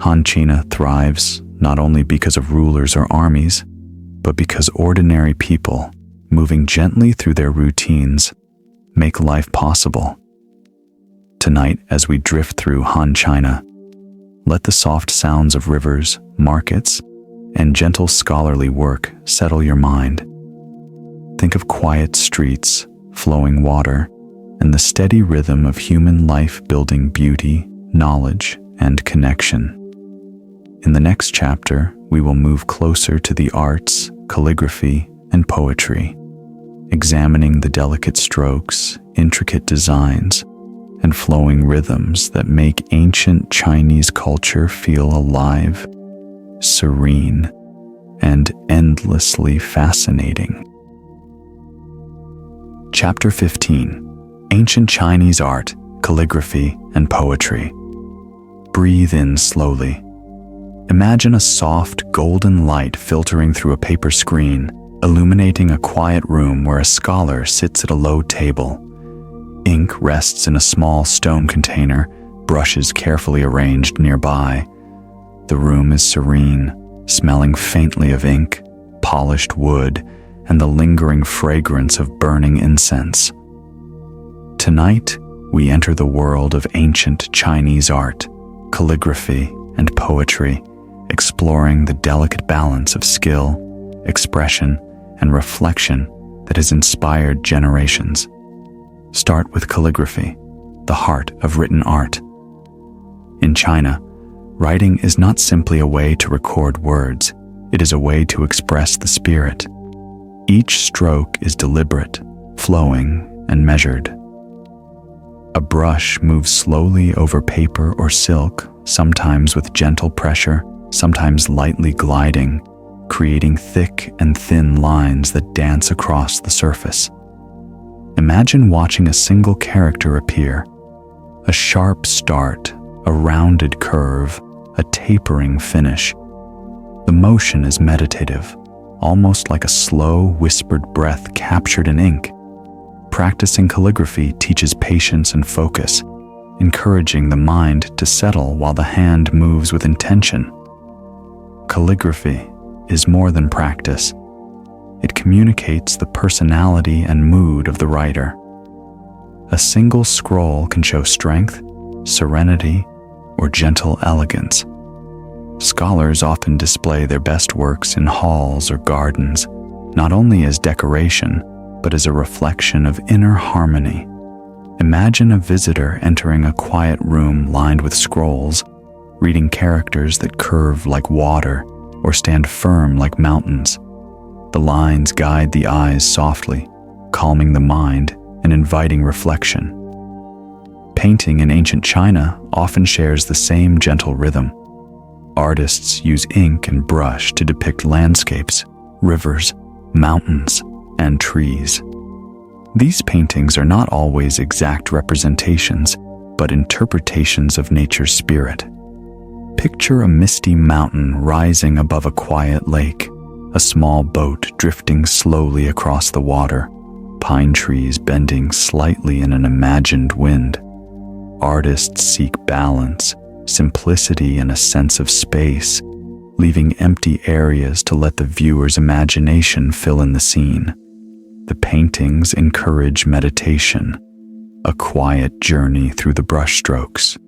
Han China thrives not only because of rulers or armies, but because ordinary people, moving gently through their routines, make life possible. Tonight, as we drift through Han China, let the soft sounds of rivers, markets, and gentle scholarly work settle your mind. Think of quiet streets, flowing water, and the steady rhythm of human life building beauty, knowledge, and connection. In the next chapter, we will move closer to the arts, calligraphy, and poetry, examining the delicate strokes, intricate designs, and flowing rhythms that make ancient Chinese culture feel alive, serene, and endlessly fascinating. Chapter 15: Ancient Chinese Art, Calligraphy, and Poetry. Breathe in slowly. Imagine a soft, golden light filtering through a paper screen, illuminating a quiet room where a scholar sits at a low table. Ink rests in a small stone container, brushes carefully arranged nearby. The room is serene, smelling faintly of ink, polished wood, and the lingering fragrance of burning incense. Tonight, we enter the world of ancient Chinese art, calligraphy, and poetry, exploring the delicate balance of skill, expression, and reflection that has inspired generations. Start with calligraphy, the heart of written art. In China, writing is not simply a way to record words, it is a way to express the spirit. Each stroke is deliberate, flowing, and measured. A brush moves slowly over paper or silk, sometimes with gentle pressure, sometimes lightly gliding, creating thick and thin lines that dance across the surface. Imagine watching a single character appear. A sharp start, a rounded curve, a tapering finish. The motion is meditative, almost like a slow, whispered breath captured in ink. Practicing calligraphy teaches patience and focus, encouraging the mind to settle while the hand moves with intention. Calligraphy is more than practice. It communicates the personality and mood of the writer. A single scroll can show strength, serenity, or gentle elegance. Scholars often display their best works in halls or gardens, not only as decoration, but as a reflection of inner harmony. Imagine a visitor entering a quiet room lined with scrolls, reading characters that curve like water or stand firm like mountains. The lines guide the eyes softly, calming the mind and inviting reflection. Painting in ancient China often shares the same gentle rhythm. Artists use ink and brush to depict landscapes, rivers, mountains, and trees. These paintings are not always exact representations, but interpretations of nature's spirit. Picture a misty mountain rising above a quiet lake, a small boat drifting slowly across the water, pine trees bending slightly in an imagined wind. Artists seek balance, simplicity, and a sense of space, leaving empty areas to let the viewer's imagination fill in the scene. The paintings encourage meditation, a quiet journey through the brushstrokes.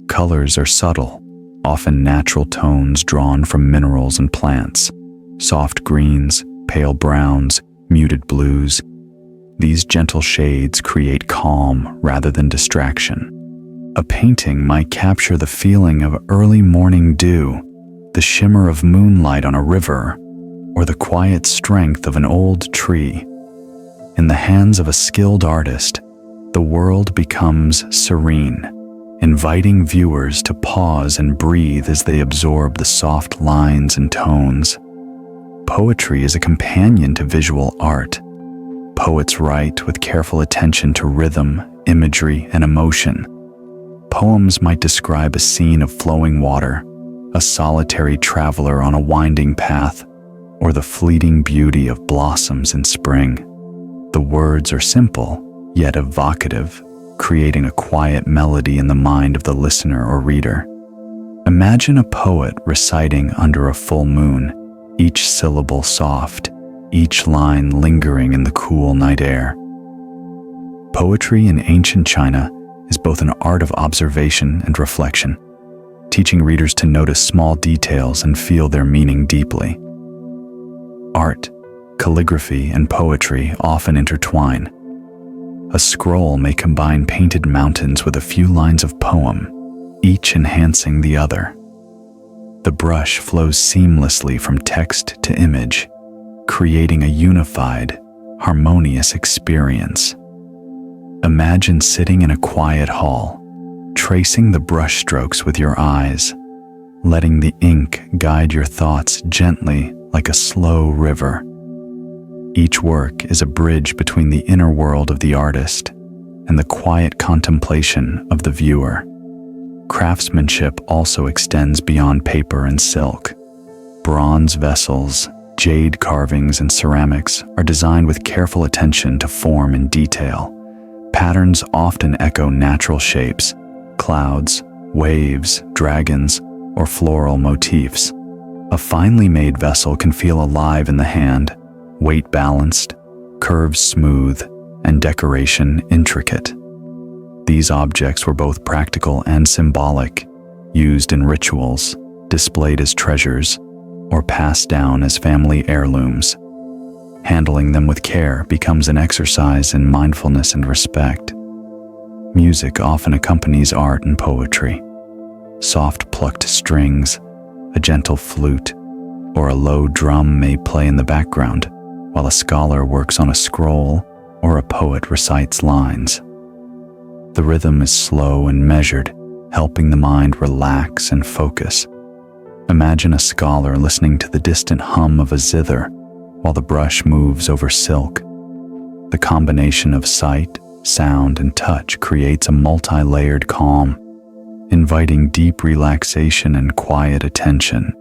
Colors are subtle, often natural tones drawn from minerals and plants, soft greens, pale browns, muted blues. These gentle shades create calm rather than distraction. A painting might capture the feeling of early morning dew, the shimmer of moonlight on a river, or the quiet strength of an old tree. In the hands of a skilled artist, the world becomes serene, inviting viewers to pause and breathe as they absorb the soft lines and tones. Poetry is a companion to visual art. Poets write with careful attention to rhythm, imagery, and emotion. Poems might describe a scene of flowing water, a solitary traveler on a winding path, or the fleeting beauty of blossoms in spring. The words are simple, yet evocative, creating a quiet melody in the mind of the listener or reader. Imagine a poet reciting under a full moon, each syllable soft, each line lingering in the cool night air. Poetry in ancient China is both an art of observation and reflection. teaching readers to notice small details and feel their meaning deeply. Art, calligraphy, and poetry often intertwine. A scroll may combine painted mountains with a few lines of poem, each enhancing the other. The brush flows seamlessly from text to image, creating a unified, harmonious experience. Imagine sitting in a quiet hall, tracing the brushstrokes with your eyes, letting the ink guide your thoughts gently like a slow river. Each work is a bridge between the inner world of the artist and the quiet contemplation of the viewer. Craftsmanship also extends beyond paper and silk. Bronze vessels, jade carvings, and ceramics are designed with careful attention to form and detail. Patterns often echo natural shapes, clouds, waves, dragons, or floral motifs. A finely made vessel can feel alive in the hand, weight balanced, curves smooth, and decoration intricate. These objects were both practical and symbolic, used in rituals, displayed as treasures, or passed down as family heirlooms. Handling them with care becomes an exercise in mindfulness and respect. Music often accompanies art and poetry. Soft plucked strings, a gentle flute, or a low drum may play in the background, while a scholar works on a scroll or a poet recites lines. The rhythm is slow and measured, helping the mind relax and focus. Imagine a scholar listening to the distant hum of a zither while the brush moves over silk. The combination of sight, sound, and touch creates a multi-layered calm, inviting deep relaxation and quiet attention.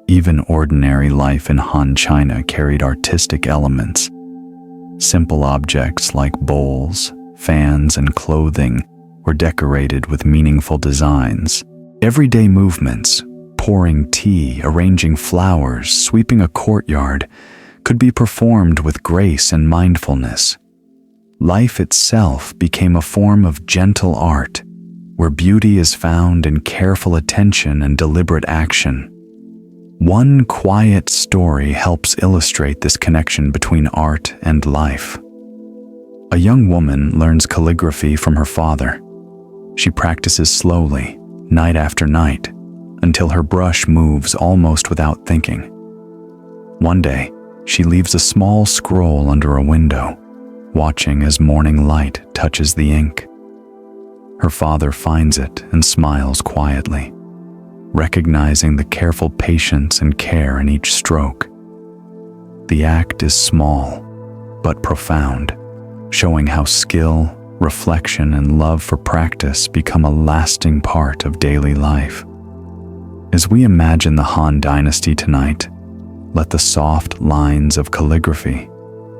Even ordinary life in Han China carried artistic elements. Simple objects like bowls, fans, and clothing were decorated with meaningful designs. Everyday movements, pouring tea, arranging flowers, sweeping a courtyard, could be performed with grace and mindfulness. Life itself became a form of gentle art, where beauty is found in careful attention and deliberate action. One quiet story helps illustrate this connection between art and life. A young woman learns calligraphy from her father. She practices slowly, night after night, until her brush moves almost without thinking. One day, she leaves a small scroll under a window, watching as morning light touches the ink. Her father finds it and smiles quietly, recognizing the careful patience and care in each stroke. The act is small, but profound, showing how skill, reflection, and love for practice become a lasting part of daily life. As we imagine the Han Dynasty tonight, let the soft lines of calligraphy,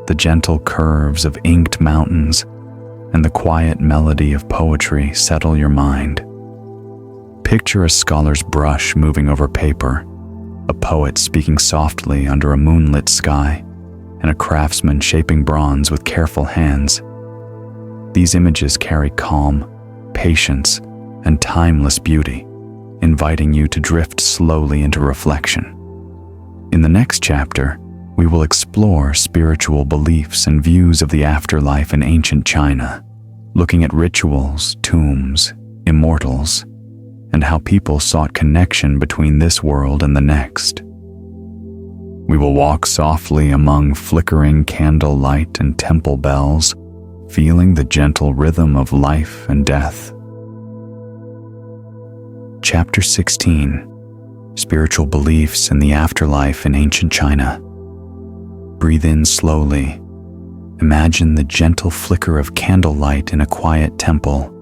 the gentle curves of inked mountains, and the quiet melody of poetry settle your mind. Picture a scholar's brush moving over paper, a poet speaking softly under a moonlit sky, and a craftsman shaping bronze with careful hands. These images carry calm, patience, and timeless beauty, inviting you to drift slowly into reflection. In the next chapter, we will explore spiritual beliefs and views of the afterlife in ancient China, looking at rituals, tombs, immortals, and how people sought connection between this world and the next. We will walk softly among flickering candlelight and temple bells, feeling the gentle rhythm of life and death. Chapter 16: Spiritual Beliefs in the Afterlife in Ancient China. Breathe in slowly. Imagine the gentle flicker of candlelight in a quiet temple,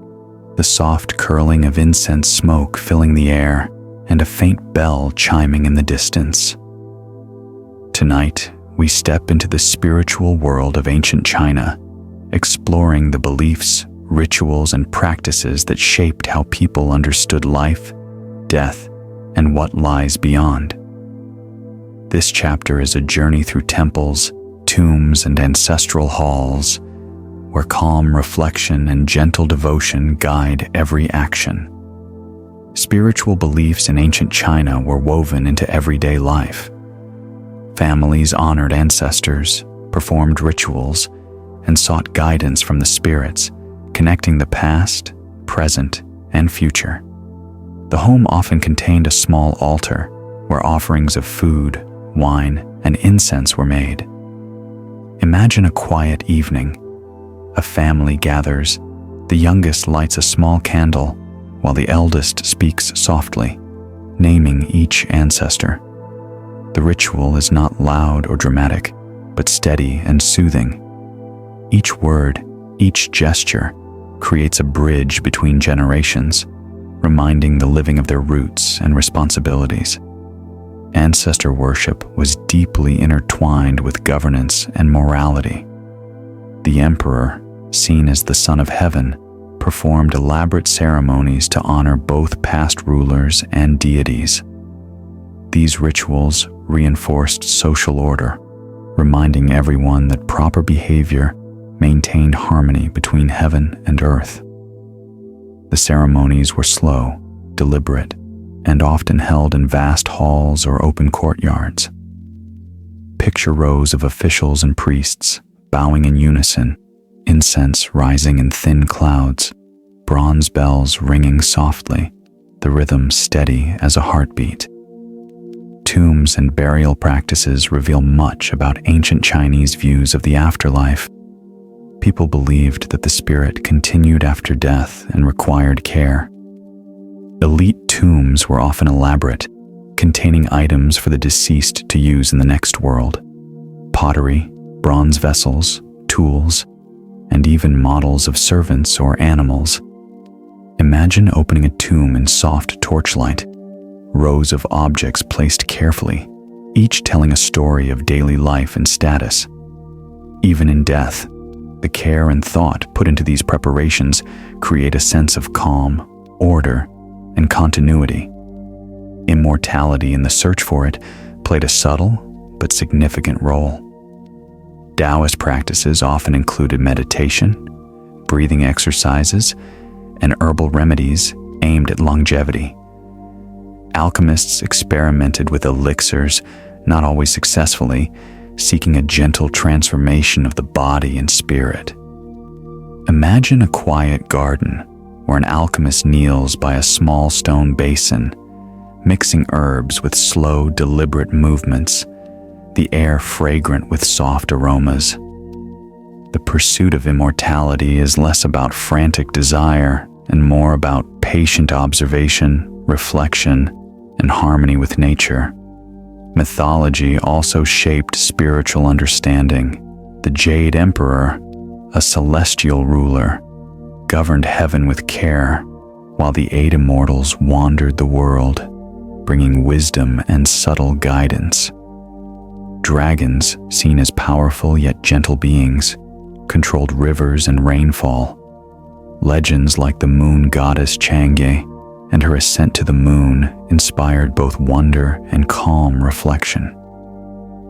the soft curling of incense smoke filling the air, and a faint bell chiming in the distance. Tonight, we step into the spiritual world of ancient China, exploring the beliefs, rituals, and practices that shaped how people understood life, death, and what lies beyond. This chapter is a journey through temples, tombs, and ancestral halls, where calm reflection and gentle devotion guide every action. Spiritual beliefs in ancient China were woven into everyday life. Families honored ancestors, performed rituals, and sought guidance from the spirits, connecting the past, present, and future. The home often contained a small altar where offerings of food, wine, and incense were made. Imagine a quiet evening. A family gathers. The youngest lights a small candle, while the eldest speaks softly, naming each ancestor. The ritual is not loud or dramatic, but steady and soothing. Each word, each gesture, creates a bridge between generations, reminding the living of their roots and responsibilities. Ancestor worship was deeply intertwined with governance and morality. The emperor, seen as the son of heaven, performed elaborate ceremonies to honor both past rulers and deities. These rituals reinforced social order, reminding everyone that proper behavior maintained harmony between heaven and earth. The ceremonies were slow, deliberate, and often held in vast halls or open courtyards. Picture rows of officials and priests bowing in unison, incense rising in thin clouds, bronze bells ringing softly, the rhythm steady as a heartbeat. Tombs and burial practices reveal much about ancient Chinese views of the afterlife. People believed that the spirit continued after death and required care. Elite tombs were often elaborate, containing items for the deceased to use in the next world. Pottery, bronze vessels, tools, and even models of servants or animals. Imagine opening a tomb in soft torchlight, rows of objects placed carefully, each telling a story of daily life and status. Even in death, the care and thought put into these preparations create a sense of calm, order, and continuity. Immortality in the search for it played a subtle but significant role. Taoist practices often included meditation, breathing exercises, and herbal remedies aimed at longevity. Alchemists experimented with elixirs, not always successfully, seeking a gentle transformation of the body and spirit. Imagine a quiet garden where an alchemist kneels by a small stone basin, mixing herbs with slow, deliberate movements, the air fragrant with soft aromas. The pursuit of immortality is less about frantic desire and more about patient observation, reflection, and harmony with nature. Mythology also shaped spiritual understanding. The Jade Emperor, a celestial ruler, governed heaven with care, while the 8 immortals wandered the world, bringing wisdom and subtle guidance. Dragons, seen as powerful yet gentle beings, controlled rivers and rainfall. Legends like the moon goddess Chang'e and her ascent to the moon inspired both wonder and calm reflection.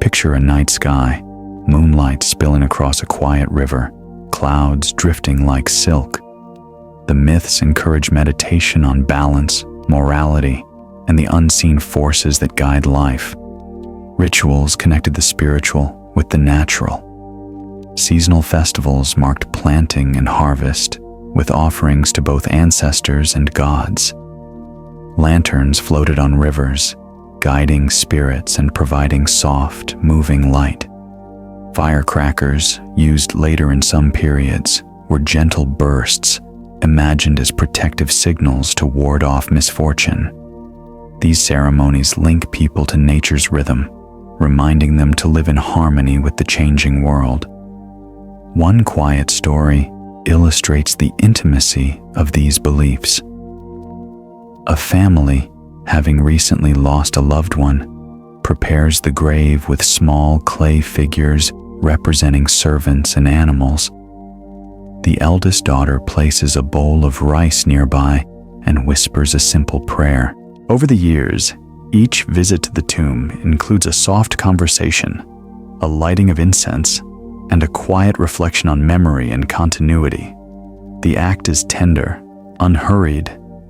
Picture a night sky, moonlight spilling across a quiet river, clouds drifting like silk. The myths encourage meditation on balance, morality, and the unseen forces that guide life. Rituals connected the spiritual with the natural. Seasonal festivals marked planting and harvest, with offerings to both ancestors and gods. Lanterns floated on rivers, guiding spirits and providing soft, moving light. Firecrackers, used later in some periods, were gentle bursts, imagined as protective signals to ward off misfortune. These ceremonies link people to nature's rhythm, reminding them to live in harmony with the changing world. One quiet story illustrates the intimacy of these beliefs. A family, having recently lost a loved one, prepares the grave with small clay figures representing servants and animals. The eldest daughter places a bowl of rice nearby and whispers a simple prayer. Over the years, each visit to the tomb includes a soft conversation, a lighting of incense, and a quiet reflection on memory and continuity. The act is tender, unhurried,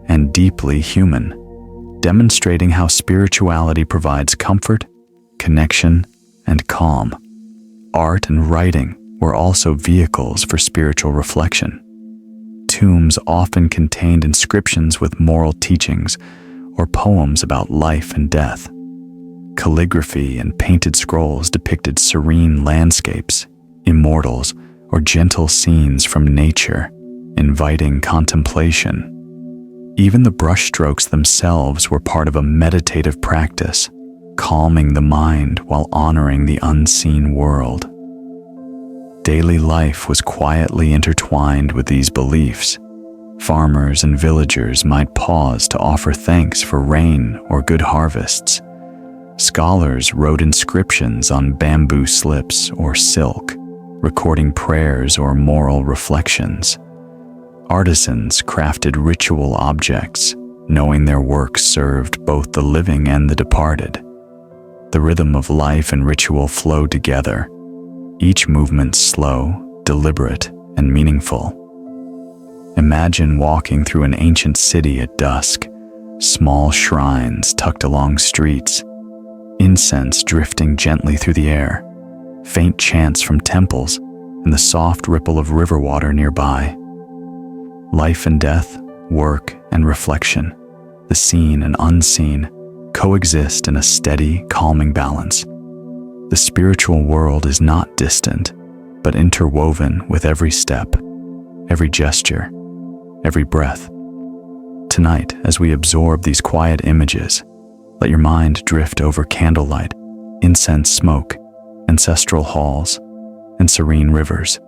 and deeply human, demonstrating how spirituality provides comfort, connection, and calm. Art and writing were also vehicles for spiritual reflection. Tombs often contained inscriptions with moral teachings or poems about life and death. Calligraphy and painted scrolls depicted serene landscapes, immortals, or gentle scenes from nature, inviting contemplation. Even the brushstrokes themselves were part of a meditative practice, calming the mind while honoring the unseen world. Daily life was quietly intertwined with these beliefs. Farmers and villagers might pause to offer thanks for rain or good harvests. Scholars wrote inscriptions on bamboo slips or silk, recording prayers or moral reflections. Artisans crafted ritual objects, knowing their work served both the living and the departed. The rhythm of life and ritual flowed together, each movement slow, deliberate, and meaningful. Imagine walking through an ancient city at dusk, small shrines tucked along streets, incense drifting gently through the air, faint chants from temples, and the soft ripple of river water nearby. Life and death, work and reflection, the seen and unseen, coexist in a steady, calming balance. The spiritual world is not distant, but interwoven with every step, every gesture, every breath. Tonight, as we absorb these quiet images, let your mind drift over candlelight, incense smoke, ancestral halls, and serene rivers.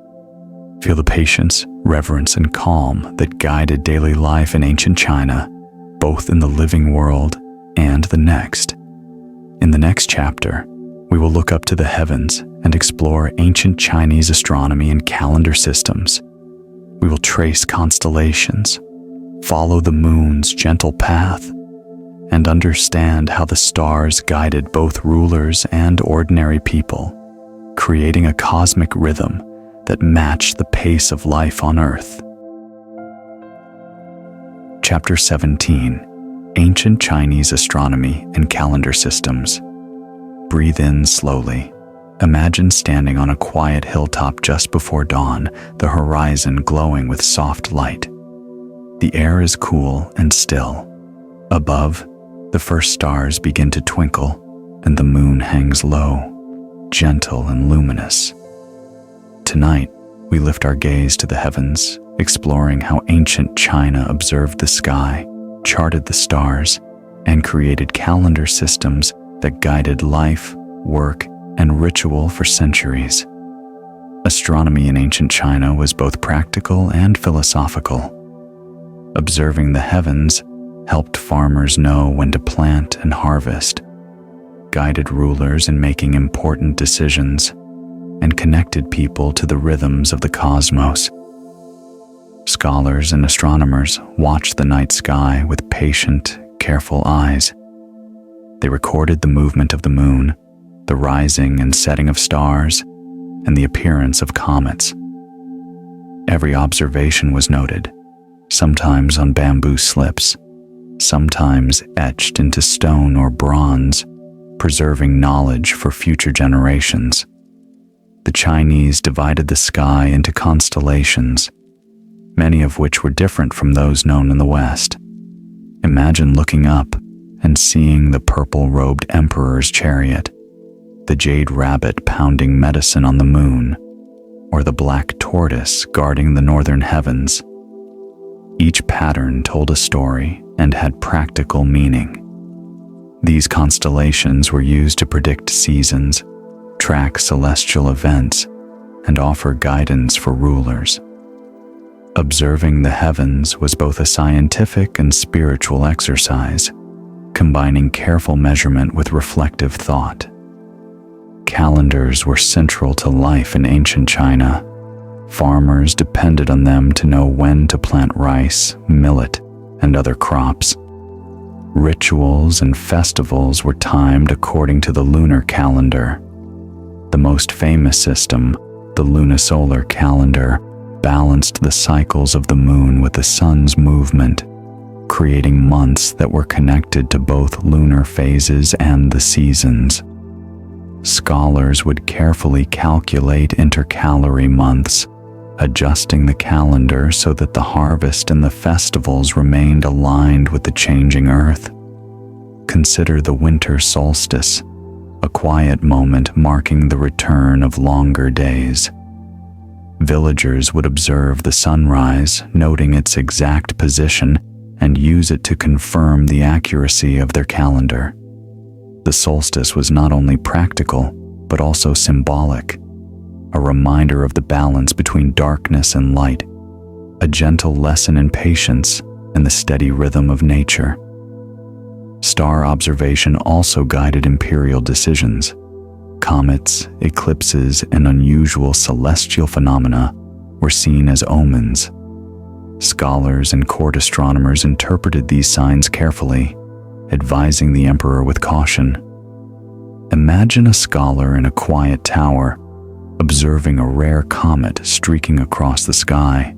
Feel the patience, reverence, and calm that guided daily life in ancient China, both in the living world and the next. In the next chapter, we will look up to the heavens and explore ancient Chinese astronomy and calendar systems. We will trace constellations, follow the moon's gentle path, and understand how the stars guided both rulers and ordinary people, creating a cosmic rhythm that matched the pace of life on Earth. Chapter 17: Ancient Chinese Astronomy and Calendar Systems. Breathe in slowly. Imagine standing on a quiet hilltop just before dawn, the horizon glowing with soft light. The air is cool and still. Above, the first stars begin to twinkle, and the moon hangs low, gentle and luminous. Tonight, we lift our gaze to the heavens, exploring how ancient China observed the sky, charted the stars, and created calendar systems that guided life, work, and ritual for centuries. Astronomy in ancient China was both practical and philosophical. Observing the heavens helped farmers know when to plant and harvest, guided rulers in making important decisions, and connected people to the rhythms of the cosmos. Scholars and astronomers watched the night sky with patient, careful eyes. They recorded the movement of the moon, the rising and setting of stars, and the appearance of comets. Every observation was noted, sometimes on bamboo slips, sometimes etched into stone or bronze, preserving knowledge for future generations. The Chinese divided the sky into constellations, many of which were different from those known in the West. Imagine looking up and seeing the purple-robed emperor's chariot, the jade rabbit pounding medicine on the moon, or the black tortoise guarding the northern heavens. Each pattern told a story and had practical meaning. These constellations were used to predict seasons, track celestial events, and offer guidance for rulers. Observing the heavens was both a scientific and spiritual exercise, combining careful measurement with reflective thought. Calendars were central to life in ancient China. Farmers depended on them to know when to plant rice, millet, and other crops. Rituals and festivals were timed according to the lunar calendar. The most famous system, the lunisolar calendar, balanced the cycles of the moon with the sun's movement, creating months that were connected to both lunar phases and the seasons. Scholars would carefully calculate intercalary months, adjusting the calendar so that the harvest and the festivals remained aligned with the changing earth. Consider the winter solstice, a quiet moment marking the return of longer days. Villagers would observe the sunrise, noting its exact position, and use it to confirm the accuracy of their calendar. The solstice was not only practical, but also symbolic, a reminder of the balance between darkness and light, a gentle lesson in patience and the steady rhythm of nature. Star observation also guided imperial decisions. Comets, eclipses, and unusual celestial phenomena were seen as omens. Scholars and court astronomers interpreted these signs carefully, advising the emperor with caution. Imagine a scholar in a quiet tower, observing a rare comet streaking across the sky.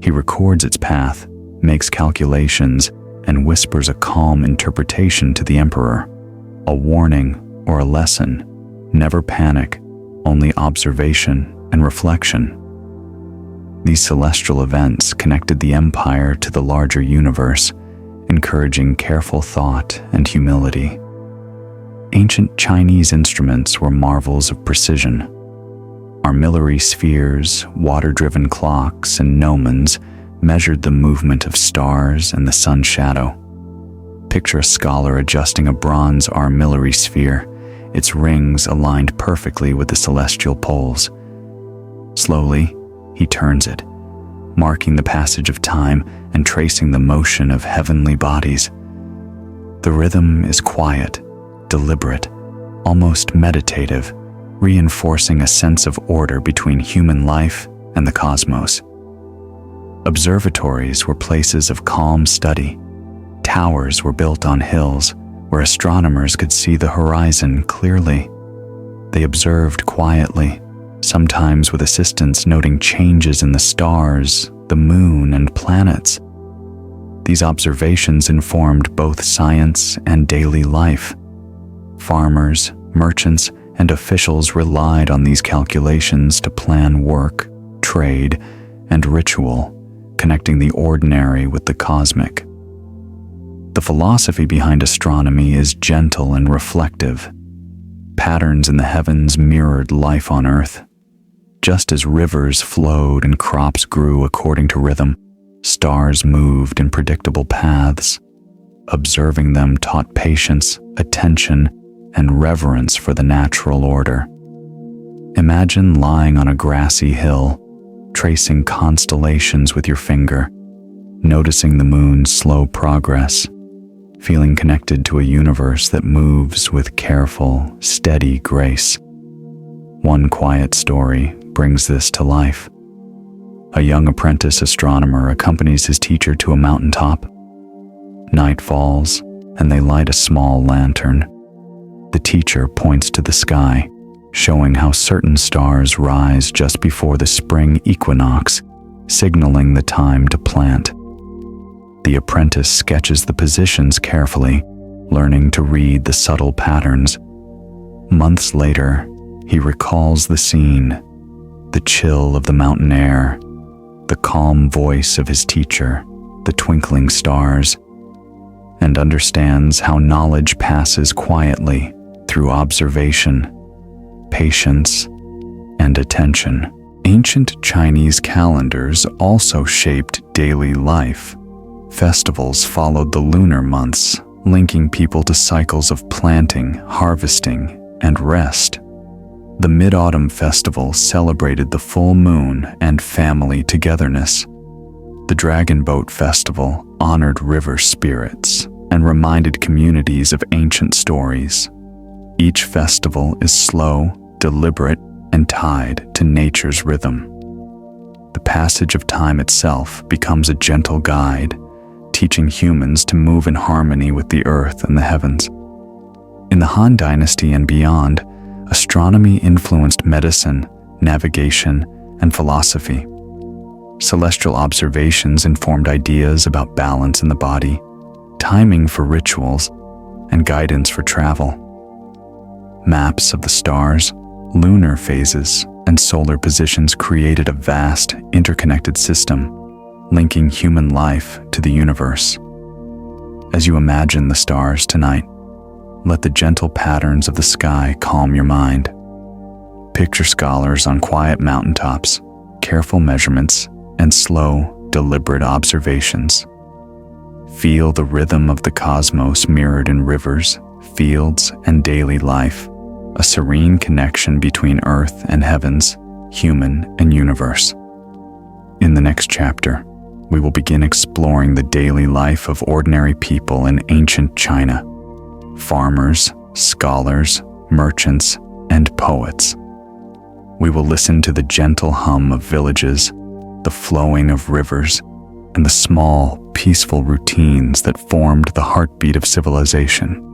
He records its path, makes calculations, and whispers a calm interpretation to the emperor, a warning or a lesson. Never panic, only observation and reflection. These celestial events connected the empire to the larger universe, encouraging careful thought and humility. Ancient Chinese instruments were marvels of precision. Armillary spheres, water-driven clocks, and gnomons measured the movement of stars and the sun's shadow. Picture a scholar adjusting a bronze armillary sphere, its rings aligned perfectly with the celestial poles. Slowly, he turns it, marking the passage of time and tracing the motion of heavenly bodies. The rhythm is quiet, deliberate, almost meditative, reinforcing a sense of order between human life and the cosmos. Observatories were places of calm study. Towers were built on hills where astronomers could see the horizon clearly. They observed quietly, sometimes with assistants noting changes in the stars, the moon, and planets. These observations informed both science and daily life. Farmers, merchants, and officials relied on these calculations to plan work, trade, and ritual, connecting the ordinary with the cosmic. The philosophy behind astronomy is gentle and reflective. Patterns in the heavens mirrored life on Earth. Just as rivers flowed and crops grew according to rhythm, stars moved in predictable paths. Observing them taught patience, attention, and reverence for the natural order. Imagine lying on a grassy hill, tracing constellations with your finger, noticing the moon's slow progress, feeling connected to a universe that moves with careful, steady grace. One quiet story brings this to life. A young apprentice astronomer accompanies his teacher to a mountaintop. Night falls, and they light a small lantern. The teacher points to the sky, showing how certain stars rise just before the spring equinox, signaling the time to plant. The apprentice sketches the positions carefully, learning to read the subtle patterns. Months later, he recalls the scene, the chill of the mountain air, the calm voice of his teacher, the twinkling stars, and understands how knowledge passes quietly through observation, patience, and attention. Ancient Chinese calendars also shaped daily life. Festivals followed the lunar months, linking people to cycles of planting, harvesting, and rest. The Mid-Autumn Festival celebrated the full moon and family togetherness. The Dragon Boat Festival honored river spirits and reminded communities of ancient stories. Each festival is slow, deliberate, and tied to nature's rhythm. The passage of time itself becomes a gentle guide, teaching humans to move in harmony with the earth and the heavens. In the Han Dynasty and beyond, astronomy influenced medicine, navigation, and philosophy. Celestial observations informed ideas about balance in the body, timing for rituals, and guidance for travel. Maps of the stars, lunar phases, and solar positions created a vast, interconnected system, linking human life to the universe. As you imagine the stars tonight, let the gentle patterns of the sky calm your mind. Picture scholars on quiet mountaintops, careful measurements, and slow, deliberate observations. Feel the rhythm of the cosmos mirrored in rivers, fields, and daily life, a serene connection between earth and heavens, human and universe. In the next chapter, we will begin exploring the daily life of ordinary people in ancient China. Farmers, scholars, merchants, and poets. We will listen to the gentle hum of villages, the flowing of rivers, and the small, peaceful routines that formed the heartbeat of civilization.